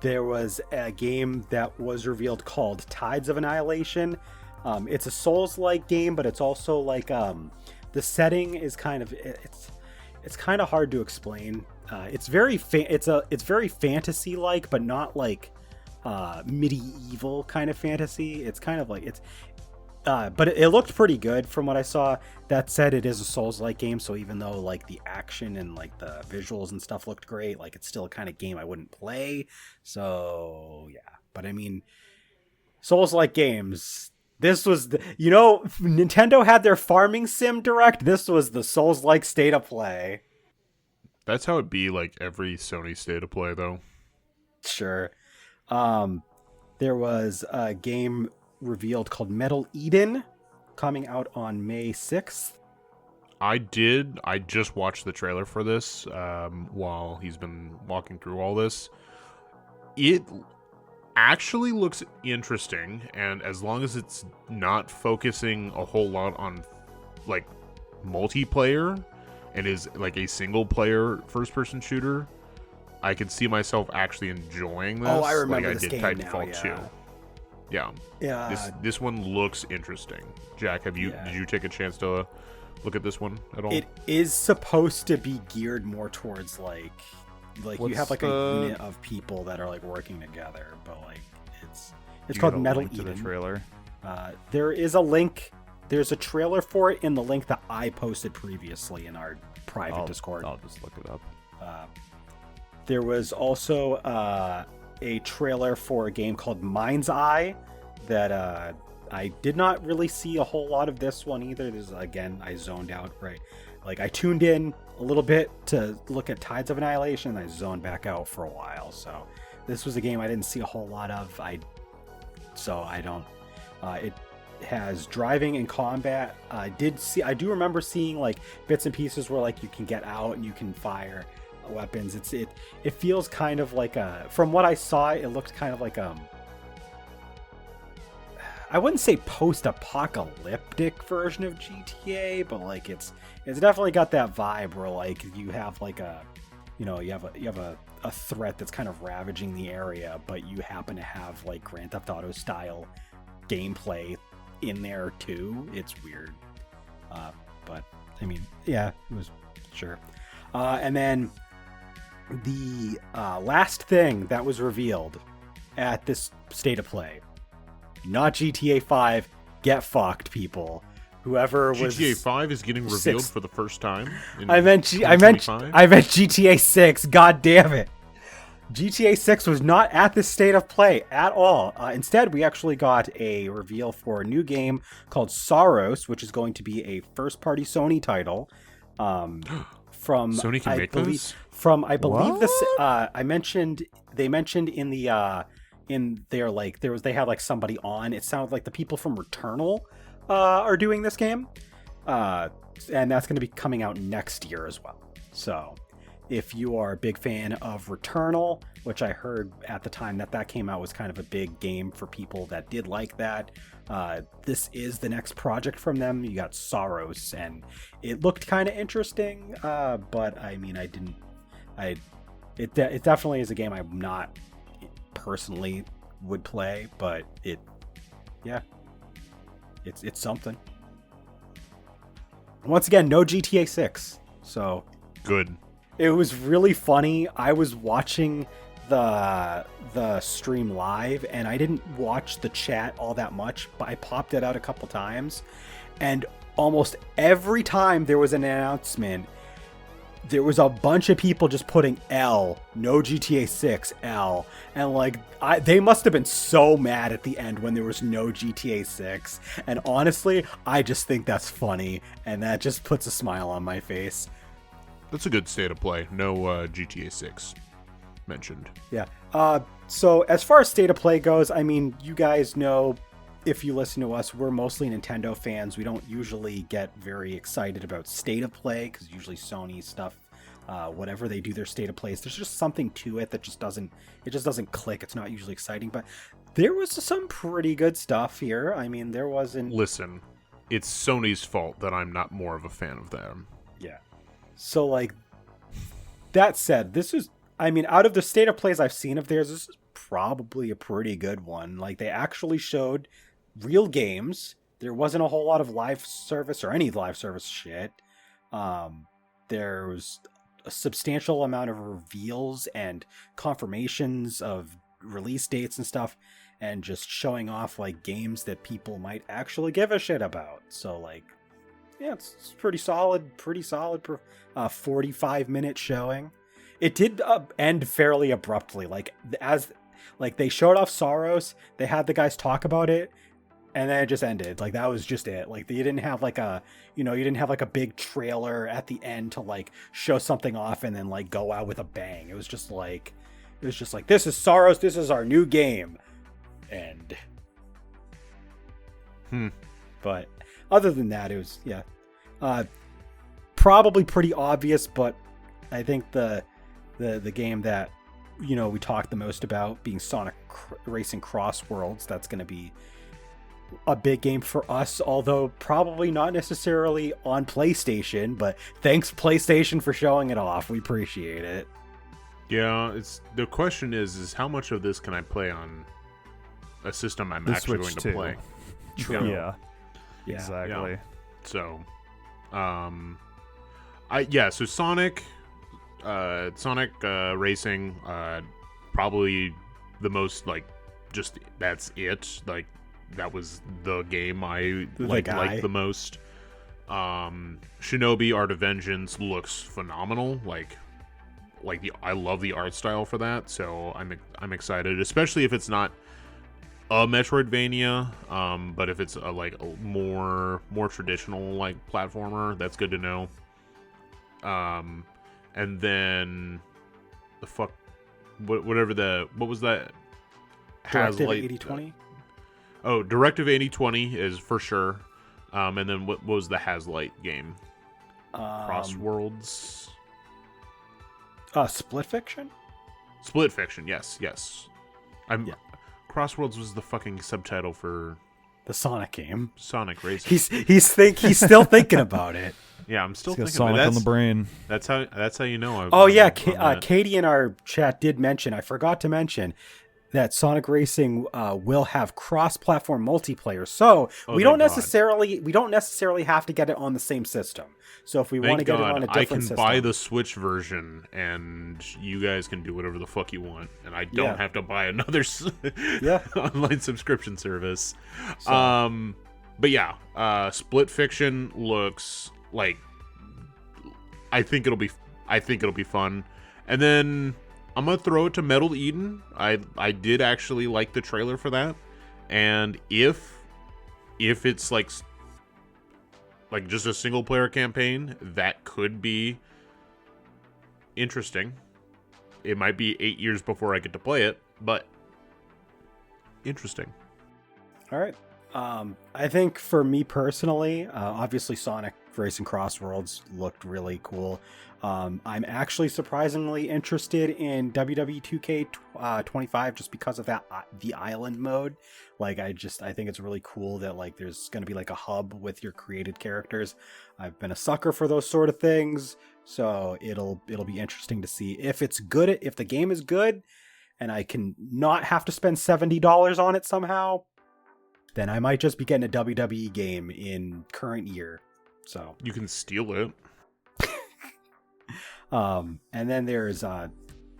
Speaker 1: There was a game that was revealed called Tides of Annihilation. It's a Souls-like game, but it's also like the setting is kind of it's kind of hard to explain. It's very very fantasy-like, but not like medieval kind of fantasy. It's kind of like but it looked pretty good from what I saw. That said, it is a Souls-like game, so even though like the action and like the visuals and stuff looked great, like it's still a kind of game I wouldn't play. So yeah, but I mean, Souls-like games, This was Nintendo had their farming sim direct. This was the Souls-like state of play.
Speaker 3: That's how it be like every Sony State of Play, though.
Speaker 1: Sure. There was a game revealed called Metal Eden coming out on May 6th.
Speaker 3: I just watched the trailer for this while he's been walking through all this. It actually looks interesting, and as long as it's not focusing a whole lot on like multiplayer and is like a single player first person shooter, I can see myself actually enjoying this.
Speaker 1: Oh, I remember
Speaker 3: like
Speaker 1: this game
Speaker 3: Titanfall
Speaker 1: now,
Speaker 3: 2. Yeah.
Speaker 1: Yeah.
Speaker 3: This one looks interesting. Jack, did you take a chance to look at this one at all?
Speaker 1: It is supposed to be geared more towards like you have like a unit of people that are like working together, but like it's called Metal Eden.
Speaker 2: The trailer.
Speaker 1: There is a link. There's a trailer for it in the link that I posted previously in our private Discord.
Speaker 2: I'll just look it up.
Speaker 1: There was also a trailer for a game called Mind's Eye that I did not really see a whole lot of this one either. I zoned out, right? Like I tuned in a little bit to look at Tides of Annihilation, and I zoned back out for a while. So this was a game I didn't see a whole lot of. It has driving and combat. I do remember seeing like bits and pieces where like you can get out and you can fire weapons. It feels kind of like from what I saw, it looked kind of like I wouldn't say post-apocalyptic version of GTA, but like it's definitely got that vibe where like you have like you have a threat that's kind of ravaging the area, but you happen to have like Grand Theft Auto style gameplay in there too. It's weird, but I mean, yeah, it was sure. And then the last thing that was revealed at this state of play, not GTA 5, get fucked, people. Whoever was
Speaker 3: GTA 5 is getting revealed for the first time.
Speaker 1: I meant GTA 6. God damn it! GTA 6 was not at this state of play at all. Instead, we actually got a reveal for a new game called Soros, which is going to be a first-party Sony title. From
Speaker 3: Sony can make this?
Speaker 1: From I believe this. They mentioned in the in their like they had like somebody on. It sounded like the people from Returnal are doing this game, and that's going to be coming out next year as well. So if you are a big fan of Returnal, which I heard at the time that came out was kind of a big game for people that did like that, this is the next project from them. You got Soros, and it looked kind of interesting, but I mean, it definitely is a game I'm not personally would play, but it's something. Once again, no GTA 6, so
Speaker 3: good.
Speaker 1: It was really funny. I was watching the stream live, and I didn't watch the chat all that much, but I popped it out a couple times, and almost every time there was an announcement, there was a bunch of people just putting L, no GTA 6, L, and like they must have been so mad at the end when there was no GTA 6, and honestly, I just think that's funny, and that just puts a smile on my face.
Speaker 3: That's a good state of play. No GTA 6 mentioned.
Speaker 1: Yeah. So as far as state of play goes, I mean, you guys know, if you listen to us, we're mostly Nintendo fans. We don't usually get very excited about state of play because usually Sony stuff, whatever they do their state of plays, there's just something to it that just doesn't click. It's not usually exciting, but there was some pretty good stuff here. I mean, there wasn't.
Speaker 3: Listen, it's Sony's fault that I'm not more of a fan of them.
Speaker 1: Yeah. So, like, that said, this is, I mean, out of the state of plays I've seen of theirs, this is probably a pretty good one. Like, they actually showed real games. There wasn't a whole lot of live service or any live service shit. There was a substantial amount of reveals and confirmations of release dates and stuff, and just showing off, like, games that people might actually give a shit about. So, like, yeah, it's pretty solid 45-minute showing. It did end fairly abruptly. Like they showed off Soros, they had the guys talk about it, and then it just ended. Like that was just it. Like you didn't have like a, you didn't have like a big trailer at the end to like show something off and then like go out with a bang. It was just like this is Saros, this is our new game. And but other than that, it was probably pretty obvious, but I think the game that we talked the most about being Sonic Racing Cross Worlds, that's going to be a big game for us, although probably not necessarily on PlayStation, but thanks PlayStation for showing it off. We appreciate it.
Speaker 3: Yeah, the question is how much of this can I play on a system I'm actually going to play?
Speaker 2: True. Yeah. Exactly.
Speaker 3: Yeah. So, so Sonic Racing, probably the most like, just that's it. Like that was the game I liked the most. Shinobi Art of Vengeance looks phenomenal. I love the art style for that, so I'm excited, especially if it's not a Metroidvania, but if it's a more traditional like platformer, that's good to know. And then what was that?
Speaker 1: Directive 8020?
Speaker 3: Oh, Directive 8020 is for sure. And then what was the Hazlight game? Crossworlds.
Speaker 1: Split Fiction?
Speaker 3: Split Fiction, yes. Crossworlds was the fucking subtitle for
Speaker 1: the Sonic game.
Speaker 3: Sonic Racing.
Speaker 1: He's still thinking about it.
Speaker 3: Yeah, I'm still thinking
Speaker 2: Sonic
Speaker 3: about it.
Speaker 2: on the brain.
Speaker 3: That's how you know.
Speaker 1: Katie in our chat did mention, I forgot to mention, that Sonic Racing will have cross-platform multiplayer. So we don't necessarily have to get it on the same system. So if we want to get it on a different system,
Speaker 3: I can buy the Switch version, and you guys can do whatever the fuck you want, and I don't have to buy another online subscription service. So. But yeah, Split Fiction looks like I think it'll be fun, and then I'm gonna throw it to Metal Eden. I did actually like the trailer for that, and if it's like just a single player campaign, that could be interesting. It might be 8 years before I get to play it, but interesting.
Speaker 1: All right. I think for me personally, obviously Sonic Racing Cross Worlds looked really cool. I'm actually surprisingly interested in WWE 2K25 just because of that the island mode. Like I think it's really cool that like there's going to be like a hub with your created characters. I've been a sucker for those sort of things, so it'll be interesting to see if it's good, if the game is good and I can not have to spend $70 on it somehow. Then I might just be getting a WWE game in current year. So
Speaker 3: you can steal it.
Speaker 1: And then there's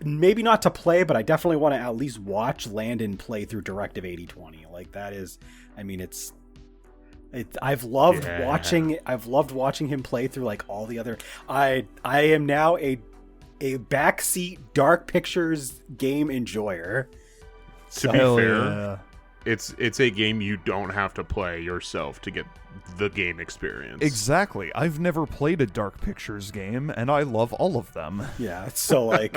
Speaker 1: maybe not to play, but I definitely want to at least watch Landon play through Directive 8020. Like that is, I mean, I've loved watching him play through like all the other. I am now a backseat Dark Pictures game enjoyer.
Speaker 3: To be fair, it's a game you don't have to play yourself to get the game experience.
Speaker 2: Exactly. I've never played a Dark Pictures game, and I love all of them.
Speaker 1: Yeah, so like,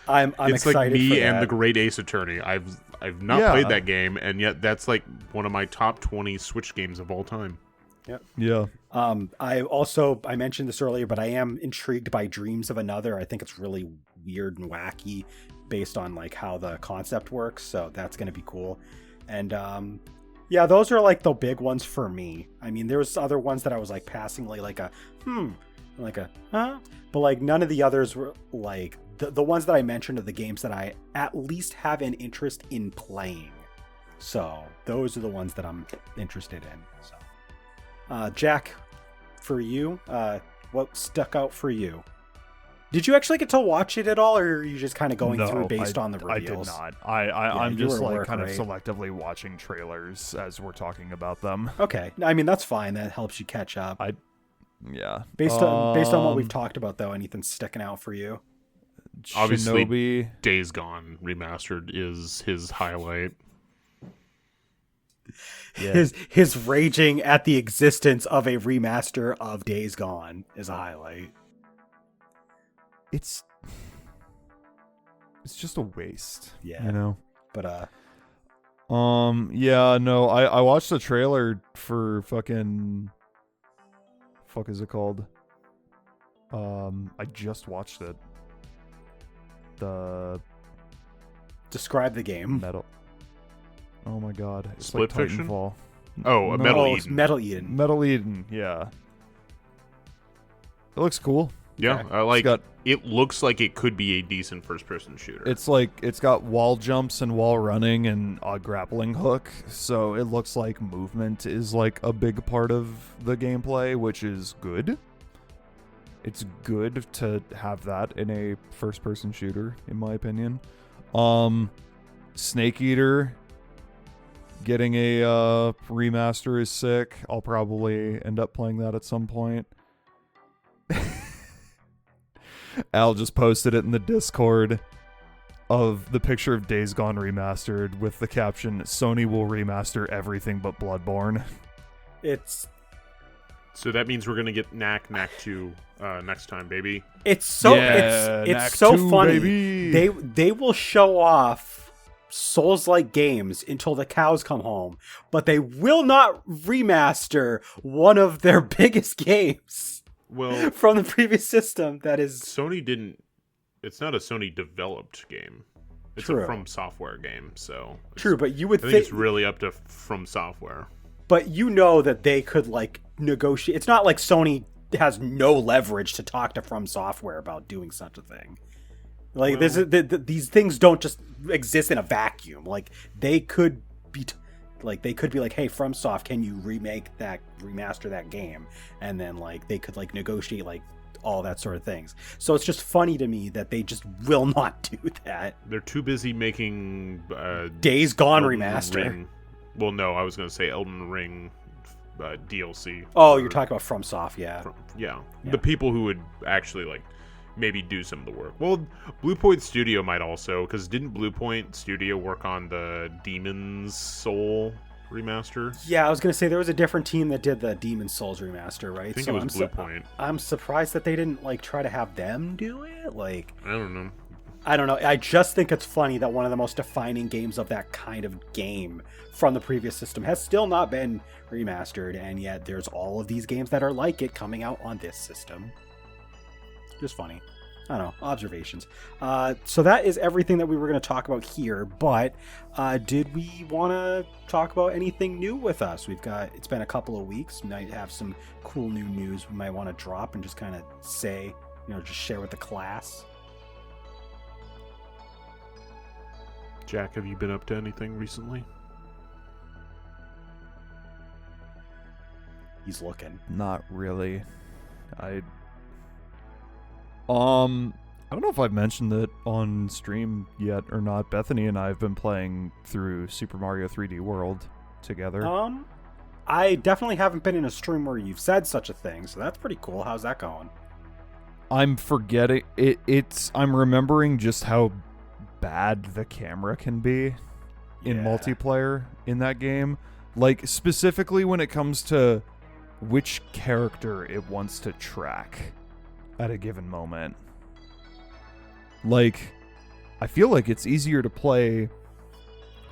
Speaker 1: I'm
Speaker 3: it's
Speaker 1: excited
Speaker 3: like me
Speaker 1: for that.
Speaker 3: and the Great Ace Attorney. I've not played that game, and yet that's like one of my top 20 Switch games of all time.
Speaker 1: Yep.
Speaker 2: Yeah.
Speaker 1: I mentioned this earlier, but I am intrigued by Dreams of Another. I think it's really weird and wacky based on like how the concept works, so that's going to be cool. And yeah, those are like the big ones for me. I mean, there was other ones that I was like passingly like but like none of the others were like the ones that I mentioned are the games that I at least have an interest in playing. So those are the ones that I'm interested in. So, Jack, for you, what stuck out for you? Did you actually get to watch it at all, or are you just kind of going through based on the reveals?
Speaker 2: I did not. I'm just like kind of
Speaker 1: right?
Speaker 2: selectively watching trailers as we're talking about them.
Speaker 1: Okay, I mean that's fine. That helps you catch up.
Speaker 2: Yeah.
Speaker 1: Based on what we've talked about, though, anything sticking out for you?
Speaker 3: Obviously,
Speaker 2: Shinobi.
Speaker 3: Days Gone Remastered is his highlight.
Speaker 2: Yeah.
Speaker 1: His raging at the existence of a remaster of Days Gone is a highlight.
Speaker 2: It's just a waste.
Speaker 1: Yeah.
Speaker 2: You know?
Speaker 1: But
Speaker 2: yeah, no, I watched the trailer for fucking fuck is it called? I just watched it. The
Speaker 1: describe the game.
Speaker 2: Metal. Oh my god. It's
Speaker 3: Split
Speaker 2: like
Speaker 3: Fiction?
Speaker 2: Titanfall.
Speaker 3: Oh, a
Speaker 2: No,
Speaker 3: Metal
Speaker 1: It's
Speaker 3: Eden.
Speaker 1: Metal Eden.
Speaker 2: Metal Eden, yeah. It looks cool.
Speaker 3: Yeah,
Speaker 1: Okay.
Speaker 3: I like.
Speaker 2: got-
Speaker 3: It looks like it could be a decent first-person shooter.
Speaker 2: It's like it's got wall jumps and wall running and a grappling hook, so it looks like movement is like a big part of the gameplay, which is good. It's good to have that in a first-person shooter, in my opinion. Snake Eater getting a remaster is sick. I'll probably end up playing that at some point. Al just posted it in the Discord of the picture of Days Gone remastered with the caption, Sony will remaster everything but Bloodborne.
Speaker 1: It's
Speaker 3: So that means we're gonna get Knack 2 next time, baby.
Speaker 1: so
Speaker 2: Yeah,
Speaker 1: it's
Speaker 2: Knack
Speaker 1: so
Speaker 2: 2,
Speaker 1: funny.
Speaker 2: baby.
Speaker 1: They will show off Souls-like games until the cows come home, but they will not remaster one of their biggest games
Speaker 3: Well,
Speaker 1: from the previous system. That is
Speaker 3: Sony didn't. It's not a Sony developed game. It's
Speaker 1: True.
Speaker 3: a From Software game, so it's-
Speaker 1: true, but you would
Speaker 3: I think
Speaker 1: think,
Speaker 3: it's really up to From Software.
Speaker 1: but you know that they could like negotiate. It's not like Sony has no leverage to talk to From Software about doing such a thing. Like
Speaker 3: Well-
Speaker 1: these things don't just exist in a vacuum. Like they could be. They could be like, hey, FromSoft, can you remaster that game? And then like they could like negotiate like all that sort of things. So it's just funny to me that they just will not do that.
Speaker 3: They're too busy making
Speaker 1: Days Gone
Speaker 3: Elden
Speaker 1: remaster.
Speaker 3: Ring. Well, no, I was going to say Elden Ring DLC.
Speaker 1: Oh,
Speaker 3: for-
Speaker 1: you're talking about FromSoft, yeah.
Speaker 3: yeah,
Speaker 1: Yeah.
Speaker 3: the people who would actually like maybe do some of the work. Well, Bluepoint Studio might also, because didn't Bluepoint Studio work on the Demon's Soul remaster?
Speaker 1: Yeah, I was gonna say there was a different team that did the Demon's Souls remaster, right?
Speaker 3: I think
Speaker 1: So
Speaker 3: it was Bluepoint.
Speaker 1: I'm surprised that they didn't like try to have them do it. Like,
Speaker 3: I don't know.
Speaker 1: I don't know. I just think it's funny that one of the most defining games of that kind of game from the previous system has still not been remastered, and yet there's all of these games that are like it coming out on this system. Just funny. I don't know. Observations. So that is everything that we were going to talk about here, but did we want to talk about anything new with us? It's been a couple of weeks. We might have some cool new news we might want to drop and just kind of say, just share with the class.
Speaker 3: Jack, have you been up to anything recently?
Speaker 1: He's looking.
Speaker 2: Not really. I don't know if I've mentioned it on stream yet or not. Bethany and I have been playing through Super Mario 3D World together.
Speaker 1: I definitely haven't been in a stream where you've said such a thing, so that's pretty cool. How's that going?
Speaker 2: I'm forgetting it. I'm remembering just how bad the camera can be in
Speaker 1: Yeah.
Speaker 2: multiplayer in that game. Like specifically when it comes to which character it wants to track at a given moment. Like, I feel like it's easier to play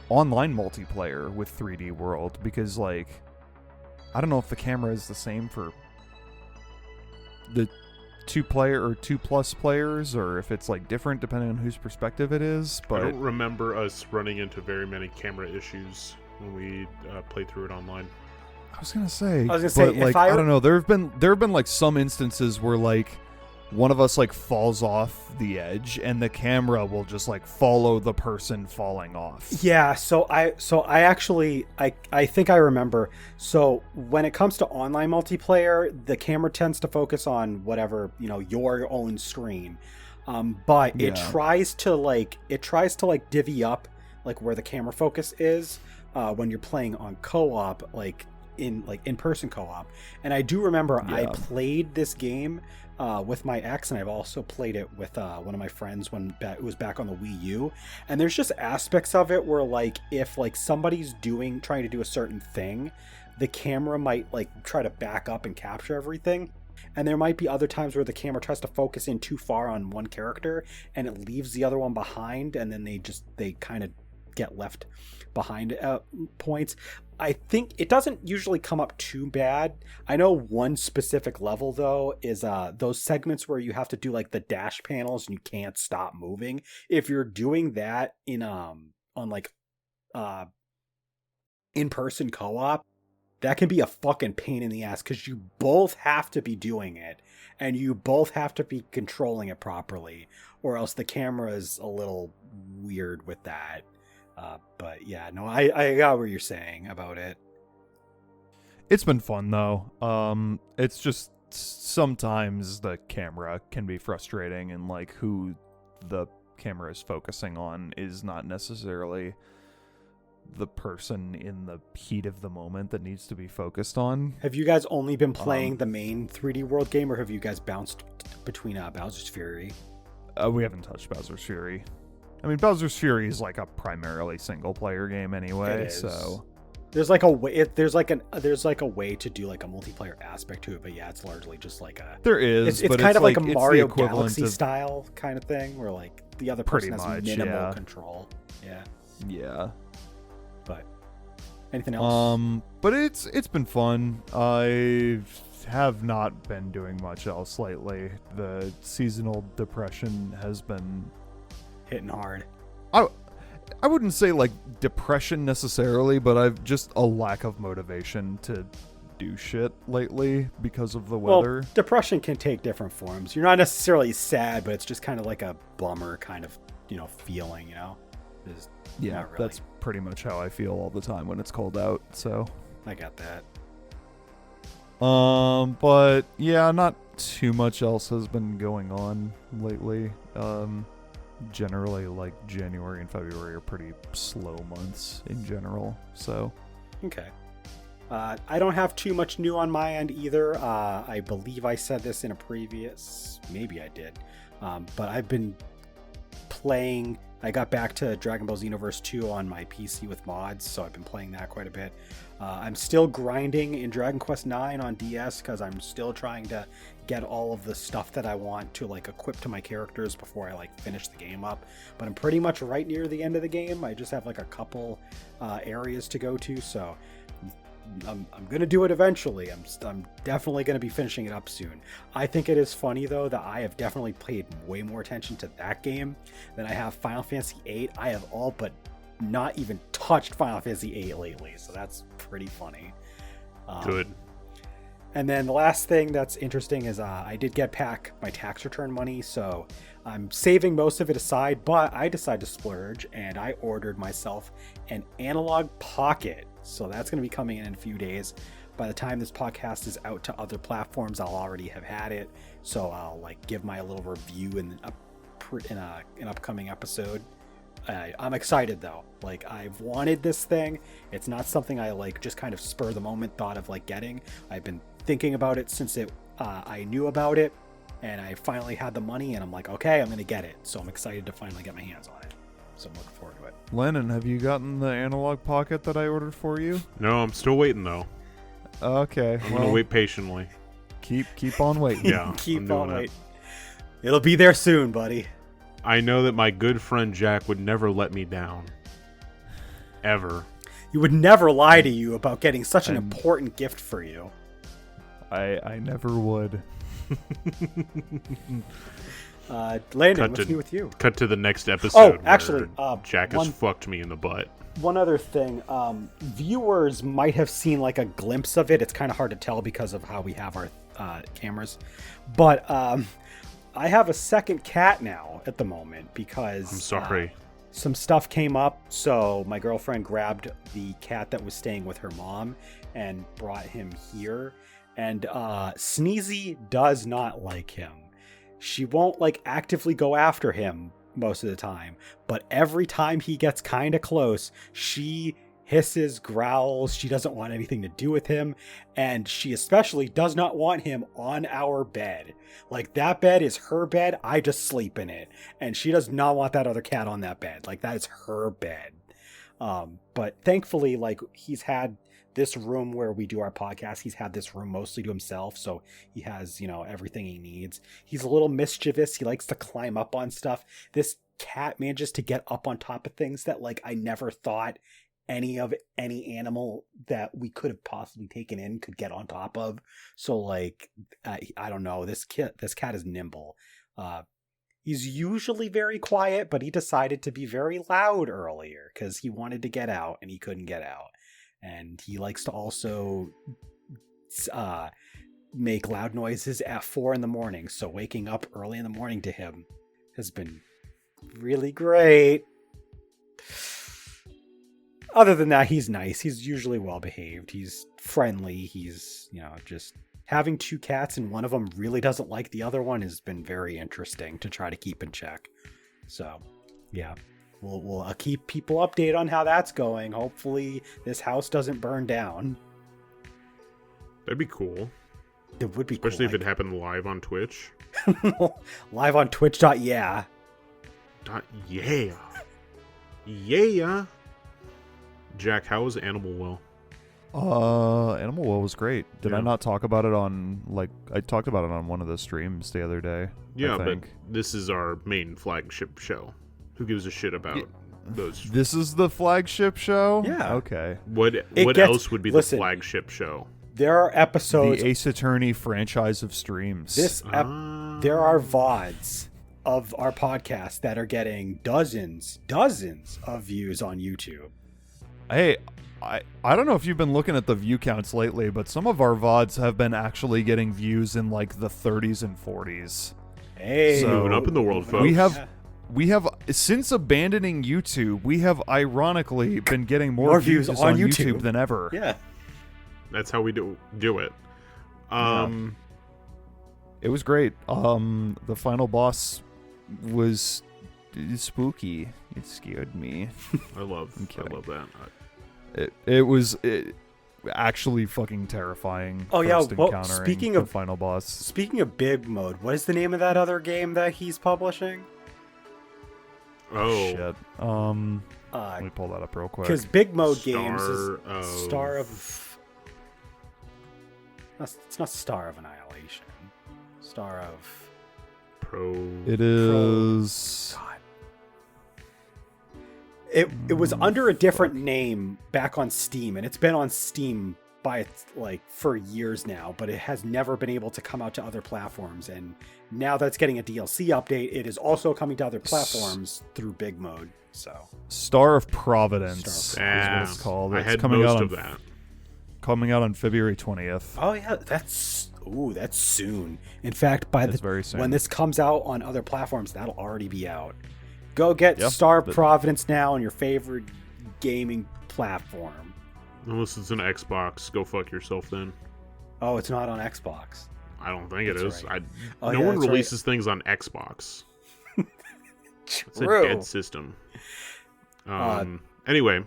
Speaker 2: online multiplayer with 3D World because, like, I don't know if the camera is the same for the 2-player or 2+ players, or if it's like different depending on whose perspective it is.
Speaker 3: I
Speaker 2: But
Speaker 3: don't remember us running into very many camera issues when we played through it online.
Speaker 2: I was gonna say,
Speaker 1: I was gonna say,
Speaker 2: but,
Speaker 1: if
Speaker 2: like,
Speaker 1: I-
Speaker 2: I don't know. There have been like some instances where like one of us like falls off the edge and the camera will just like follow the person falling off.
Speaker 1: Yeah, so I actually think I remember. So when it comes to online multiplayer, the camera tends to focus on whatever, your own screen. But it
Speaker 2: Yeah.
Speaker 1: tries to divvy up like where the camera focus is when you're playing on co-op, like in-person co-op. And I do remember I
Speaker 2: Yeah.
Speaker 1: played this game with my ex, and I've also played it with one of my friends when it was back on the Wii U. And there's just aspects of it where like if like somebody's trying to do a certain thing, the camera might like try to back up and capture everything. And there might be other times where the camera tries to focus in too far on one character and it leaves the other one behind, and then they kind of get left behind points. I think it doesn't usually come up too bad. I know one specific level though is those segments where you have to do like the dash panels and you can't stop moving. If you're doing that on like in-person co-op, that can be a fucking pain in the ass because you both have to be doing it and you both have to be controlling it properly, or else the camera is a little weird with that. But yeah, no, I got what you're saying about it.
Speaker 2: It's been fun though. It's just sometimes the camera can be frustrating, and like who the camera is focusing on is not necessarily the person in the heat of the moment that needs to be focused on.
Speaker 1: Have you guys only been playing the main 3D World game, or have you guys bounced between Bowser's Fury?
Speaker 2: We haven't touched Bowser's Fury. I mean, Bowser's Fury is like a primarily single player game anyway,
Speaker 1: It is.
Speaker 2: so
Speaker 1: There's like a way. There's like a way to do like a multiplayer aspect to it, but yeah, it's largely just like a.
Speaker 2: there is.
Speaker 1: It's
Speaker 2: but
Speaker 1: kind of like a
Speaker 2: it's the
Speaker 1: Mario
Speaker 2: equivalent
Speaker 1: Galaxy
Speaker 2: of,
Speaker 1: style kind of thing, where like the other
Speaker 2: Pretty
Speaker 1: person has
Speaker 2: much,
Speaker 1: minimal
Speaker 2: yeah.
Speaker 1: control. Yeah,
Speaker 2: Yeah.
Speaker 1: but anything else?
Speaker 2: But it's been fun. I have not been doing much else lately. The seasonal depression has been.
Speaker 1: Hitting hard.
Speaker 2: I wouldn't say like depression necessarily, but I've just a lack of motivation to do shit lately because of the weather.
Speaker 1: Well, depression can take different forms. You're not necessarily sad, but it's just kind of like a bummer kind of, feeling, Just
Speaker 2: Yeah,
Speaker 1: not really.
Speaker 2: that's pretty much how I feel all the time when it's cold out. So,
Speaker 1: I got that.
Speaker 2: but yeah, not too much else has been going on lately. Generally, like January and February are pretty slow months in general. So,
Speaker 1: Okay. I don't have too much new on my end either. I believe I said this in a previous... Maybe I did. But I've been playing... I got back to Dragon Ball Xenoverse 2 on my PC with mods, so I've been playing that quite a bit. I'm still grinding in Dragon Quest 9 on DS because I'm still trying to get all of the stuff that I want to like equip to my characters before I like finish the game up. But I'm pretty much right near the end of the game. I just have like a couple areas to go to, so I'm gonna do it eventually. I'm definitely gonna be finishing it up soon. I think it is funny though that I have definitely paid way more attention to that game than I have Final Fantasy VIII. I have all but not even touched Final Fantasy VIII lately, so that's pretty funny.
Speaker 3: Good.
Speaker 1: And then the last thing that's interesting is I did get back my tax return money, so I'm saving most of it aside, but I decided to splurge and I ordered myself an analog pocket. So that's going to be coming in a few days. By the time this podcast is out to other platforms, I'll already have had it. So I'll like give my little review in an upcoming episode. I'm excited though. Like I've wanted this thing. It's not something I like just kind of spur the moment thought of like getting. I've been thinking about it since I knew about it, and I finally had the money, and I'm like, okay, I'm gonna get it. So I'm excited to finally get my hands on it. So I'm looking forward to it.
Speaker 2: Lennon, have you gotten the analog pocket that I ordered for you?
Speaker 3: No, I'm still waiting though.
Speaker 2: Okay,
Speaker 3: I'm gonna wait patiently.
Speaker 2: Keep on waiting.
Speaker 3: Yeah,
Speaker 1: Keep
Speaker 3: I'm doing
Speaker 1: on
Speaker 3: it.
Speaker 1: waiting. It'll be there soon, buddy.
Speaker 3: I know that my good friend Jack would never let me down. Ever.
Speaker 1: He would never lie to you about getting such an
Speaker 2: And-
Speaker 1: important gift for you.
Speaker 2: I never would.
Speaker 1: Landon, what's new with you?
Speaker 3: Cut to the next episode.
Speaker 1: actually,
Speaker 3: where Jack has fucked me in the butt.
Speaker 1: One other thing, viewers might have seen like a glimpse of it. It's kind of hard to tell because of how we have our cameras. But I have a second cat now at the moment because...
Speaker 3: I'm sorry.
Speaker 1: Some stuff came up, so my girlfriend grabbed the cat that was staying with her mom and brought him here. And Sneezy does not like him. She won't like actively go after him most of the time, but every time he gets kind of close, she hisses, growls. She doesn't want anything to do with him. And she especially does not want him on our bed. Like, that bed is her bed. I just sleep in it. And she does not want that other cat on that bed. Like, that is her bed. But thankfully, like, he's had this room where we do our podcast. He's had this room mostly to himself. So he has, everything he needs. He's a little mischievous. He likes to climb up on stuff. This cat manages to get up on top of things that, like, I never thought any animal that we could have possibly taken in could get on top of. So, like, I don't know. This cat is nimble. He's usually very quiet, but he decided to be very loud earlier because he wanted to get out and he couldn't get out. And he likes to also make loud noises at 4 a.m. So waking up early in the morning to him has been really great. Other than that, he's nice. He's usually well behaved. He's friendly. He's, just having 2 cats and one of them really doesn't like the other one has been very interesting to try to keep in check. So, yeah, we'll keep people updated on how that's going. Hopefully this house doesn't burn down.
Speaker 3: That'd be cool.
Speaker 1: It would be
Speaker 3: especially
Speaker 1: cool,
Speaker 3: if it happened live on Twitch.
Speaker 1: Live on Twitch.yeah.
Speaker 3: Yeah. Yeah. Jack, how was Animal Well?
Speaker 2: Animal Well was great. Did I not talk about it on, I talked about it on one of the streams the other day?
Speaker 3: Yeah, but this is our main flagship show. Who gives a shit about those?
Speaker 2: This is the flagship show?
Speaker 1: Yeah.
Speaker 2: Okay.
Speaker 3: What else would be the flagship show?
Speaker 1: There are episodes.
Speaker 2: The Ace Attorney franchise of streams.
Speaker 1: There are VODs of our podcast that are getting dozens of views on YouTube.
Speaker 2: Hey, I don't know if you've been looking at the view counts lately, but some of our VODs have been actually getting views in like the 30s and 40s.
Speaker 1: Hey,
Speaker 3: so, moving up in the world, folks.
Speaker 2: We have since abandoning YouTube, we have ironically been getting more views on YouTube than ever.
Speaker 1: Yeah.
Speaker 3: That's how we do it.
Speaker 2: It was great. The final boss was spooky. It scared me.
Speaker 3: I love that.
Speaker 2: It was actually fucking terrifying.
Speaker 1: Oh yeah, well,
Speaker 2: speaking of final boss.
Speaker 1: Speaking of big mode, what is the name of that other game that he's publishing?
Speaker 3: Oh
Speaker 2: shit. Let me pull that up real quick.
Speaker 1: Because big mode games is Star of. It's not Star of Annihilation. Star of.
Speaker 2: It is.
Speaker 1: God. It was under a different name back on Steam, and it's been on Steam for years now, but it has never been able to come out to other platforms. And now that it's getting a DLC update, it is also coming to other platforms through Big Mode. So
Speaker 2: Star of Providence is what it's called.
Speaker 3: I had most of that.
Speaker 2: Coming out on February 20th.
Speaker 1: Oh yeah, that's soon. In fact,
Speaker 2: very soon.
Speaker 1: When this comes out on other platforms, that'll already be out. Go get Star of Providence now on your favorite gaming platform.
Speaker 3: Unless it's an Xbox, go fuck yourself then.
Speaker 1: Oh, it's not on Xbox.
Speaker 3: I don't think it is.
Speaker 1: Right.
Speaker 3: No one releases things on Xbox. It's a dead system. Anyway,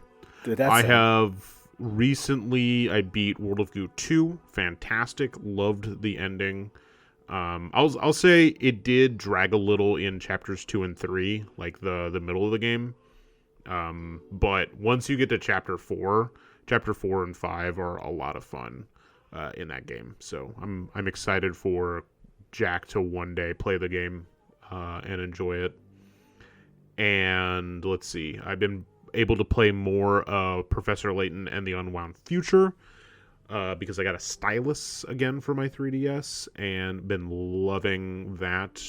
Speaker 3: I have recently beat World of Goo 2. Fantastic. Loved the ending. I'll say it did drag a little in chapters 2 and 3, like the middle of the game. But once you get to chapter 4 and 5 are a lot of fun in that game. So I'm excited for Jack to one day play the game and enjoy it. And let's see, I've been able to play more Professor Layton and the Unwound Future. Because I got a stylus again for my 3DS and been loving that.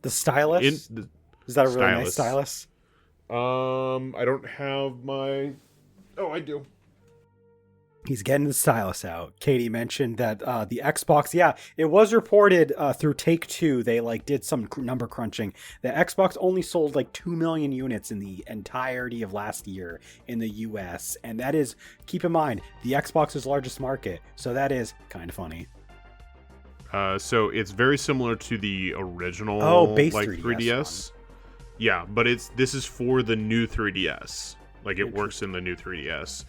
Speaker 1: The stylus? Is that a really nice stylus?
Speaker 3: I don't have my... Oh, I do.
Speaker 1: He's getting the stylus out. Katie mentioned that the Xbox, it was reported through Take-Two, they did some number crunching. The Xbox only sold 2 million units in the entirety of last year in the US, and that is, keep in mind, the Xbox's largest market, so that is kind of funny.
Speaker 3: So it's very similar to the original
Speaker 1: base
Speaker 3: 3DS. Yeah, but this is for the new 3DS. Like it works in the new 3DS.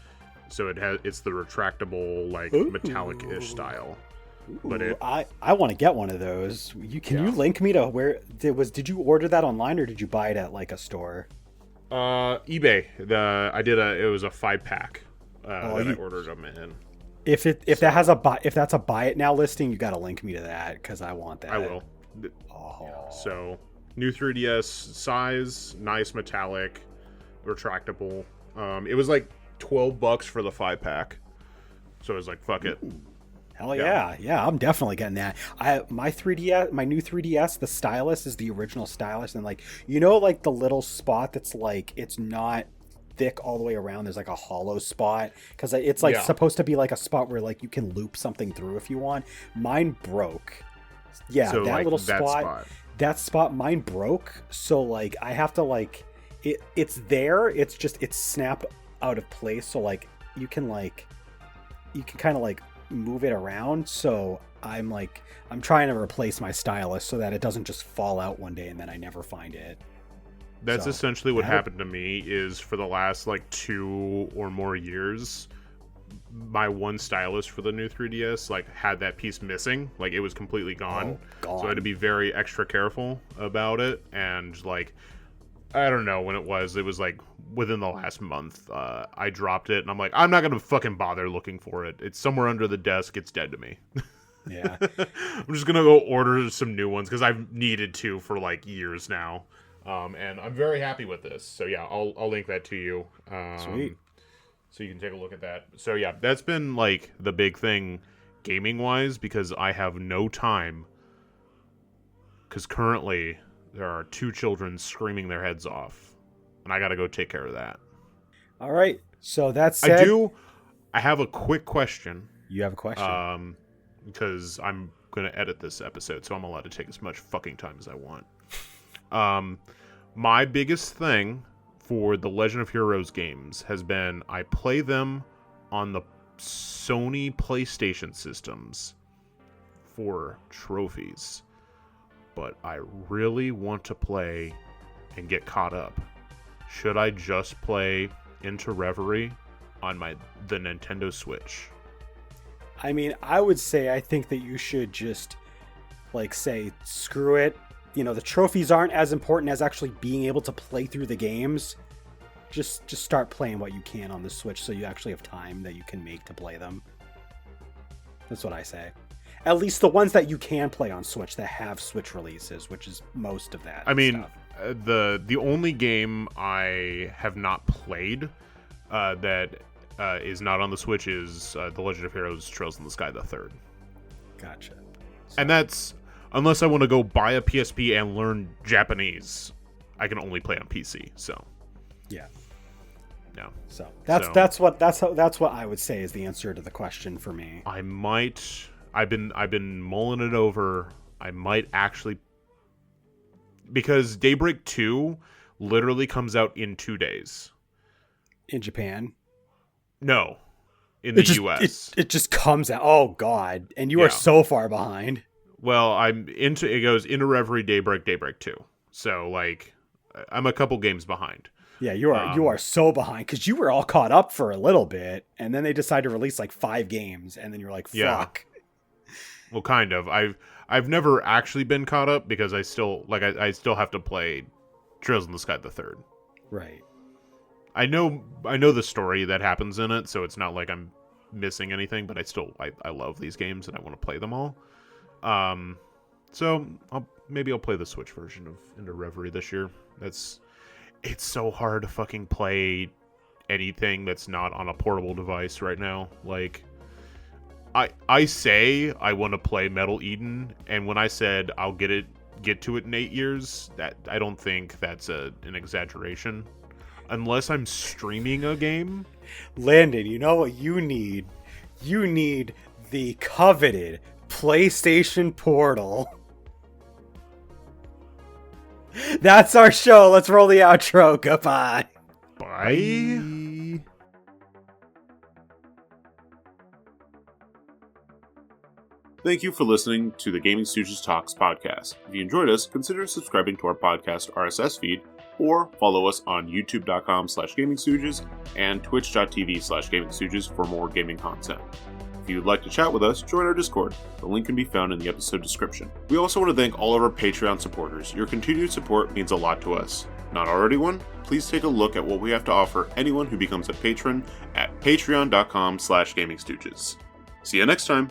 Speaker 3: So it's the retractable, like metallic-ish style. But
Speaker 1: I want to get one of those. Can you link me to where did you order that online or did you buy it at like a store?
Speaker 3: eBay. It was a 5-pack that I ordered them in.
Speaker 1: If that's a buy it now listing, you got to link me to that because I want that.
Speaker 3: I will. Yeah, so new 3DS size, nice metallic, retractable. It was like $12 for the 5-pack. So it was like, fuck it.
Speaker 1: Hell yeah. I'm definitely getting that. My new 3DS, the stylus is the original stylus, and like like the little spot that's like it's not thick all the way around. There's like a hollow spot because it's like supposed to be like a spot where like you can loop something through if you want. Mine broke. Yeah, so that like little spot. Mine broke. So like I have to like it's there. It's snapped out of place. So like you can kind of like move it around. So I'm trying to replace my stylus so that it doesn't just fall out one day and then I never find it.
Speaker 3: That's essentially what happened to me. Is for the last like 2 or more years, my one stylus for the new 3DS like had that piece missing. Like it was completely gone. So I had to be very extra careful about it. And like I don't know when it was like within the last month, I dropped it and I'm like, I'm not going to fucking bother looking for it. It's somewhere under the desk. It's dead to me.
Speaker 1: Yeah.
Speaker 3: I'm just going to go order some new ones because I've needed to for like years now. And I'm very happy with this. So yeah, I'll link that to you.
Speaker 1: Sweet.
Speaker 3: So you can take a look at that. So yeah, that's been like the big thing gaming wise because I have no time because currently there are 2 children screaming their heads off, and I got to go take care of that.
Speaker 1: All right. So that's said,
Speaker 3: I have a quick question.
Speaker 1: You have a question?
Speaker 3: Because I'm going to edit this episode, so I'm allowed to take as much fucking time as I want. My biggest thing for the Legend of Heroes games has been I play them on the Sony PlayStation systems for trophies. But I really want to play and get caught up. Should I just play Into Reverie on the Nintendo Switch?
Speaker 1: I mean, I would say I think that you should just like say screw it. The trophies aren't as important as actually being able to play through the games. Just start playing what you can on the Switch so you actually have time that you can make to play them. That's what I say. At least the ones that you can play on Switch that have Switch releases, which is most of that.
Speaker 3: I mean, the only game I have not played that is not on the Switch is The Legend of Heroes Trails in the Sky the Third.
Speaker 1: Gotcha.
Speaker 3: And that's unless I want to go buy a PSP and learn Japanese, I can only play on PC. So
Speaker 1: yeah.
Speaker 3: No.
Speaker 1: So that's what I would say is the answer to the question for me. I've been mulling it over. I might actually, because Daybreak 2 literally comes out in 2 days. In Japan?
Speaker 3: No. In the US.
Speaker 1: It just comes out. Oh god. And you are so far behind.
Speaker 3: Well, it goes Into Reverie, Daybreak 2. So like I'm a couple games behind.
Speaker 1: Yeah, you are so behind because you were all caught up for a little bit, and then they decided to release like 5 games, and then you're like, fuck.
Speaker 3: Yeah. Well, kind of. I've never actually been caught up because I still have to play Trails in the Sky the Third.
Speaker 1: Right.
Speaker 3: I know the story that happens in it, so it's not like I'm missing anything. But I love these games and I want to play them all. So maybe I'll play the Switch version of Into Reverie this year. It's so hard to fucking play anything that's not on a portable device right now. Like. I say I want to play Metal Eden, and when I said I'll get to it in 8 years, that I don't think that's an exaggeration. Unless I'm streaming a game.
Speaker 1: Landon, you know what you need? You need the coveted PlayStation Portal. That's our show. Let's roll the outro. Goodbye.
Speaker 3: Bye.
Speaker 4: Thank you for listening to the GamingStooges Talks podcast. If you enjoyed us, consider subscribing to our podcast RSS feed
Speaker 3: or follow us on youtube.com/GamingStooges and twitch.tv/GamingStooges for more gaming content. If you'd like to chat with us, join our Discord. The link can be found in the episode description. We also want to thank all of our Patreon supporters. Your continued support means a lot to us. Not already one? Please take a look at what we have to offer anyone who becomes a patron at patreon.com/GamingStooges. See you next time!